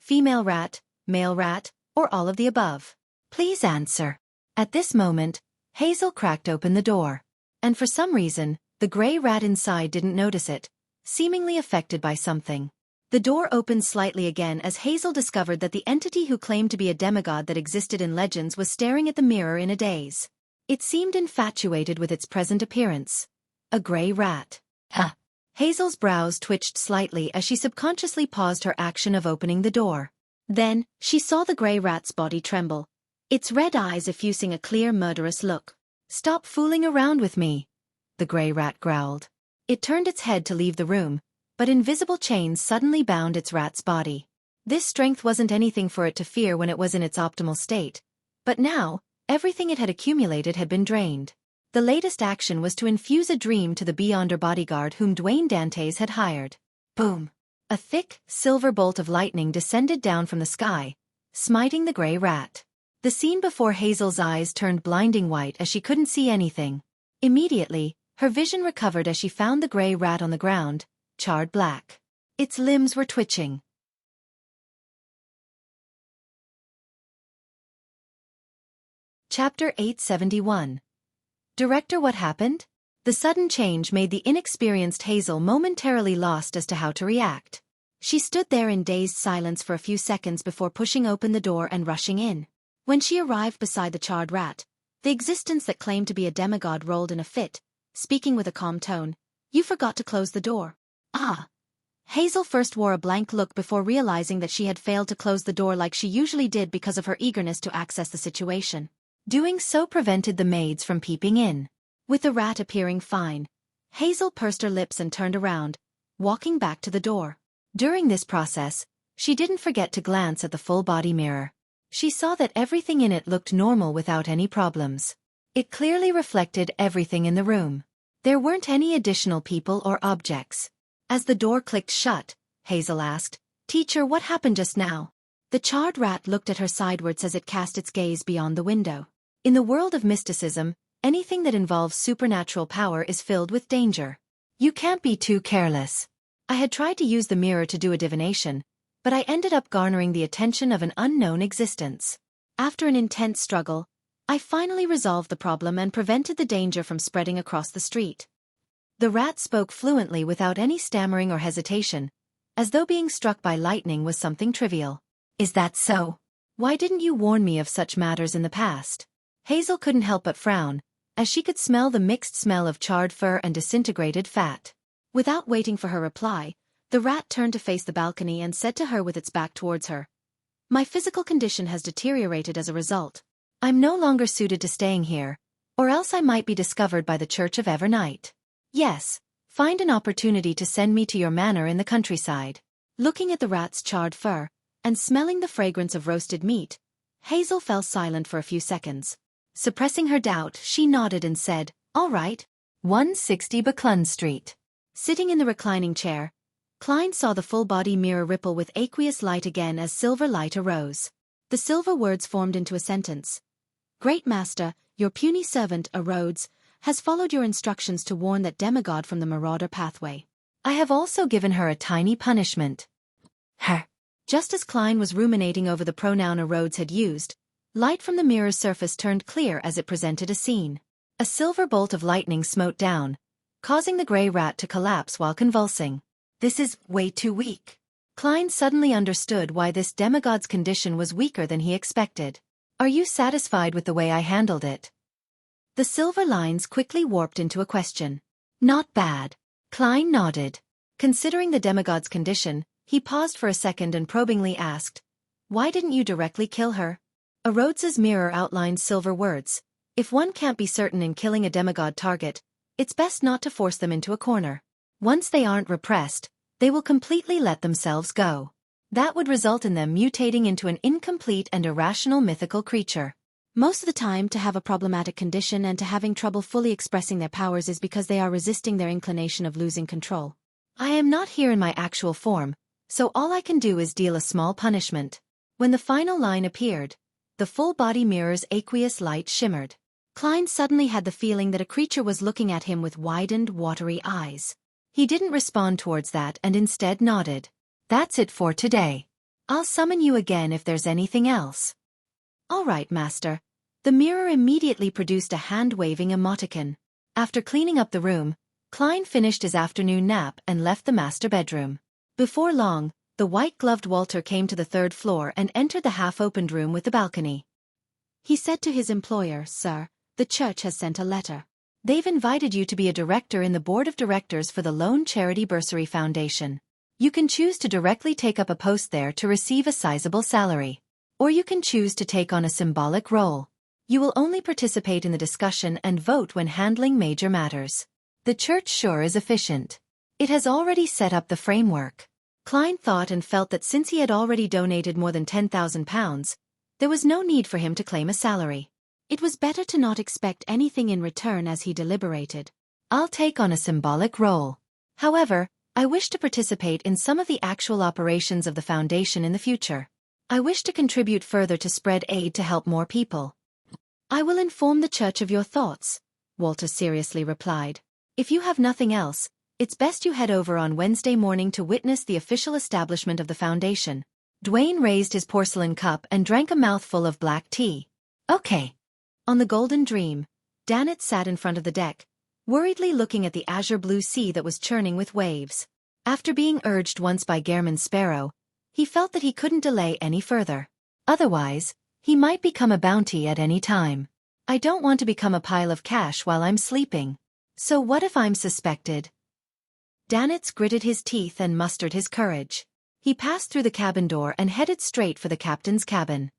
B: female rat, male rat, or all of the above? Please answer. At this moment, Hazel cracked open the door. And for some reason, the grey rat inside didn't notice it, seemingly affected by something. The door opened slightly again as Hazel discovered that the entity who claimed to be a demigod that existed in legends was staring at the mirror in a daze. It seemed infatuated with its present appearance. A grey rat. Huh. Hazel's brows twitched slightly as she subconsciously paused her action of opening the door. Then, she saw the grey rat's body tremble, its red eyes effusing a clear murderous look. Stop fooling around with me, the grey rat growled. It turned its head to leave the room, but invisible chains suddenly bound its rat's body. This strength wasn't anything for it to fear when it was in its optimal state, but now, everything it had accumulated had been drained. The latest action was to infuse a dream to the Beyonder bodyguard whom Dwayne Dantes had hired. Boom! A thick, silver bolt of lightning descended down from the sky, smiting the grey rat. The scene before Hazel's eyes turned blinding white as she couldn't see anything. Immediately, her vision recovered as she found the grey rat on the ground, charred black. Its limbs were twitching. Chapter 871. Director, what happened? The sudden change made the inexperienced Hazel momentarily lost as to how to react. She stood there in dazed silence for a few seconds before pushing open the door and rushing in. When she arrived beside the charred rat, the existence that claimed to be a demigod rolled in a fit, speaking with a calm tone. You forgot to close the door. Ah. Hazel first wore a blank look before realizing that she had failed to close the door like she usually did because of her eagerness to access the situation. Doing so prevented the maids from peeping in. With the rat appearing fine, Hazel pursed her lips and turned around, walking back to the door. During this process, she didn't forget to glance at the full-body mirror. She saw that everything in it looked normal without any problems. It clearly reflected everything in the room. There weren't any additional people or objects. As the door clicked shut, Hazel asked, "Teacher, what happened just now?" The charred rat looked at her sidewards as it cast its gaze beyond the window. In the world of mysticism, anything that involves supernatural power is filled with danger. You can't be too careless. I had tried to use the mirror to do a divination, but I ended up garnering the attention of an unknown existence. After an intense struggle, I finally resolved the problem and prevented the danger from spreading across the street. The rat spoke fluently without any stammering or hesitation, as though being struck by lightning was something trivial. Is that so? Why didn't you warn me of such matters in the past? Hazel couldn't help but frown, as she could smell the mixed smell of charred fur and disintegrated fat. Without waiting for her reply, the rat turned to face the balcony and said to her with its back towards her, "My physical condition has deteriorated as a result. I'm no longer suited to staying here, or else I might be discovered by the Church of Evernight. Yes, find an opportunity to send me to your manor in the countryside." Looking at the rat's charred fur, and smelling the fragrance of roasted meat, Hazel fell silent for a few seconds. Suppressing her doubt, she nodded and said, "All right." 160 Buckland Street. Sitting in the reclining chair, Klein saw the full-body mirror ripple with aqueous light again as silver light arose. The silver words formed into a sentence. "Great Master, your puny servant, a Rhodes, has followed your instructions to warn that demigod from the Marauder pathway. I have also given her a tiny punishment." Her. Just as Klein was ruminating over the pronoun a Rhodes had used, light from the mirror's surface turned clear as it presented a scene.
A: A silver bolt of lightning smote down, causing the gray rat to collapse while convulsing. This is way too weak. Klein suddenly understood why this demigod's condition was weaker than he expected. Are you satisfied with the way I handled it? The silver lines quickly warped into a question. Not bad. Klein nodded. Considering the demigod's condition, he paused for a second and probingly asked, "Why didn't you directly kill her?" A Rhodes's mirror outlined silver words. If one can't be certain in killing a demigod target, it's best not to force them into a corner. Once they aren't repressed, they will completely let themselves go. That would result in them mutating into an incomplete and irrational mythical creature.
B: Most of the time, to have a problematic condition and to having trouble fully expressing their powers is because they are resisting their inclination of losing control.
A: I am not here in my actual form, so all I can do is deal a small punishment. When the final line appeared, the full-body mirror's aqueous light shimmered.
B: Klein suddenly had the feeling that a creature was looking at him with widened, watery eyes.
A: He didn't respond towards that and instead nodded. That's it for today. I'll summon you again if there's anything else.
B: All right, master. The mirror immediately produced a hand-waving emoticon.
A: After cleaning up the room, Klein finished his afternoon nap and left the master bedroom. Before long, the white-gloved Walter came to the third floor and entered the half-opened room with the balcony.
B: He said to his employer, "Sir, the church has sent a letter.
A: They've invited you to be a director in the board of directors for the Lone Charity Bursary Foundation. You can choose to directly take up a post there to receive a sizable salary. Or you can choose to take on a symbolic role. You will only participate in the discussion and vote when handling major matters. The church sure is efficient. It has already set up the framework." Klein thought and felt that since he had already donated more than £10,000, there was no need for him to claim a salary.
B: It was better to not expect anything in return as he deliberated.
A: I'll take on a symbolic role. However, I wish to participate in some of the actual operations of the foundation in the future. I wish to contribute further to spread aid to help more people.
B: I will inform the church of your thoughts, Walter seriously replied.
A: If you have nothing else, it's best you head over on Wednesday morning to witness the official establishment of the foundation. Dwayne raised his porcelain cup and drank a mouthful of black tea. Okay. On the Golden Dream, Danet sat in front of the deck, worriedly looking at the azure-blue sea that was churning with waves. After being urged once by Gehrman Sparrow, he felt that he couldn't delay any further. Otherwise, he might become a bounty at any time. I don't want to become a pile of cash while I'm sleeping. So what if I'm suspected? Danet gritted his teeth and mustered his courage. He passed through the cabin door and headed straight for the captain's cabin.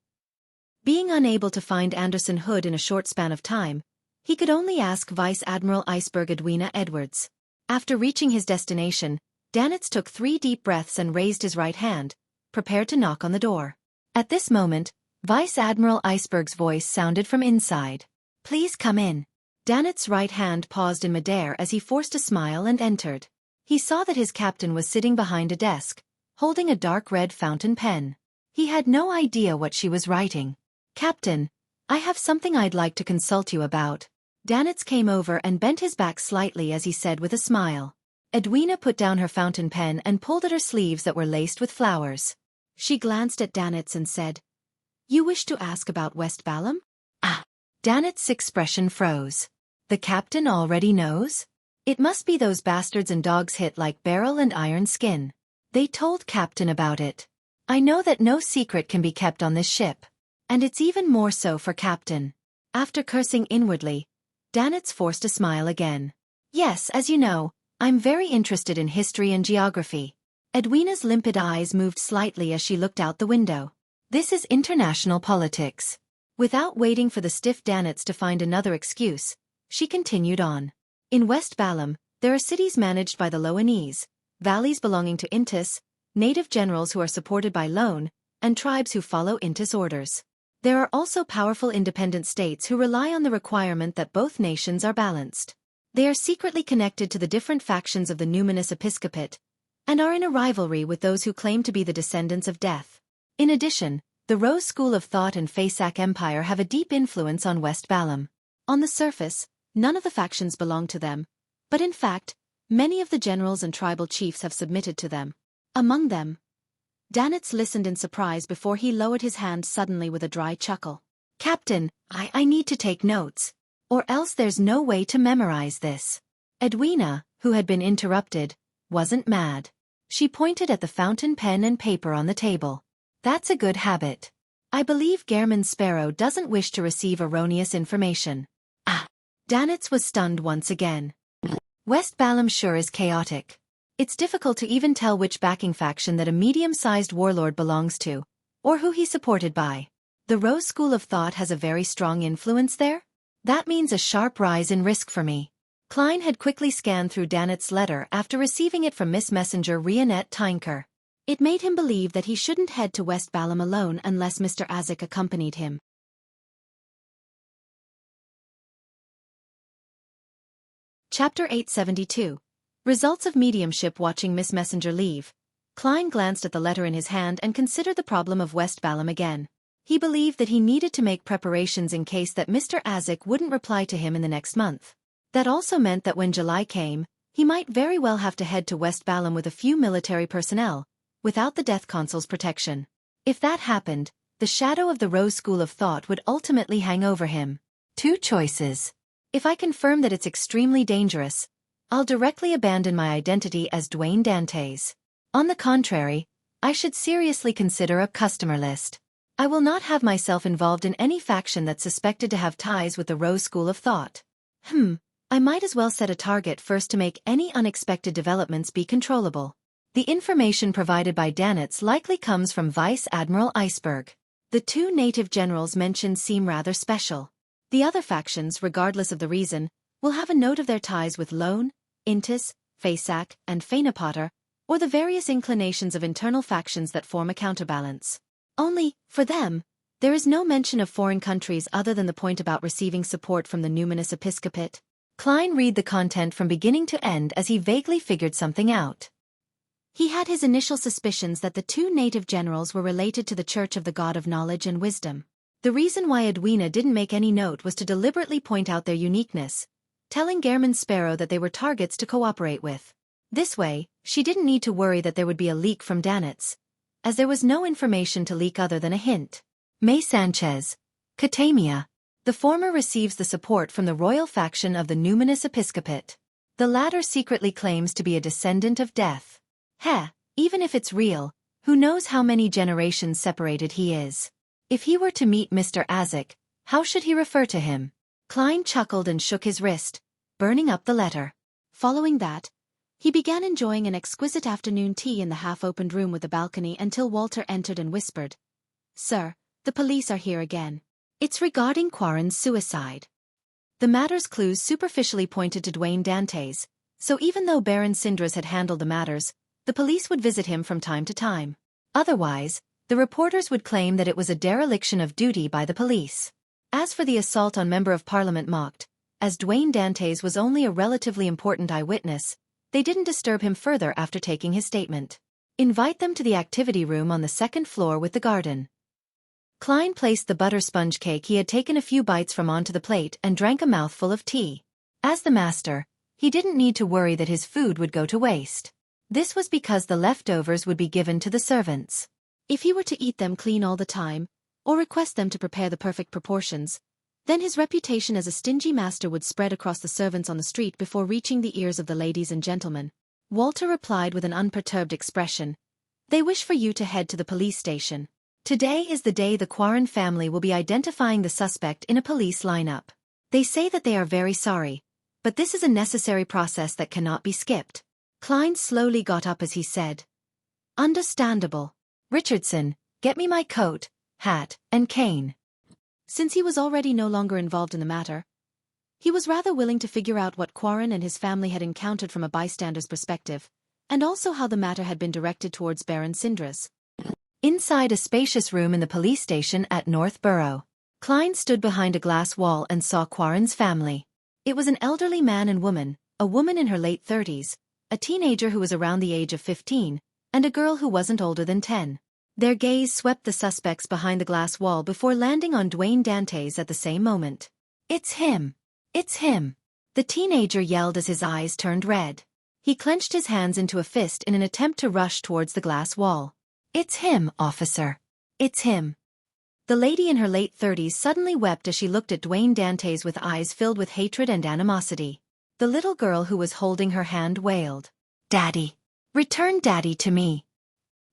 A: Being unable to find Anderson Hood in a short span of time, he could only ask Vice Admiral Iceberg Edwina Edwards. After reaching his destination, Danet took 3 deep breaths and raised his right hand, prepared to knock on the door. At this moment, Vice Admiral Iceberg's voice sounded from inside. "Please come in." Danet's right hand paused in midair as he forced a smile and entered. He saw that his captain was sitting behind a desk, holding a dark red fountain pen. He had no idea what she was writing. "Captain, I have something I'd like to consult you about." Danet came over and bent his back slightly as he said with a smile. Edwina put down her fountain pen and pulled at her sleeves that were laced with flowers.
B: She glanced at Danet and said, "You wish to ask about West Balham?"
A: Danet's expression froze. The captain already knows? It must be those bastards and dogs hit like Beryl and Iron Skin. They told Captain about it. I know that no secret can be kept on this ship. And it's even more so for Captain. After cursing inwardly, Danet forced a smile again. Yes, as you know, I'm very interested in history and geography. Edwina's limpid eyes moved slightly as she looked out the window. This is international politics. Without waiting for the stiff Danet to find another excuse, she continued on. In West Balham, there are cities managed by the Loanese, valleys belonging to Intis, native generals who are supported by Lone, and tribes who follow Intis orders. There are also powerful independent states who rely on the requirement that both nations are balanced. They are secretly connected to the different factions of the numinous episcopate, and are in a rivalry with those who claim to be the descendants of death. In addition, the Rose School of Thought and Faesac Empire have a deep influence on West Balham. On the surface, none of the factions belong to them, but in fact, many of the generals and tribal chiefs have submitted to them. Among them, Danet listened in surprise before he lowered his hand suddenly with a dry chuckle. Captain, I need to take notes. Or else there's no way to memorize this. Edwina, who had been interrupted, wasn't mad. She pointed at the fountain pen and paper on the table. That's a good habit. I believe Gairman Sparrow doesn't wish to receive erroneous information. Ah! Danitz was stunned once again. West Balam sure is chaotic. It's difficult to even tell which backing faction that a medium-sized warlord belongs to, or who he's supported by. The Rose School of Thought has a very strong influence there? That means a sharp rise in risk for me. Klein had quickly scanned through Danitz's letter after receiving it from Miss Messenger Rionette Tynker.
B: It made him believe that he shouldn't head to West Balam alone unless Mr. Azik accompanied him. Chapter 872. Results of mediumship. Watching Miss Messenger leave, Klein glanced at the letter in his hand and considered the problem of West Balam again. He believed that he needed to make preparations in case that Mr. Azik wouldn't reply to him in the next month. That also meant that when July came, he might very well have to head to West Balam with a few military personnel, without the Death Consul's protection. If that happened, the shadow of the Rose School of Thought would ultimately hang over him. Two choices. If I confirm that it's extremely dangerous, I'll directly abandon my identity as Dwayne Dantes. On the contrary, I should seriously consider a customer list. I will not have myself involved in any faction that's suspected to have ties with the Rose School of Thought. I might as well set a target first to make any unexpected developments be controllable. The information provided by Danitz likely comes from Vice Admiral Iceberg. The two native generals mentioned seem rather special. The other factions, regardless of the reason, will have a note of their ties with Lone, Intis, Fasak, and Fainapotter, or the various inclinations of internal factions that form a counterbalance. Only, for them, there is no mention of foreign countries other than the point about receiving support from the numinous episcopate. Klein read the content from beginning to end as he vaguely figured something out. He had his initial suspicions that the two native generals were related to the Church of the God of Knowledge and Wisdom. The reason why Edwina didn't make any note was to deliberately point out their uniqueness, telling Gairman Sparrow that they were targets to cooperate with. This way, she didn't need to worry that there would be a leak from Danitz, as there was no information to leak other than a hint. May Sanchez, Katamia. The former receives the support from the royal faction of the numinous episcopate. The latter secretly claims to be a descendant of death. Even if it's real, who knows how many generations separated he is. If he were to meet Mr. Azik, how should he refer to him? Klein chuckled and shook his wrist, burning up the letter. Following that, he began enjoying an exquisite afternoon tea in the half-opened room with a balcony until Walter entered and whispered, "Sir, the police are here again. It's regarding Quarren's suicide." The matter's clues superficially pointed to Dwayne Dantes, so even though Baron Sindras had handled the matters, the police would visit him from time to time. Otherwise, the reporters would claim that it was a dereliction of duty by the police. As for the assault on Member of Parliament mocked, as Dwayne Dantes was only a relatively important eyewitness, they didn't disturb him further after taking his statement. Invite them to the activity room on the second floor with the garden. Klein placed the butter sponge cake he had taken a few bites from onto the plate and drank a mouthful of tea. As the master, he didn't need to worry that his food would go to waste. This was because the leftovers would be given to the servants. If he were to eat them clean all the time, or request them to prepare the perfect proportions, then his reputation as a stingy master would spread across the servants on the street before reaching the ears of the ladies and gentlemen. Walter replied with an unperturbed expression, "They wish for you to head to the police station. Today is the day the Quarren family will be identifying the suspect in a police lineup. They say that they are very sorry, but this is a necessary process that cannot be skipped." Klein slowly got up as he said, "Understandable. Richardson, get me my coat, hat, and cane." Since he was already no longer involved in the matter, he was rather willing to figure out what Quarren and his family had encountered from a bystander's perspective, and also how the matter had been directed towards Baron Sindras. Inside a spacious room in the police station at North Borough, Klein stood behind a glass wall and saw Quarren's family. It was an elderly man and woman, a woman in her late 30s, a teenager who was around the age of 15, and a girl who wasn't older than 10. Their gaze swept the suspects behind the glass wall before landing on Dwayne Dantes at the same moment. "It's him! It's him!" the teenager yelled as his eyes turned red. He clenched his hands into a fist in an attempt to rush towards the glass wall. "It's him, officer! It's him!" The lady in her late 30s suddenly wept as she looked at Dwayne Dantes with eyes filled with hatred and animosity. The little girl who was holding her hand wailed, "Daddy! Return Daddy to me!"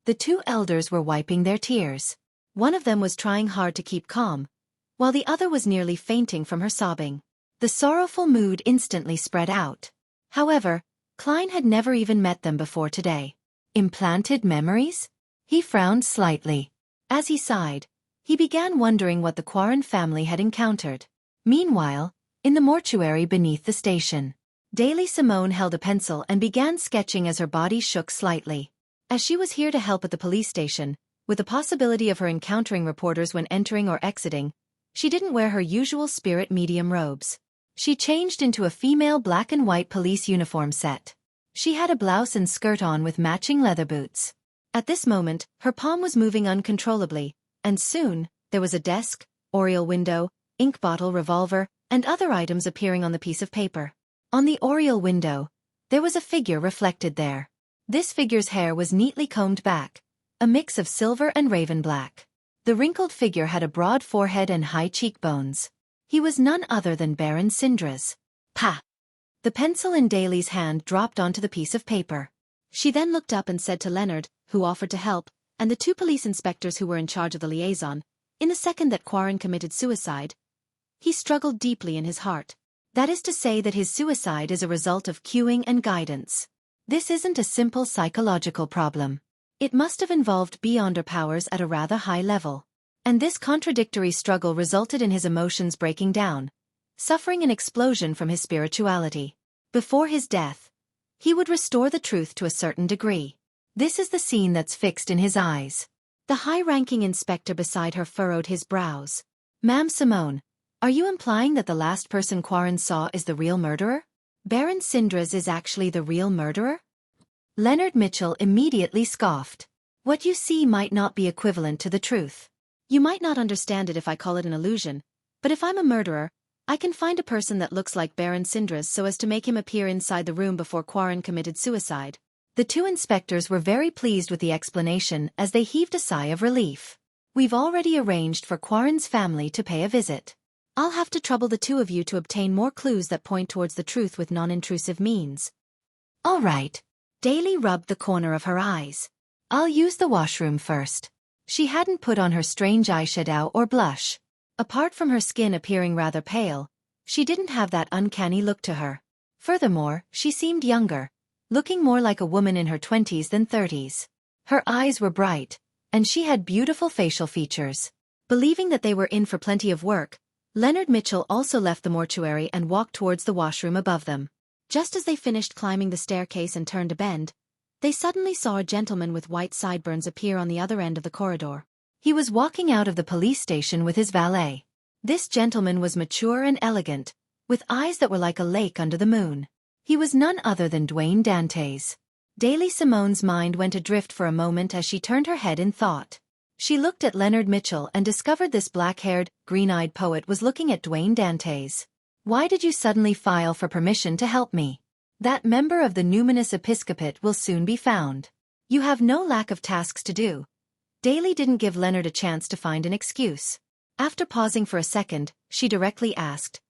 B: The two elders were wiping their tears. One of them was trying hard to keep calm, while the other was nearly fainting from her sobbing. The sorrowful mood instantly spread out. However, Klein had never even met them before today. Implanted memories? He frowned slightly. As he sighed, he began wondering what the Quarren family had encountered. Meanwhile, in the mortuary beneath the station, Daily Simone held a pencil and began sketching as her body shook slightly. As she was here to help at the police station, with the possibility of her encountering reporters when entering or exiting, she didn't wear her usual spirit medium robes. She changed into a female black and white police uniform set. She had a blouse and skirt on with matching leather boots. At this moment, her palm was moving uncontrollably, and soon, there was a desk, oriel window, ink bottle, revolver, and other items appearing on the piece of paper. On the oriel window, there was a figure reflected there. This figure's hair was neatly combed back, a mix of silver and raven black. The wrinkled figure had a broad forehead and high cheekbones. He was none other than Baron Sindras. "Pa!" The pencil in Daly's hand dropped onto the piece of paper. She then looked up and said to Leonard, who offered to help, and the two police inspectors who were in charge of the liaison, in the second that Quarren committed suicide. He struggled deeply in his heart. That is to say that his suicide is a result of cueing and guidance. This isn't a simple psychological problem. It must have involved beyonder powers at a rather high level. And this contradictory struggle resulted in his emotions breaking down, suffering an explosion from his spirituality. Before his death, he would restore the truth to a certain degree. This is the scene that's fixed in his eyes. The high-ranking inspector beside her furrowed his brows. "Ma'am Simone, are you implying that the last person Quarren saw is the real murderer? Baron Sindras is actually the real murderer?" Leonard Mitchell immediately scoffed. "What you see might not be equivalent to the truth. You might not understand it if I call it an illusion, but if I'm a murderer, I can find a person that looks like Baron Sindras so as to make him appear inside the room before Quarren committed suicide." The two inspectors were very pleased with the explanation as they heaved a sigh of relief. "We've already arranged for Quarren's family to pay a visit. I'll have to trouble the two of you to obtain more clues that point towards the truth with non-intrusive means." "All right." Daly rubbed the corner of her eyes. "I'll use the washroom first." She hadn't put on her strange eyeshadow or blush. Apart from her skin appearing rather pale, she didn't have that uncanny look to her. Furthermore, she seemed younger, looking more like a woman in her 20s than 30s. Her eyes were bright, and she had beautiful facial features. Believing that they were in for plenty of work, Leonard Mitchell also left the mortuary and walked towards the washroom above them. Just as they finished climbing the staircase and turned a bend, they suddenly saw a gentleman with white sideburns appear on the other end of the corridor. He was walking out of the police station with his valet. This gentleman was mature and elegant, with eyes that were like a lake under the moon. He was none other than Dwayne Dantes. Daily Simone's mind went adrift for a moment as she turned her head in thought. She looked at Leonard Mitchell and discovered this black-haired, green-eyed poet was looking at Dwayne Dantes. "Why did you suddenly file for permission to help me? That member of the numinous episcopate will soon be found. You have no lack of tasks to do." Daly didn't give Leonard a chance to find an excuse. After pausing for a second, she directly asked,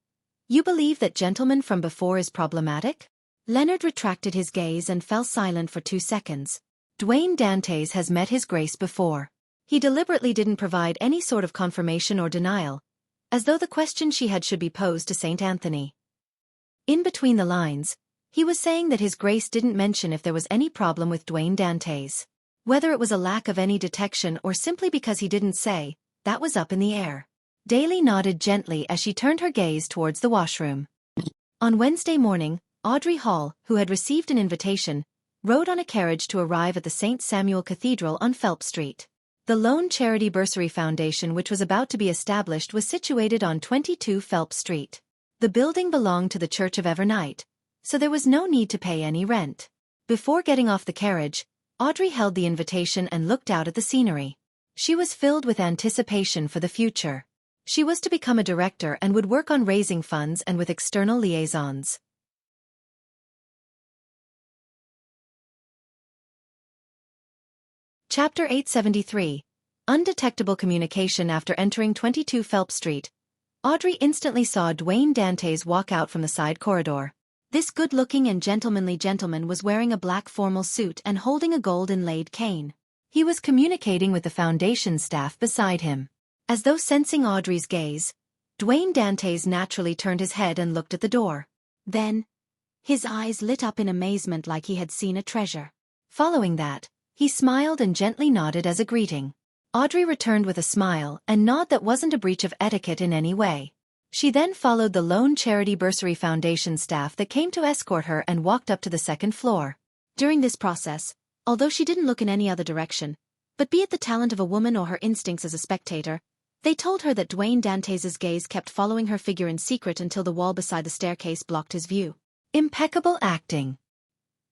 B: "You believe that gentleman from before is problematic?" Leonard retracted his gaze and fell silent for 2 seconds. Dwayne Dantes has met His Grace before. He deliberately didn't provide any sort of confirmation or denial, as though the question she had should be posed to St. Anthony. In between the lines, he was saying that His Grace didn't mention if there was any problem with Dwayne Dantes. Whether it was a lack of any detection or simply because he didn't say, that was up in the air. Daly nodded gently as she turned her gaze towards the washroom. On Wednesday morning, Audrey Hall, who had received an invitation, rode on a carriage to arrive at the St. Samuel Cathedral on Phelps Street. The Lone Charity Bursary Foundation, which was about to be established, was situated on 22 Phelps Street. The building belonged to the Church of Evernight, so there was no need to pay any rent. Before getting off the carriage, Audrey held the invitation and looked out at the scenery. She was filled with anticipation for the future. She was to become a director and would work on raising funds and with external liaisons. Chapter 873.
A: undetectable communication. After entering 22 Phelps Street, Audrey instantly saw Dwayne Dantes walk out from the side corridor.
B: This good-looking and gentlemanly gentleman was wearing a black formal suit and holding a gold-inlaid cane.
A: He was communicating with the foundation staff beside him.
B: As though sensing Audrey's gaze, Dwayne Dantes naturally turned his head and looked at the door. Then, his eyes lit up in amazement like he had seen a treasure.
A: Following that, he smiled and gently nodded as a greeting. Audrey returned with a smile and nod that wasn't a breach of etiquette in any way. She then followed the lone Charity Bursary Foundation staff that came to escort her and walked up to the second floor.
B: During this process, although she didn't look in any other direction, but be it the talent of a woman or her instincts as a spectator, they told her that Dwayne Dantes's gaze kept following her figure in secret until the wall beside the staircase blocked his view.
A: Impeccable acting.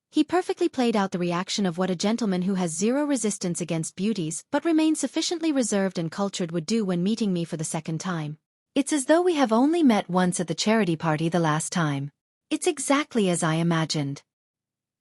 B: He perfectly played out the reaction of what a gentleman who has zero resistance against beauties but remains sufficiently reserved and cultured would do when meeting me for the second time.
A: It's as though we have only met once at the charity party the last time. It's exactly as I imagined.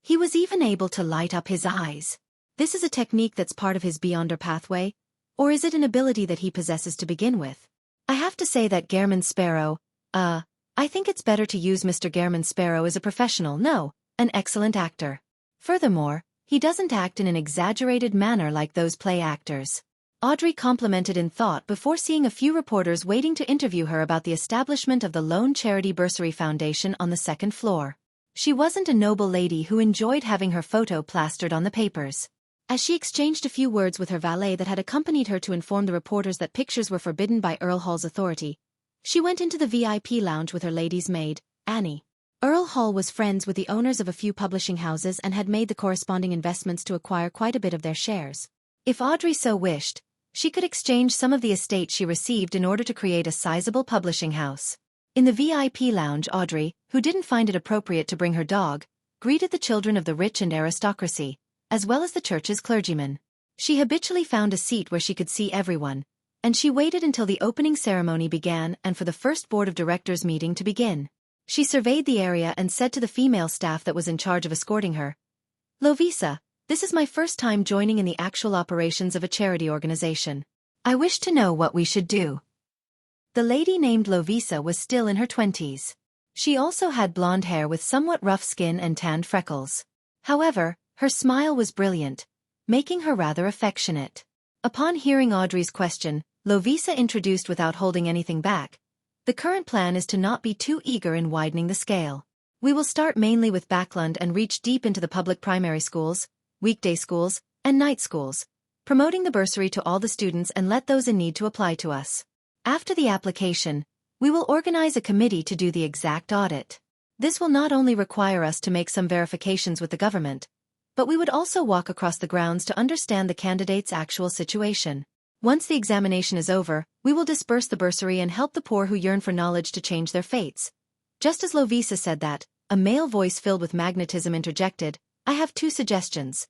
B: He was even able to light up his eyes. This is a technique that's part of his Beyonder pathway, or is it an ability that he possesses to begin with?
A: I have to say that Gairman Sparrow, I think it's better to use Mr. Gairman Sparrow as a professional, no, an excellent actor. Furthermore, he doesn't act in an exaggerated manner like those play actors. Audrey complimented in thought before seeing a few reporters waiting to interview her about the establishment of the Lone Charity Bursary Foundation on the second floor. She wasn't a noble lady who enjoyed having her photo plastered on the papers.
B: As she exchanged a few words with her valet that had accompanied her to inform the reporters that pictures were forbidden by Earl Hall's authority, she went into the VIP lounge with her lady's maid, Annie. Earl Hall was friends with the owners of a few publishing houses and had made the corresponding investments to acquire quite a bit of their shares.
A: If Audrey so wished, she could exchange some of the estate she received in order to create a sizable publishing house. In the VIP lounge, Audrey, who didn't find it appropriate to bring her dog, greeted the children of the rich and aristocracy, as well as the church's clergymen. She habitually found a seat where she could see everyone, and she waited until the opening ceremony began and for the first board of directors meeting to begin. She surveyed the area and said to the female staff that was in charge of escorting her, "Lovisa, this is my first time joining in the actual operations of a charity organization. I wish to know what we should do." The lady named Lovisa was still in her 20s. She also had blonde hair with somewhat rough skin and tanned freckles. However, her smile was brilliant, making her rather affectionate. Upon hearing Audrey's question, Lovisa introduced without holding anything back, "The current plan is to not be too eager in widening the scale. We will start mainly with Backland and reach deep into the public primary schools, weekday schools, and night schools, promoting the bursary to all the students and let those in need to apply to us. After the application, we will organize a committee to do the exact audit. This will not only require us to make some verifications with the government, but we would also walk across the grounds to understand the candidate's actual situation. Once the examination is over, we will disperse the bursary and help the poor who yearn for knowledge to change their fates." Just as Lovisa said that, a male voice filled with magnetism interjected, "I have 2 suggestions.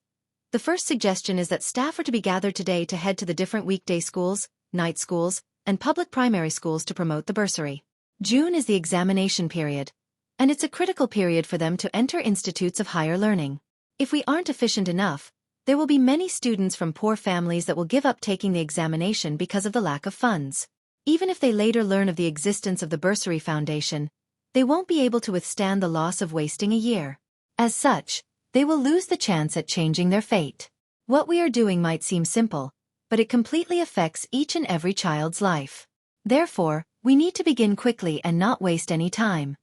A: The first suggestion is that staff are to be gathered today to head to the different weekday schools, night schools, and public primary schools to promote the bursary. June is the examination period, and it's a critical period for them to enter institutes of higher learning. If we aren't efficient enough, there will be many students from poor families that will give up taking the examination because of the lack of funds. Even if they later learn of the existence of the Bursary Foundation, they won't be able to withstand the loss of wasting a year. As such, they will lose the chance at changing their fate. What we are doing might seem simple, but it completely affects each and every child's life. Therefore, we need to begin quickly and not waste any time."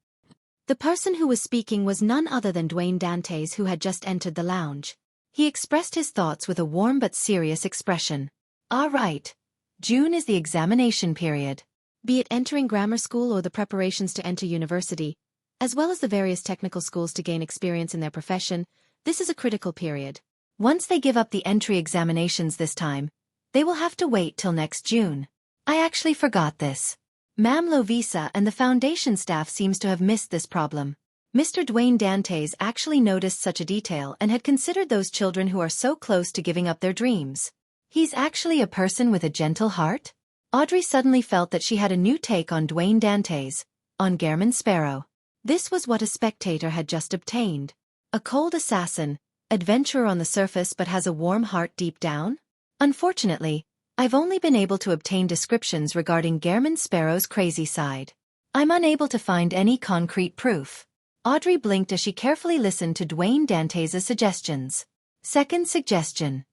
A: The person who was speaking was none other than Dwayne Dantes, who had just entered the lounge. He expressed his thoughts with a warm but serious expression. "All right. June is the examination period.
B: Be it entering grammar school or the preparations to enter university, as well as the various technical schools to gain experience in their profession, this is a critical period.
A: Once they give up the entry examinations this time, they will have to wait till next June. I actually forgot this. Ma'am Lovisa and the foundation staff seems to have missed this problem. Mr. Dwayne Dantes actually noticed such a detail and had considered those children who are so close to giving up their dreams. He's actually a person with a gentle heart?" Audrey suddenly felt that she had a new take on Dwayne Dantes, on Gairman Sparrow. This was what a spectator had just obtained. A cold assassin, adventurer on the surface but has a warm heart deep down? Unfortunately, I've only been able to obtain descriptions regarding Gairman Sparrow's crazy side. I'm unable to find any concrete proof. Audrey blinked as she carefully listened to Dwayne Dantes' suggestions. Second suggestion.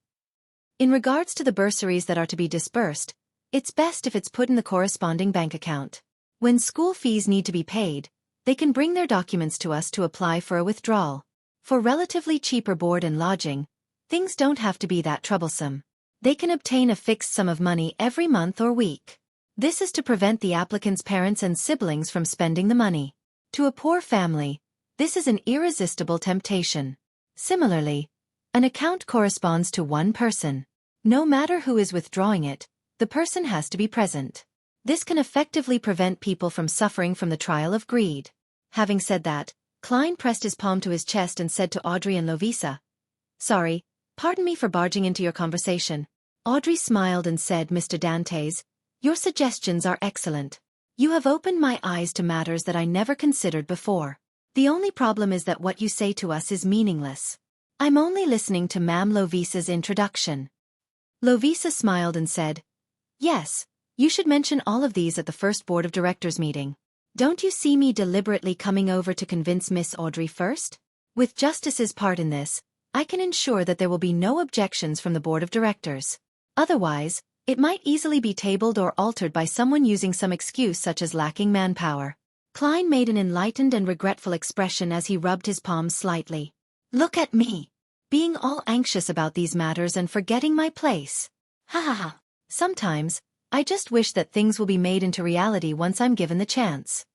A: In regards to the bursaries that are to be disbursed, it's best if it's put in the corresponding bank account. When school fees need to be paid, they can bring their documents to us to apply for a withdrawal. For relatively cheaper board and lodging, things don't have to be that troublesome. They can obtain a fixed sum of money every month or week. This is to prevent the applicant's parents and siblings from spending the money. To a poor family, this is an irresistible temptation. Similarly, an account corresponds to one person. No matter who is withdrawing it, the person has to be present. This can effectively prevent people from suffering from the trial of greed. Having said that, Klein pressed his palm to his chest and said to Audrey and Lovisa, "Sorry, pardon me for barging into your conversation." Audrey smiled and said, "Mr. Dantes, your suggestions are excellent. You have opened my eyes to matters that I never considered before. The only problem is that what you say to us is meaningless. I'm only listening to Ma'am Lovisa's introduction." Lovisa smiled and said, "Yes, you should mention all of these at the first board of directors meeting. Don't you see me deliberately coming over to convince Miss Audrey first? With Justice's part in this, I can ensure that there will be no objections from the board of directors. Otherwise, it might easily be tabled or altered by someone using some excuse such as lacking manpower." Klein made an enlightened and regretful expression as he rubbed his palms slightly. "Look at me, being all anxious about these matters and forgetting my place. Ha ha ha. Sometimes, I just wish that things will be made into reality once I'm given the chance."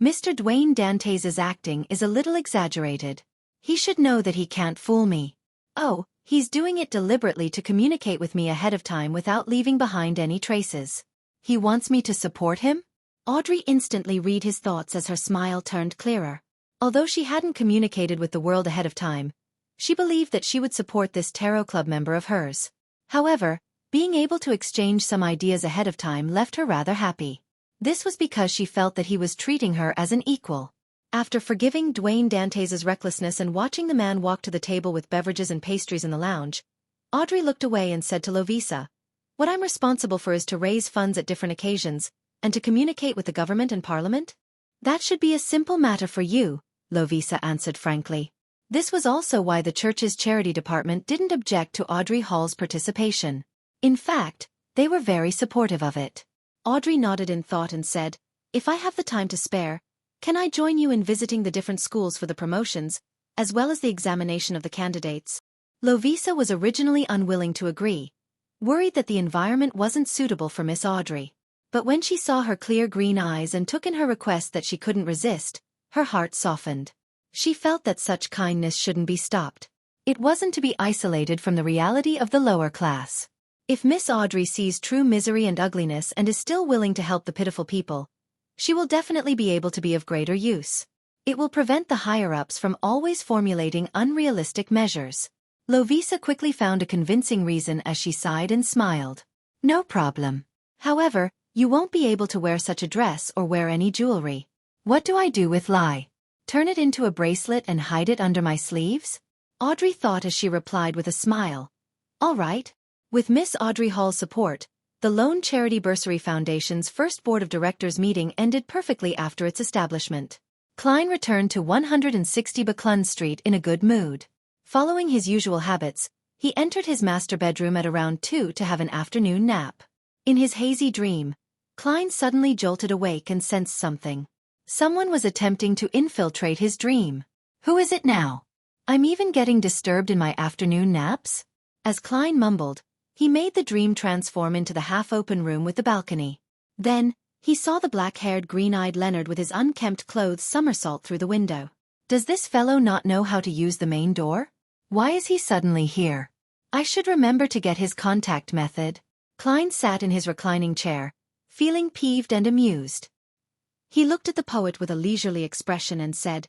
A: Mr. Dwayne Dantes' acting is a little exaggerated. He should know that he can't fool me. Oh, he's doing it deliberately to communicate with me ahead of time without leaving behind any traces. He wants me to support him? Audrey instantly read his thoughts as her smile turned clearer. Although she hadn't communicated with the world ahead of time, she believed that she would support this tarot club member of hers. However, being able to exchange some ideas ahead of time left her rather happy. This was because she felt that he was treating her as an equal. After forgiving Dwayne Dantes' recklessness and watching the man walk to the table with beverages and pastries in the lounge, Audrey looked away and said to Lovisa, "What I'm responsible for is to raise funds at different occasions, and to communicate with the government and parliament? That should be a simple matter for you," Lovisa answered frankly. This was also why the church's charity department didn't object to Audrey Hall's participation. In fact, they were very supportive of it. Audrey nodded in thought and said, "If I have the time to spare, can I join you in visiting the different schools for the promotions, as well as the examination of the candidates?" Lovisa was originally unwilling to agree, worried that the environment wasn't suitable for Miss Audrey. But when she saw her clear green eyes and took in her request that she couldn't resist, her heart softened. She felt that such kindness shouldn't be stopped. It wasn't to be isolated from the reality of the lower class. If Miss Audrey sees true misery and ugliness and is still willing to help the pitiful people, she will definitely be able to be of greater use. It will prevent the higher-ups from always formulating unrealistic measures. Lovisa quickly found a convincing reason as she sighed and smiled. "No problem. However, you won't be able to wear such a dress or wear any jewelry. What do I do with Lai? Turn it into a bracelet and hide it under my sleeves?" Audrey thought as she replied with a smile. "All right." With Miss Audrey Hall's support, the Lone Charity Bursary Foundation's first Board of Directors meeting ended perfectly after its establishment. Klein returned to 160 Buckland Street in a good mood. Following his usual habits, he entered his master bedroom at around 2 to have an afternoon nap. In his hazy dream, Klein suddenly jolted awake and sensed something. Someone was attempting to infiltrate his dream. Who is it now? I'm even getting disturbed in my afternoon naps? As Klein mumbled, he made the dream transform into the half-open room with the balcony. Then, he saw the black-haired green-eyed Leonard with his unkempt clothes somersault through the window. Does this fellow not know how to use the main door? Why is he suddenly here? I should remember to get his contact method. Klein sat in his reclining chair, feeling peeved and amused. He looked at the poet with a leisurely expression and said,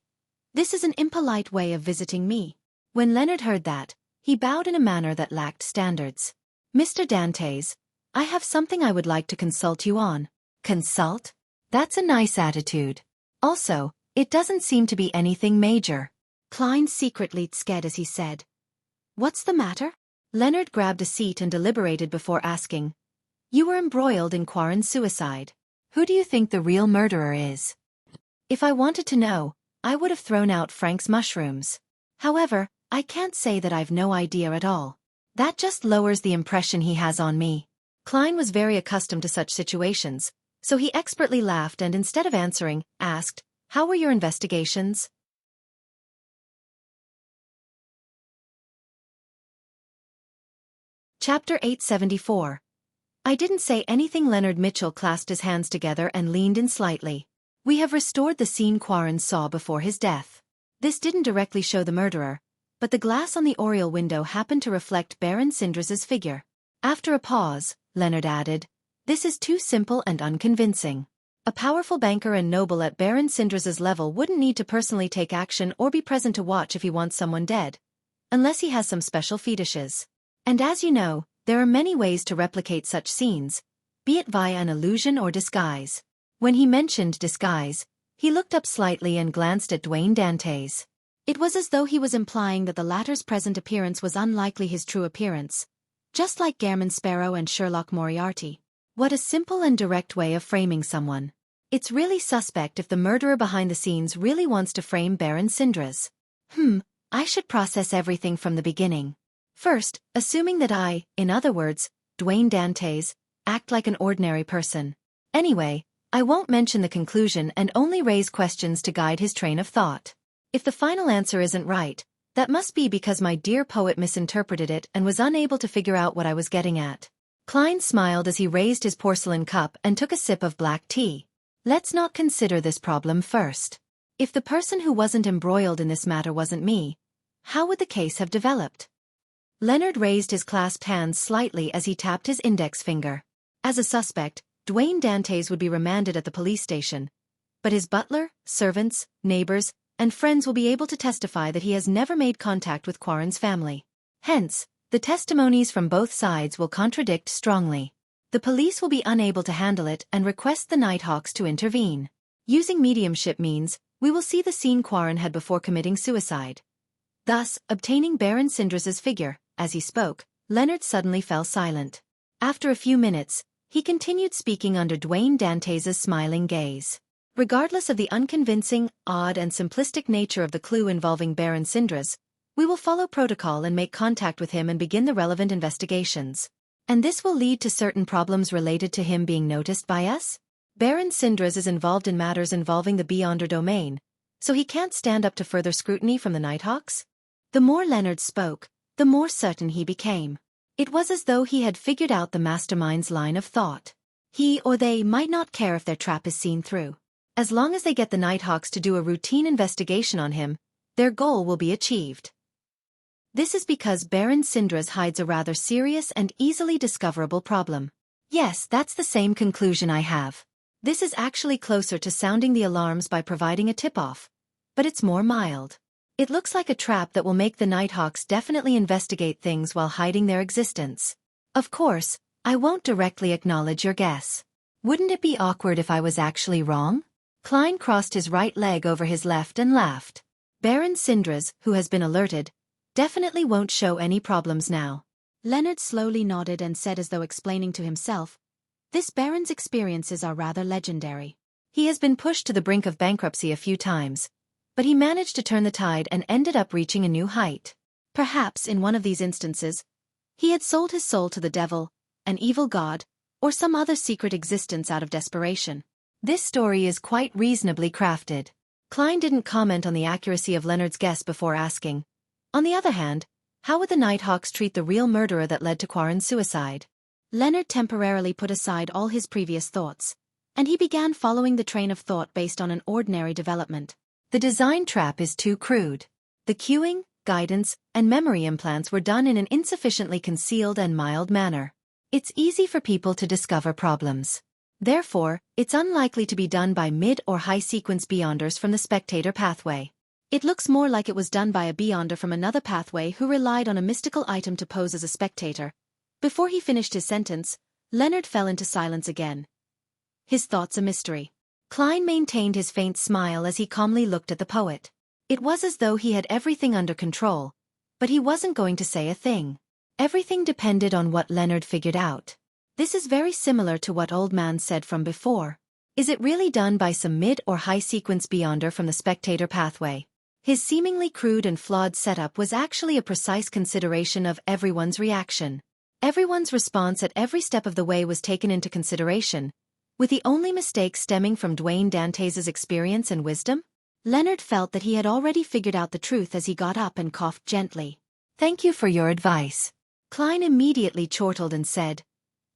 A: "This is an impolite way of visiting me." When Leonard heard that, he bowed in a manner that lacked standards. "Mr. Dantes, I have something I would like to consult you on." "Consult? That's a nice attitude. Also, it doesn't seem to be anything major." Klein secretly scared as he said, "What's the matter?" Leonard grabbed a seat and deliberated before asking, You were embroiled in Quarren's suicide. Who do you think the real murderer is? If I wanted to know, I would have thrown out Frank's mushrooms. However, I can't say that I've no idea at all. That just lowers the impression he has on me. Klein was very accustomed to such situations, so he expertly laughed and instead of answering, asked, "How were your investigations?" Chapter 874. I didn't say anything. Leonard Mitchell clasped his hands together and leaned in slightly. We have restored the scene Quarren saw before his death. This didn't directly show the murderer, but the glass on the oriel window happened to reflect Baron Sindras's figure. After a pause, Leonard added, "This is too simple and unconvincing. A powerful banker and noble at Baron Sindras's level wouldn't need to personally take action or be present to watch if he wants someone dead, unless he has some special fetishes. And as you know, there are many ways to replicate such scenes, be it via an illusion or disguise." When he mentioned disguise, he looked up slightly and glanced at Dwayne Dantes.
B: It was as though he was implying that the latter's present appearance was unlikely his true appearance, just like Gairman Sparrow and Sherlock Moriarty.
A: What a simple and direct way of framing someone. It's really suspect if the murderer behind the scenes really wants to frame Baron Sindras. I should process everything from the beginning. First, assuming that I, in other words, Dwayne Dantes, act like an ordinary person. Anyway, I won't mention the conclusion and only raise questions to guide his train of thought. If the final answer isn't right, that must be because my dear poet misinterpreted it and was unable to figure out what I was getting at. Klein smiled as he raised his porcelain cup and took a sip of black tea. Let's not consider this problem first. If the person who wasn't embroiled in this matter wasn't me, how would the case have developed? Leonard raised his clasped hands slightly as he tapped his index finger. As a suspect, Dwayne Dantes would be remanded at the police station, but his butler, servants, neighbors, and friends will be able to testify that he has never made contact with Quarren's family. Hence, the testimonies from both sides will contradict strongly. The police will be unable to handle it and request the Nighthawks to intervene. Using mediumship means, we will see the scene Quarren had before committing suicide, thus obtaining Baron Sindras's figure. As he spoke, Leonard suddenly fell silent. After a few minutes, he continued speaking under Dwayne Dantes's smiling gaze. Regardless of the unconvincing, odd and simplistic nature of the clue involving Baron Sindras, we will follow protocol and make contact with him and begin the relevant investigations. And this will lead to certain problems related to him being noticed by us. Baron Sindras is involved in matters involving the Beyonder domain, so he can't stand up to further scrutiny from the Nighthawks. The more Leonard spoke, the more certain he became. It was as though he had figured out the mastermind's line of thought. He or they might not care if their trap is seen through. As long as they get the Nighthawks to do a routine investigation on him, their goal will be achieved. This is because Baron Sindras hides a rather serious and easily discoverable problem. Yes, that's the same conclusion I have. This is actually closer to sounding the alarms by providing a tip-off, but it's more mild. It looks like a trap that will make the Nighthawks definitely investigate things while hiding their existence. Of course, I won't directly acknowledge your guess. Wouldn't it be awkward if I was actually wrong? Klein crossed his right leg over his left and laughed. Baron Sindras, who has been alerted, definitely won't show any problems now.
B: Leonard slowly nodded and said as though explaining to himself, "This Baron's experiences are rather legendary.
A: He has been pushed to the brink of bankruptcy a few times, but he managed to turn the tide and ended up reaching a new height.
B: Perhaps in one of these instances, he had sold his soul to the devil, an evil god, or some other secret existence out of desperation."
A: This story is quite reasonably crafted. Klein didn't comment on the accuracy of Leonard's guess before asking, on the other hand, how would the Nighthawks treat the real murderer that led to Quarren's suicide?
B: Leonard temporarily put aside all his previous thoughts, and he began following the train of thought based on an ordinary development.
A: The design trap is too crude. The cueing, guidance, and memory implants were done in an insufficiently concealed and mild manner. It's easy for people to discover problems. Therefore, it's unlikely to be done by mid- or high-sequence Beyonders from the spectator pathway.
B: It looks more like it was done by a Beyonder from another pathway who relied on a mystical item to pose as a spectator. Before he finished his sentence, Leonard fell into silence again. His thoughts a mystery. Klein maintained his faint smile as he calmly looked at the poet. It was as though he had everything under control, but he wasn't going to say a thing. Everything depended on what Leonard figured out.
A: This is very similar to what Old Man said from before. Is it really done by some mid or high sequence beyonder from the spectator pathway? His seemingly crude and flawed setup was actually a precise consideration of everyone's reaction. Everyone's response at every step of the way was taken into consideration, with the only mistake stemming from Dwayne Dantes' experience and wisdom. Leonard felt that he had already figured out the truth as he got up and coughed gently. "Thank you for your advice." Klein immediately chortled and said,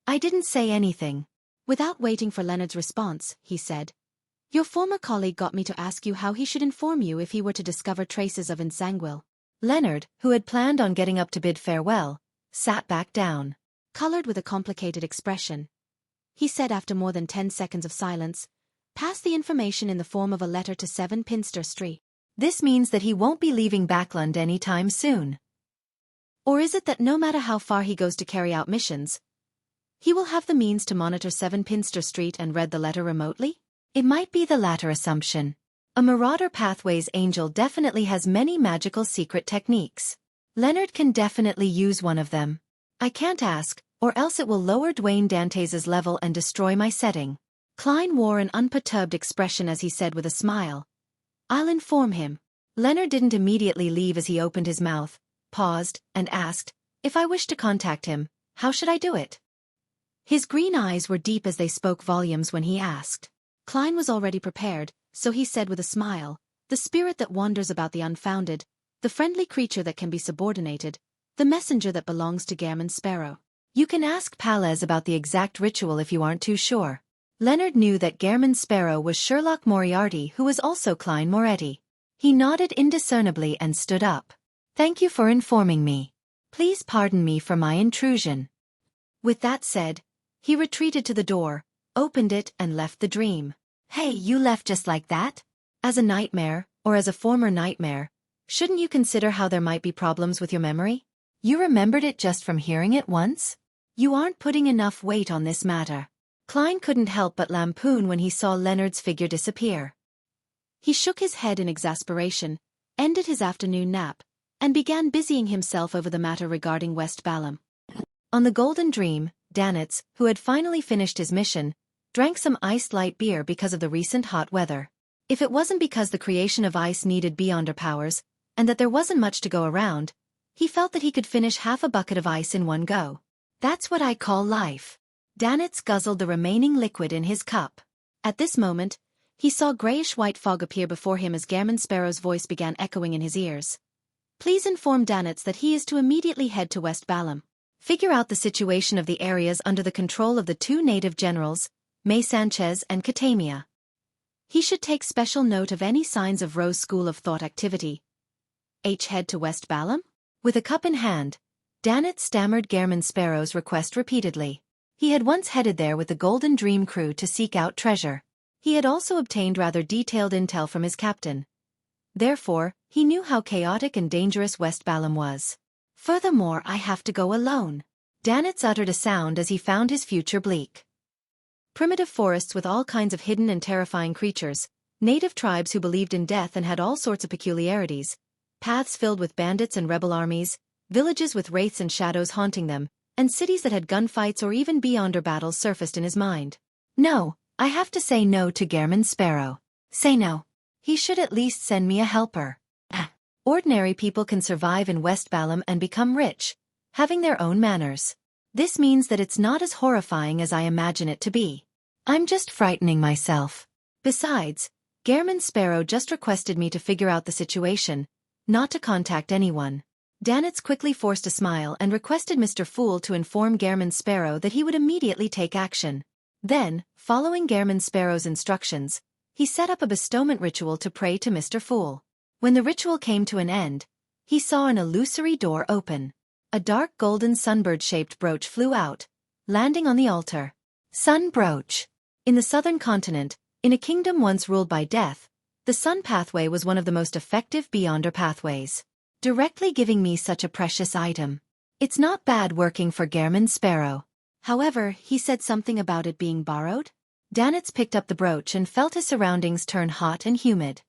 A: "I didn't say anything."
B: Without waiting for Leonard's response, he said, "Your former colleague got me to ask you how he should inform you if he were to discover traces of insanguil."
A: Leonard, who had planned on getting up to bid farewell, sat back down.
B: Colored with a complicated expression, he said after more than 10 seconds of silence, "Pass the information in the form of a letter to 7 Pinster Street."
A: "This means that he won't be leaving Backland any time soon.
B: Or is it that no matter how far he goes to carry out missions, he will have the means to monitor 7 Pinster Street and read the letter remotely?"
A: It might be the latter assumption. A Marauder Pathways angel definitely has many magical secret techniques. Leonard can definitely use one of them. I can't ask, or else it will lower Dwayne Dantes' level and destroy my setting.
B: Klein wore an unperturbed expression as he said with a smile, "I'll inform him."
A: Leonard didn't immediately leave as he opened his mouth, paused, and asked, "If I wish to contact him, how should I do it?"
B: His green eyes were deep as they spoke volumes when he asked. Klein was already prepared, so he said with a smile, "The spirit that wanders about the unfounded, the friendly creature that can be subordinated, the messenger that belongs to Gairman Sparrow."
A: You can ask Palez about the exact ritual if you aren't too sure. Leonard knew that Gairman Sparrow was Sherlock Moriarty, who was also Klein Moretti. He nodded indiscernibly and stood up. "Thank you for informing me. Please pardon me for my intrusion." With that said, he retreated to the door, opened it and left the dream. "Hey, you left just like that? As a nightmare, or as a former nightmare, shouldn't you consider how there might be problems with your memory? You remembered it just from hearing it once? You aren't putting enough weight on this matter." Klein couldn't help but lampoon when he saw Leonard's figure disappear.
B: He shook his head in exasperation, ended his afternoon nap, and began busying himself over the matter regarding West Balham.
A: On the Golden Dream, Danitz, who had finally finished his mission, drank some iced light beer because of the recent hot weather. If it wasn't because the creation of ice needed beyonder powers, and that there wasn't much to go around, he felt that he could finish half a bucket of ice in one go. "That's what I call life." Danitz guzzled the remaining liquid in his cup.
B: At this moment, he saw grayish-white fog appear before him as Gairman Sparrow's voice began echoing in his ears. "Please inform Danitz that he is to immediately head to West Balham.
A: Figure out the situation of the areas under the control of the 2 native generals, May Sanchez and Katamia.
B: He should take special note of any signs of Rose School of Thought activity. Head to West Balham?"
A: With a cup in hand, Danitz stammered Gairman Sparrow's request repeatedly. He had once headed there with the Golden Dream crew to seek out treasure. He had also obtained rather detailed intel from his captain. Therefore, he knew how chaotic and dangerous West Balham was. "Furthermore, I have to go alone." Danitz uttered a sound as he found his future bleak. Primitive forests with all kinds of hidden and terrifying creatures, native tribes who believed in death and had all sorts of peculiarities, paths filled with bandits and rebel armies, villages with wraiths and shadows haunting them, and cities that had gunfights or even beyonder battles surfaced in his mind. "No, I have to say no to Gairman Sparrow. Say no. He should at least send me a helper. Ordinary people can survive in West Balham and become rich, having their own manners. This means that it's not as horrifying as I imagine it to be. I'm just frightening myself. Besides, Gairman Sparrow just requested me to figure out the situation, not to contact anyone." Danitz quickly forced a smile and requested Mr. Fool to inform Gairman Sparrow that he would immediately take action. Then, following Gairman Sparrow's instructions, he set up a bestowment ritual to pray to Mr. Fool. When the ritual came to an end, he saw an illusory door open. A dark golden sunbird-shaped brooch flew out, landing on the altar. Sun brooch. In the southern continent, in a kingdom once ruled by death, the sun pathway was one of the most effective beyonder pathways. Directly giving me such a precious item. It's not bad working for Gairman Sparrow.
B: However, he said something about it being borrowed?
A: Danitz picked up the brooch and felt his surroundings turn hot and humid.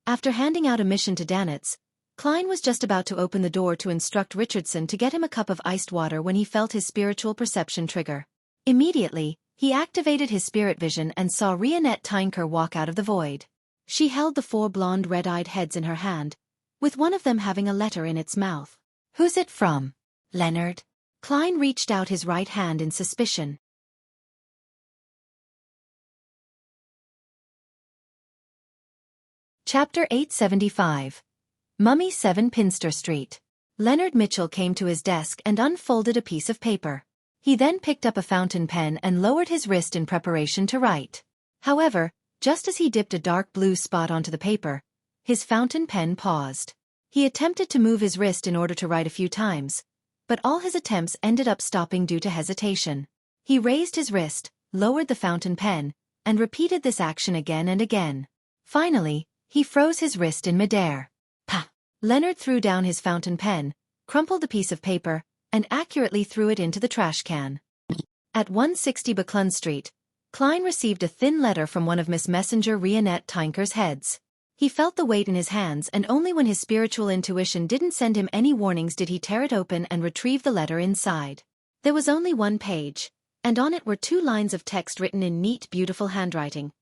A: After handing out a mission to Danitz, Klein was just about to open the door to instruct Richardson to get him a cup of iced water when he felt his spiritual perception trigger. Immediately, he activated his spirit vision and saw Rionette Tinker walk out of the void.
B: She held the 4 blonde red-eyed heads in her hand, with one of them having a letter in its mouth.
A: Who's it from? Leonard?
B: Klein reached out his right hand in suspicion.
A: Chapter 875. Mummy 7 Pinster Street. Leonard Mitchell came to his desk and unfolded a piece of paper. He then picked up a fountain pen and lowered his wrist in preparation to write. However, just as he dipped a dark blue spot onto the paper, his fountain pen paused. He attempted to move his wrist in order to write a few times, but all his attempts ended up stopping due to hesitation. He raised his wrist, lowered the fountain pen, and repeated this action again and again. Finally, he froze his wrist in midair. Pah! Leonard threw down his fountain pen, crumpled the piece of paper, and accurately threw it into the trash can. At 160 Buckland Street, Klein received a thin letter from one of Miss Messenger Rionette Tinker's heads. He felt the weight in his hands, and only when his spiritual intuition didn't send him any warnings did he tear it open and retrieve the letter inside. There was only 1 page, and on it were 2 lines of text written in neat, beautiful handwriting.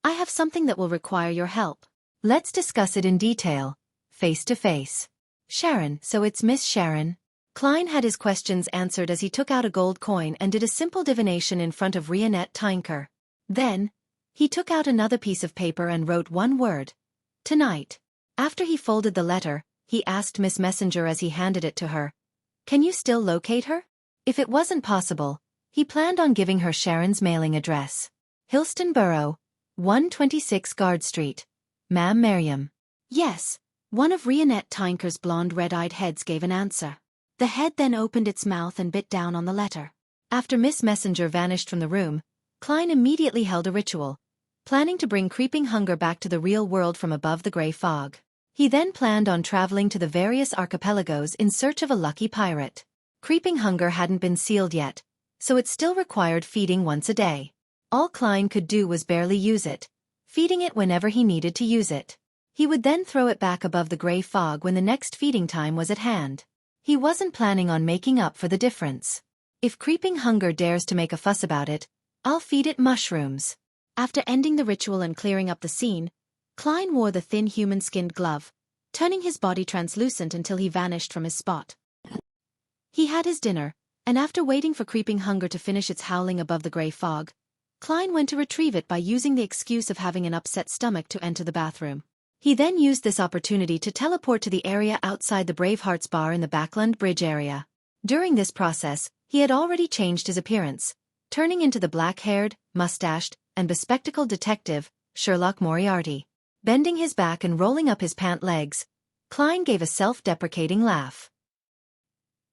A: I have something that will require your help. Let's discuss it in detail, face to face. Sharon, so it's Miss Sharon? Klein had his questions answered as he took out a gold coin and did a simple divination in front of Rionette Tinker. Then, he took out another piece of paper and wrote 1 word. Tonight. After he folded the letter, he asked Miss Messenger as he handed it to her, "Can you still locate her?" If it wasn't possible, he planned on giving her Sharon's mailing address. Hillston Borough, 126 Guard Street. Ma'am Miriam.
B: Yes, one of Rionette Tinker's blonde red-eyed heads gave an answer. The head then opened its mouth and bit down on the letter.
A: After Miss Messenger vanished from the room, Klein immediately held a ritual, planning to bring Creeping Hunger back to the real world from above the gray fog. He then planned on traveling to the various archipelagos in search of a lucky pirate. Creeping Hunger hadn't been sealed yet, so it still required feeding once a day. All Klein could do was barely use it, feeding it whenever he needed to use it. He would then throw it back above the gray fog when the next feeding time was at hand. He wasn't planning on making up for the difference. If Creeping Hunger dares to make a fuss about it, I'll feed it mushrooms.
B: After ending the ritual and clearing up the scene, Klein wore the thin human-skinned glove, turning his body translucent until he vanished from his spot. He had his dinner, and after waiting for Creeping Hunger to finish its howling above the gray fog, Klein went to retrieve it by using the excuse of having an upset stomach to enter the bathroom. He then used this opportunity to teleport to the area outside the Bravehearts bar in the Backland Bridge area. During this process, he had already changed his appearance, turning into the black-haired, mustached, and bespectacled detective, Sherlock Moriarty. Bending his back and rolling up his pant legs, Klein gave a self-deprecating laugh.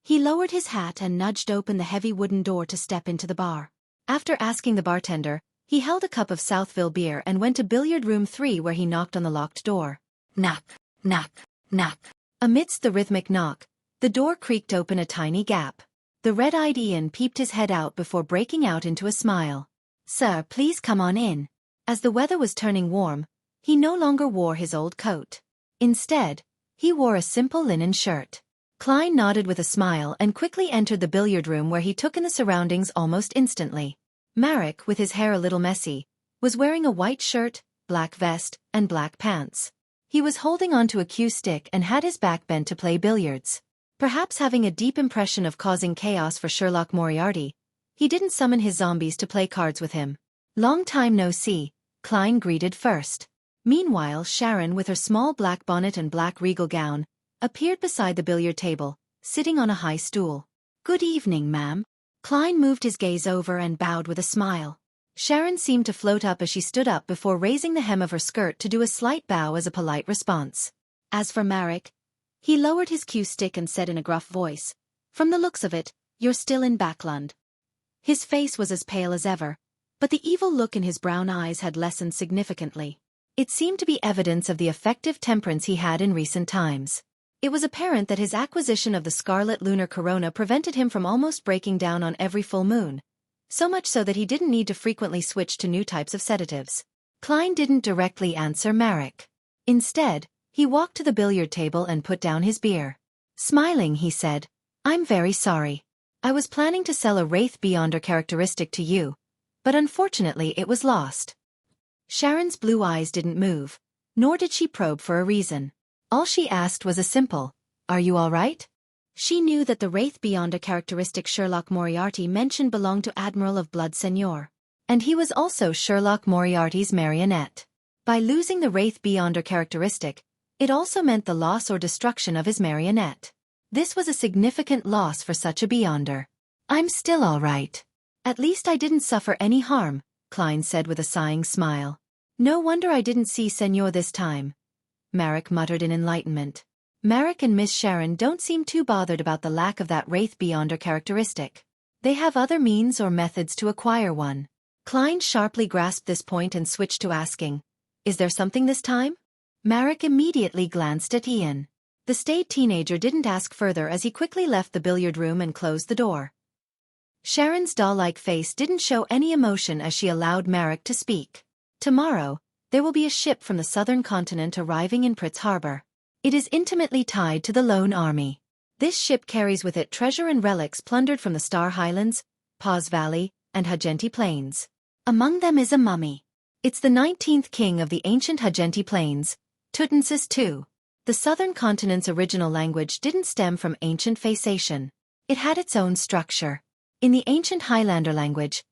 B: He lowered his hat and nudged open the heavy wooden door to step into the bar.
A: After asking the bartender, he held a cup of Southville beer and went to billiard room 3 where he knocked on the locked door. Knock, knock, knock. Amidst the rhythmic knock, the door creaked open a tiny gap. The red-eyed Ian peeped his head out before breaking out into a smile. "Sir, please come on in." As the weather was turning warm, he no longer wore his old coat. Instead, he wore a simple linen shirt. Klein nodded with a smile and quickly entered the billiard room where he took in the surroundings almost instantly. Marek, with his hair a little messy, was wearing a white shirt, black vest, and black pants. He was holding onto a cue stick and had his back bent to play billiards. Perhaps having a deep impression of causing chaos for Sherlock Moriarty, he didn't summon his zombies to play cards with him. "Long time no see," Klein greeted first. Meanwhile, Sharon, with her small black bonnet and black regal gown, appeared beside the billiard table, sitting on a high stool. "Good evening, ma'am." Klein moved his gaze over and bowed with a smile. Sharon seemed to float up as she stood up before raising the hem of her skirt to do a slight bow as a polite response.
B: As for Marek, he lowered his cue stick and said in a gruff voice, "From the looks of it, you're still in Backland." His face was as pale as ever, but the evil look in his brown eyes had lessened significantly.
A: It seemed to be evidence of the effective temperance he had in recent times. It was apparent that his acquisition of the scarlet lunar corona prevented him from almost breaking down on every full moon, so much so that he didn't need to frequently switch to new types of sedatives. Klein didn't directly answer Marek. Instead, he walked to the billiard table and put down his beer. Smiling, he said, "I'm very sorry. I was planning to sell a Wraith Beyonder characteristic to you, but unfortunately it was lost.
B: Sharon's blue eyes didn't move, nor did she probe for a reason.
A: All she asked was a simple, "Are you all right?"
B: She knew that the Wraith Beyonder characteristic Sherlock Moriarty mentioned belonged to Admiral of Blood Senior.
A: And he was also Sherlock Moriarty's marionette. By losing the Wraith Beyonder characteristic, it also meant the loss or destruction of his marionette. This was a significant loss for such a Beyonder.
B: "I'm still all right. At least I didn't suffer any harm," Klein said with a sighing smile.
A: "No wonder I didn't see Senor this time," Marek muttered in enlightenment. Marek and Miss Sharon don't seem too bothered about the lack of that Wraith Beyonder characteristic. They have other means or methods to acquire one. Klein sharply grasped this point and switched to asking, "Is there something this time?" Marek immediately glanced at Ian. The staid teenager didn't ask further as he quickly left the billiard room and closed the door. Sharon's doll-like face didn't show any emotion as she allowed Marek to speak. "Tomorrow, there will be a ship from the southern continent arriving in Pritz Harbor. It is intimately tied to the Lone Army. This ship carries with it treasure and relics plundered from the Star Highlands, Paz Valley, and Hagenti Plains. Among them is a mummy. It's the 19th king of the ancient Hagenti Plains, Tutmosis II. The southern continent's original language didn't stem from ancient Phaeacian. It had its own structure. In the ancient Highlander language,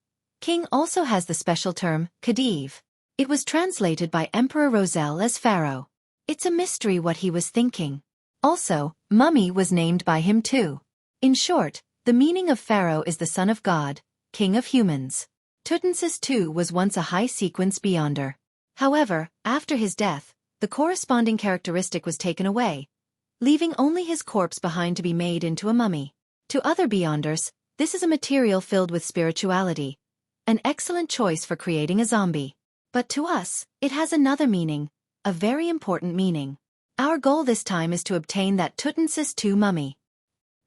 A: king also has the special term, Khedive. It was translated by Emperor Roselle as Pharaoh. It's a mystery what he was thinking. Also, mummy was named by him too. In short, the meaning of Pharaoh is the son of God, king of humans. Tutmosis II was once a high-sequence Beyonder. However, after his death, the corresponding characteristic was taken away, leaving only his corpse behind to be made into a mummy. To other Beyonders, this is a material filled with spirituality, an excellent choice for creating a zombie. But to us, it has another meaning, a very important meaning. Our goal this time is to obtain that Tutmosis II mummy."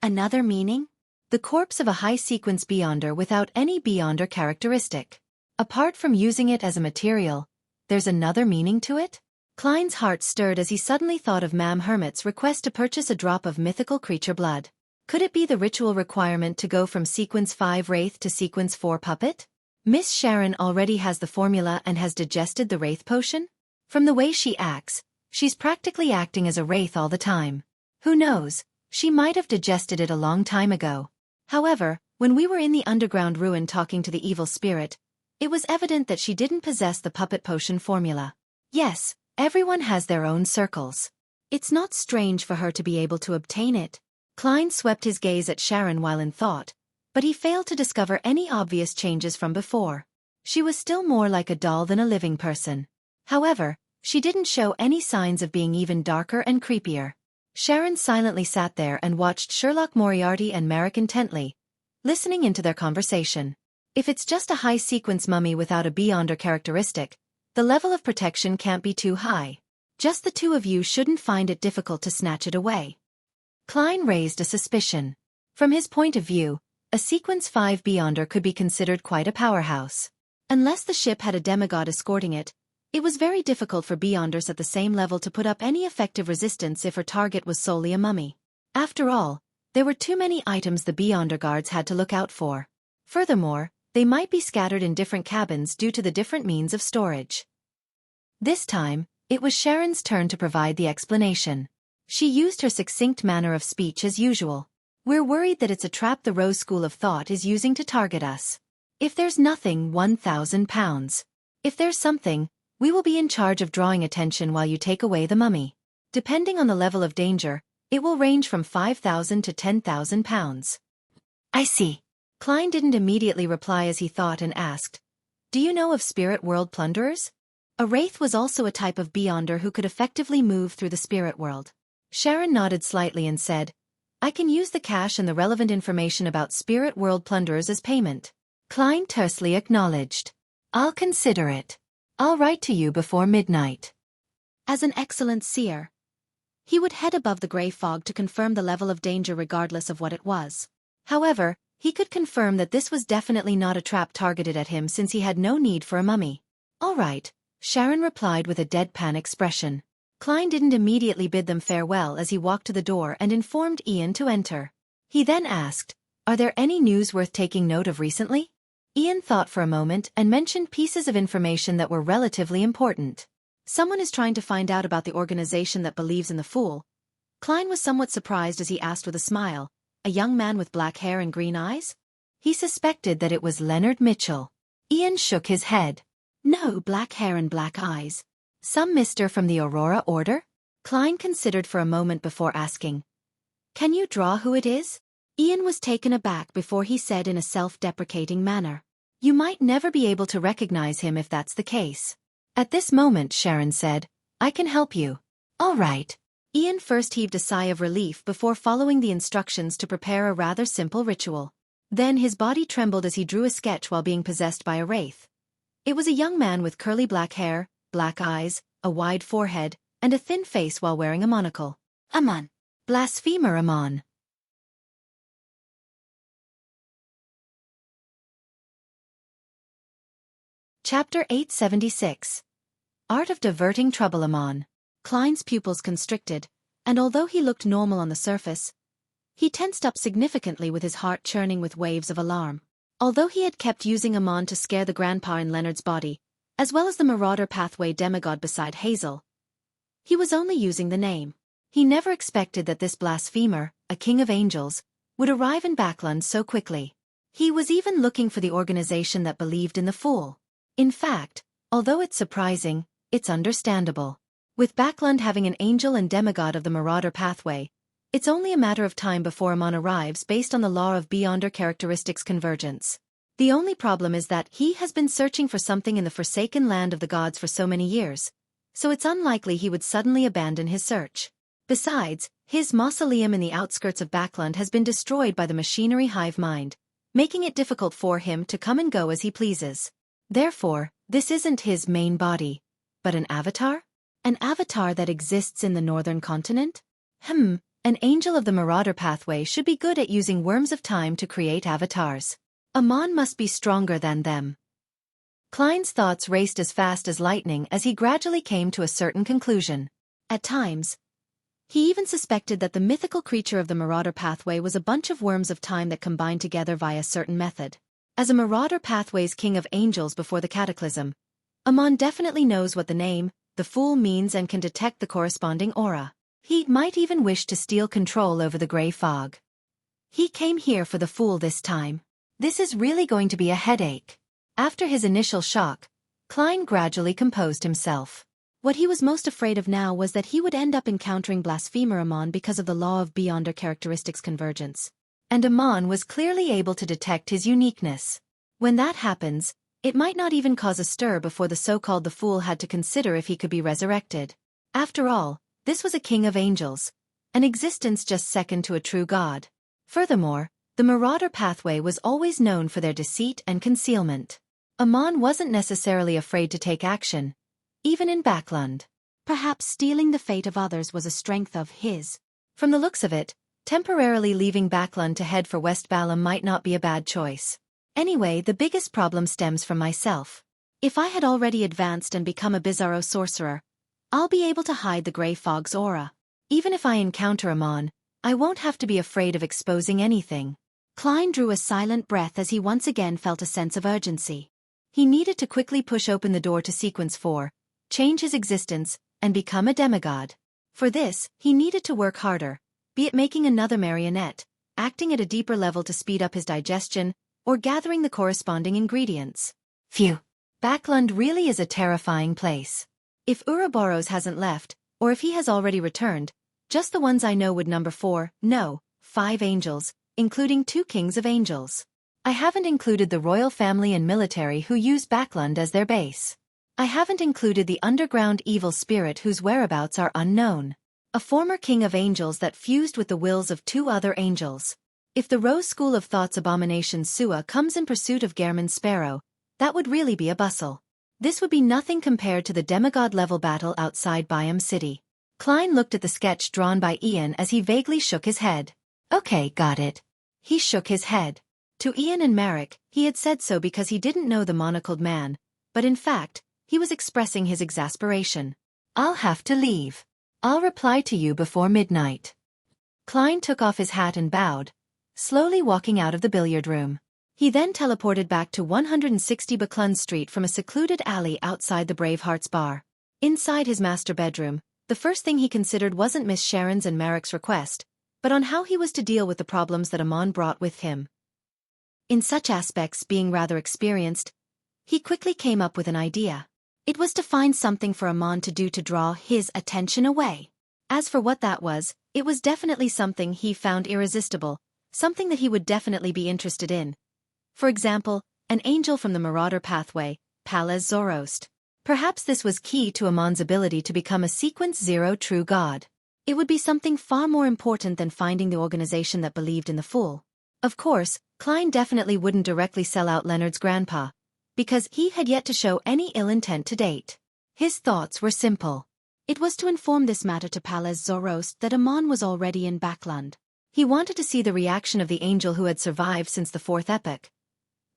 B: "Another meaning?"
A: "The corpse of a high-sequence Beyonder without any Beyonder characteristic. Apart from using it as a material, there's another meaning to it?" Klein's heart stirred as he suddenly thought of Mam Hermit's request to purchase a drop of mythical creature blood. Could it be the ritual requirement to go from Sequence 5 Wraith to Sequence 4 Puppet? Miss Sharon already has the formula and has digested the Wraith potion? From the way she acts, she's practically acting as a Wraith all the time. Who knows, she might have digested it a long time ago. However, when we were in the underground ruin talking to the evil spirit, it was evident that she didn't possess the puppet potion formula. Yes, everyone has their own circles. It's not strange for her to be able to obtain it. Klein swept his gaze at Sharon while in thought, but he failed to discover any obvious changes from before. She was still more like a doll than a living person. However, she didn't show any signs of being even darker and creepier. Sharon silently sat there and watched Sherlock Moriarty and Marek intently, listening into their conversation. If it's just a high-sequence mummy without a Beyonder characteristic, the level of protection can't be too high. Just the two of you shouldn't find it difficult to snatch it away. Klein raised a suspicion. From his point of view, a Sequence 5 Beyonder could be considered quite a powerhouse. Unless the ship had a demigod escorting it, it was very difficult for Beyonders at the same level to put up any effective resistance if her target was solely a mummy. After all, there were too many items the Beyonder guards had to look out for. Furthermore, they might be scattered in different cabins due to the different means of storage. This time, it was Sharon's turn to provide the explanation. She used her succinct manner of speech as usual. "We're worried that it's a trap the Rose School of Thought is using to target us. If there's nothing, £1,000. If there's something, we will be in charge of drawing attention while you take away the mummy. Depending on the level of danger, it will range from £5,000 to £10,000.
B: "I see."
A: Klein didn't immediately reply as he thought and asked, "Do you know of spirit world plunderers?" A Wraith was also a type of Beyonder who could effectively move through the spirit world. Sharon nodded slightly and said, "I can use the cash and the relevant information about spirit world plunderers as payment." Klein tersely acknowledged, "I'll consider it. I'll write to you before midnight."
B: As an excellent seer, he would head above the gray fog to confirm the level of danger regardless of what it was.
A: However, he could confirm that this was definitely not a trap targeted at him since he had no need for a mummy. "All right," Sharon replied with a deadpan expression. Klein didn't immediately bid them farewell as he walked to the door and informed Ian to enter. He then asked, Are there any news worth taking note of recently? Ian thought for a moment and mentioned pieces of information that were relatively important.
B: Someone is trying to find out about the organization that believes in the fool. Klein was somewhat surprised as he asked with a smile, a young man with black hair and green eyes?
A: He suspected that it was Leonard Mitchell. Ian shook his head.
B: No, black hair and black eyes.
A: Some mister from the Aurora Order?
B: Klein considered for a moment before asking. Can you draw who it is? Ian was taken aback before he said in a self-deprecating manner.
A: You might never be able to recognize him if that's the case. At this moment, Sharon said, I can help you. All right.
B: Ian first heaved a sigh of relief before following the instructions to prepare a rather simple ritual. Then his body trembled as he drew a sketch while being possessed by a wraith. It was a young man with curly black hair, black eyes, a wide forehead, and a thin face while wearing a monocle.
A: Amon. Blasphemer Amon. Chapter 876. Art of Diverting Trouble Amon.
B: Klein's pupils constricted, and although he looked normal on the surface, he tensed up significantly with his heart churning with waves of alarm. Although he had kept using Amon to scare the grandpa in Leonard's body, as well as the Marauder Pathway demigod beside Hazel, he was only using the name. He never expected that this blasphemer, a king of angels, would arrive in Backland so quickly. He was even looking for the organization that believed in the fool. In fact, although it's surprising, it's understandable. With Backland having an angel and demigod of the Marauder Pathway, it's only a matter of time before Amon arrives based on the law of beyonder characteristics convergence. The only problem is that he has been searching for something in the forsaken land of the gods for so many years, so it's unlikely he would suddenly abandon his search. Besides, his mausoleum in the outskirts of Backland has been destroyed by the machinery hive mind, making it difficult for him to come and go as he pleases. Therefore, this isn't his main body, but an avatar? An avatar that exists in the northern continent? An angel of the Marauder Pathway should be good at using worms of time to create avatars. Amon must be stronger than them. Klein's thoughts raced as fast as lightning as he gradually came to a certain conclusion. At times, he even suspected that the mythical creature of the Marauder Pathway was a bunch of worms of time that combined together via a certain method. As a Marauder Pathway's king of angels before the cataclysm, Amon definitely knows what the name, the fool means and can detect the corresponding aura. He might even wish to steal control over the gray fog. He came here for the fool this time. This is really going to be a headache. After his initial shock, Klein gradually composed himself. What he was most afraid of now was that he would end up encountering Blasphemer Amon because of the law of beyonder characteristics convergence. And Amon was clearly able to detect his uniqueness. When that happens, it might not even cause a stir before the so-called the fool had to consider if he could be resurrected. After all, this was a king of angels, an existence just second to a true god. Furthermore, the Marauder Pathway was always known for their deceit and concealment. Amon wasn't necessarily afraid to take action, even in Backland. Perhaps stealing the fate of others was a strength of his.
A: From the looks of it, temporarily leaving Backland to head for West Balam might not be a bad choice. Anyway, the biggest problem stems from myself.
B: If I had already advanced and become a bizarro sorcerer, I'll be able to hide the gray fog's aura.
A: Even if I encounter Amon, I won't have to be afraid of exposing anything.
B: Klein drew a silent breath as he once again felt a sense of urgency.
A: He needed to quickly push open the door to Sequence 4, change his existence, and become a demigod. For this, he needed to work harder, be it making another marionette, acting at a deeper level to speed up his digestion, or gathering the corresponding ingredients. Phew. Backland really is a terrifying place. If Ouroboros hasn't left, or if he has already returned, just the ones I know would number 5 angels, including 2 kings of angels. I haven't included the royal family and military who use Backland as their base. I haven't included the underground evil spirit whose whereabouts are unknown. A former king of angels that fused with the wills of 2 other angels. If the Rose School of Thought's abomination Sua comes in pursuit of Gehrman Sparrow, that would really be a bustle. This would be nothing compared to the demigod-level battle outside Byam City. Klein looked at the sketch drawn by Ian as he vaguely shook his head. Okay, got it. He shook his head. To Ian and Marek, he had said so because he didn't know the monocled man, but in fact, he was expressing his exasperation. I'll have to leave. I'll reply to you before midnight. Klein took off his hat and bowed, slowly walking out of the billiard room. He then teleported back to 160 Buckland Street from a secluded alley outside the Bravehearts bar. Inside his master bedroom, the first thing he considered wasn't Miss Sharon's and Merrick's request, but on how he was to deal with the problems that Amon brought with him. In such aspects, being rather experienced, he quickly came up with an idea. It was to find something for Amon to do to draw his attention away. As for what that was, it was definitely something he found irresistible, something that he would definitely be interested in. For example, an angel from the Marauder pathway, Palez Zoroast. Perhaps this was key to Amon's ability to become a Sequence Zero true god. It would be something far more important than finding the organization that believed in the Fool. Of course, Klein definitely wouldn't directly sell out Leonard's grandpa, because he had yet to show any ill intent to date. His thoughts were simple. It was to inform this matter to Palez Zoroast that Amon was already in Backland. He wanted to see the reaction of the angel who had survived since the fourth epoch.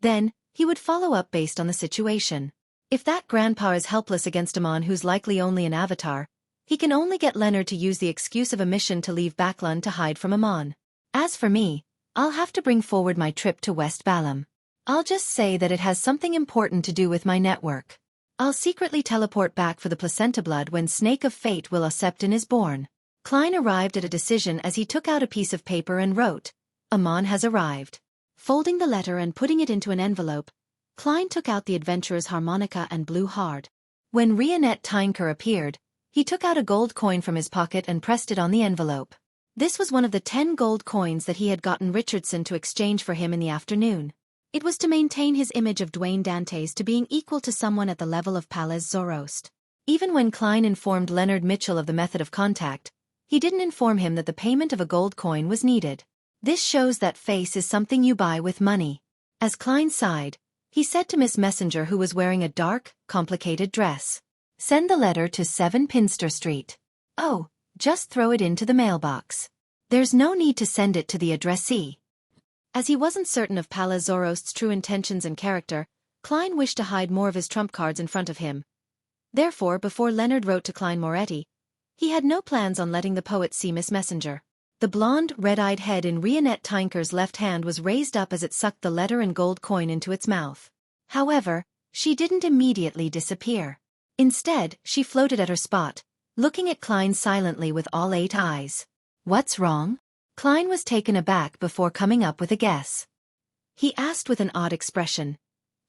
A: Then, he would follow up based on the situation. If that grandpa is helpless against Amon, who's likely only an avatar, he can only get Leonard to use the excuse of a mission to leave Backland to hide from Amon. As for me, I'll have to bring forward my trip to West Balam. I'll just say that it has something important to do with my network. I'll secretly teleport back for the placenta blood when Snake of Fate will Septon is born. Klein arrived at a decision as he took out a piece of paper and wrote, "Amon has arrived." Folding the letter and putting it into an envelope, Klein took out the adventurer's harmonica and blew hard. When Rionette Tynker appeared, he took out a gold coin from his pocket and pressed it on the envelope. This was one of the 10 gold coins that he had gotten Richardson to exchange for him in the afternoon. It was to maintain his image of Dwayne Dantes to being equal to someone at the level of Palez Zoroast. Even when Klein informed Leonard Mitchell of the method of contact, he didn't inform him that the payment of a gold coin was needed. This shows that face is something you buy with money. As Klein sighed, he said to Miss Messenger, who was wearing a dark, complicated dress, "Send the letter to 7 Pinster Street. Oh, just throw it into the mailbox. There's no need to send it to the addressee." As he wasn't certain of Palez Zoroast's true intentions and character, Klein wished to hide more of his trump cards in front of him. Therefore, before Leonard wrote to Klein Moretti, he had no plans on letting the poet see Miss Messenger. The blonde, red-eyed head in Rionette Tynker's left hand was raised up as it sucked the letter and gold coin into its mouth. However, she didn't immediately disappear. Instead, she floated at her spot, looking at Klein silently with all 8 eyes. "What's wrong?" Klein was taken aback before coming up with a guess. He asked with an odd expression,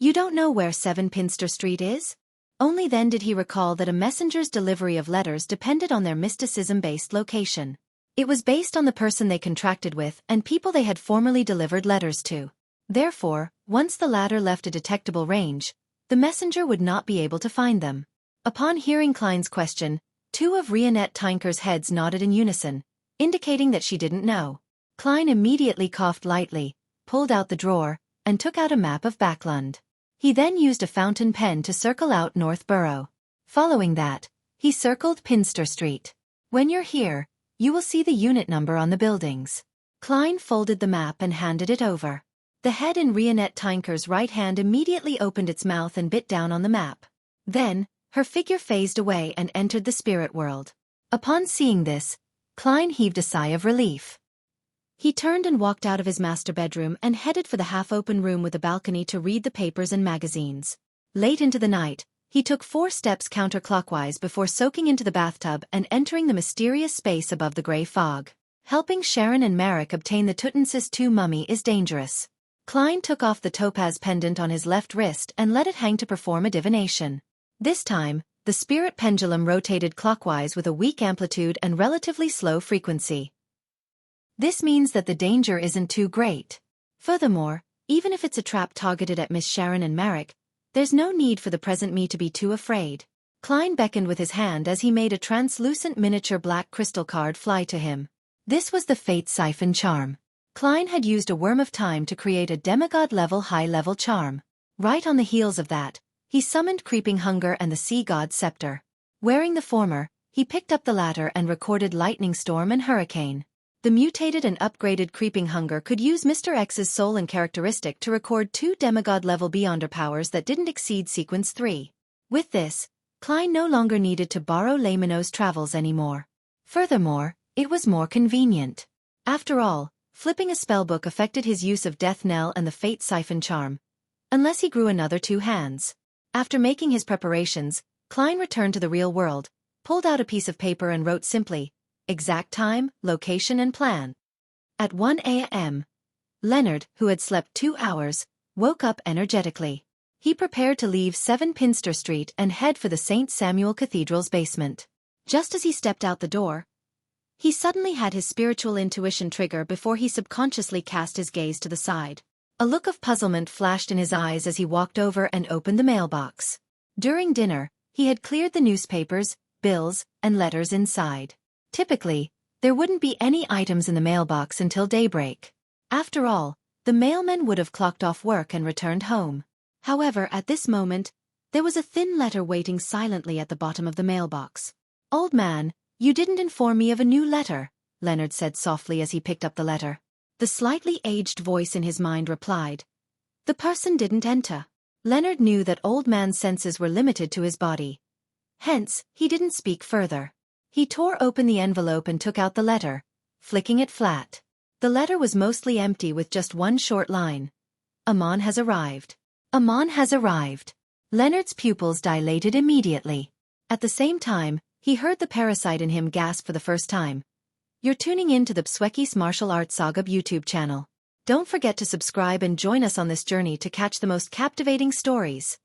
A: "You don't know where 7 Pinster Street is?" Only then did he recall that a messenger's delivery of letters depended on their mysticism-based location. It was based on the person they contracted with and people they had formerly delivered letters to. Therefore, once the latter left a detectable range, the messenger would not be able to find them. Upon hearing Klein's question, 2 of Rionette Tynker's heads nodded in unison, indicating that she didn't know. Klein immediately coughed lightly, pulled out the drawer, and took out a map of Backland. He then used a fountain pen to circle out North Borough. Following that, he circled Pinster Street. "When you're here, you will see the unit number on the buildings." Klein folded the map and handed it over. The head in Rionette Tynker's right hand immediately opened its mouth and bit down on the map. Then, her figure phased away and entered the spirit world. Upon seeing this, Klein heaved a sigh of relief. He turned and walked out of his master bedroom and headed for the half-open room with a balcony to read the papers and magazines. Late into the night, he took 4 steps counterclockwise before soaking into the bathtub and entering the mysterious space above the gray fog. Helping Sharon and Marek obtain the Tutmosis II mummy is dangerous. Klein took off the topaz pendant on his left wrist and let it hang to perform a divination. This time, the spirit pendulum rotated clockwise with a weak amplitude and relatively slow frequency. This means that the danger isn't too great. Furthermore, even if it's a trap targeted at Miss Sharon and Marek, there's no need for the present me to be too afraid. Klein beckoned with his hand as he made a translucent miniature black crystal card fly to him. This was the Fate Siphon charm. Klein had used a worm of time to create a demigod-level high-level charm. Right on the heels of that, he summoned Creeping Hunger and the Sea God Scepter. Wearing the former, he picked up the latter and recorded Lightning Storm and Hurricane. The mutated and upgraded Creeping Hunger could use Mr. X's soul and characteristic to record 2 demigod-level Beyonder powers that didn't exceed Sequence 3. With this, Klein no longer needed to borrow Laymanos Travels anymore. Furthermore, it was more convenient. After all, Flipping a spellbook affected his use of Death Knell and the Fate Siphon charm. Unless he grew another 2 hands. After making his preparations, Klein returned to the real world, pulled out a piece of paper and wrote simply, exact time, location and plan. At 1 a.m. Leonard, who had slept 2 hours, woke up energetically. He prepared to leave 7 Pinster Street and head for the St. Samuel Cathedral's basement. Just as he stepped out the door, he suddenly had his spiritual intuition trigger before he subconsciously cast his gaze to the side. A look of puzzlement flashed in his eyes as he walked over and opened the mailbox. During dinner, he had cleared the newspapers, bills, and letters inside. Typically, there wouldn't be any items in the mailbox until daybreak. After all, the mailman would have clocked off work and returned home. However, at this moment, there was a thin letter waiting silently at the bottom of the mailbox. "Old man, you didn't inform me of a new letter," Leonard said softly as he picked up the letter. The slightly aged voice in his mind replied, "The person didn't enter." Leonard knew that Old Man's senses were limited to his body. Hence, he didn't speak further. He tore open the envelope and took out the letter, flicking it flat. The letter was mostly empty with just one short line. "Amon has arrived. Amon has arrived." Leonard's pupils dilated immediately. At the same time, he heard the parasite in him gasp for the first time. You're tuning in to the Xueqi's Martial Arts Saga YouTube channel. Don't forget to subscribe and join us on this journey to catch the most captivating stories.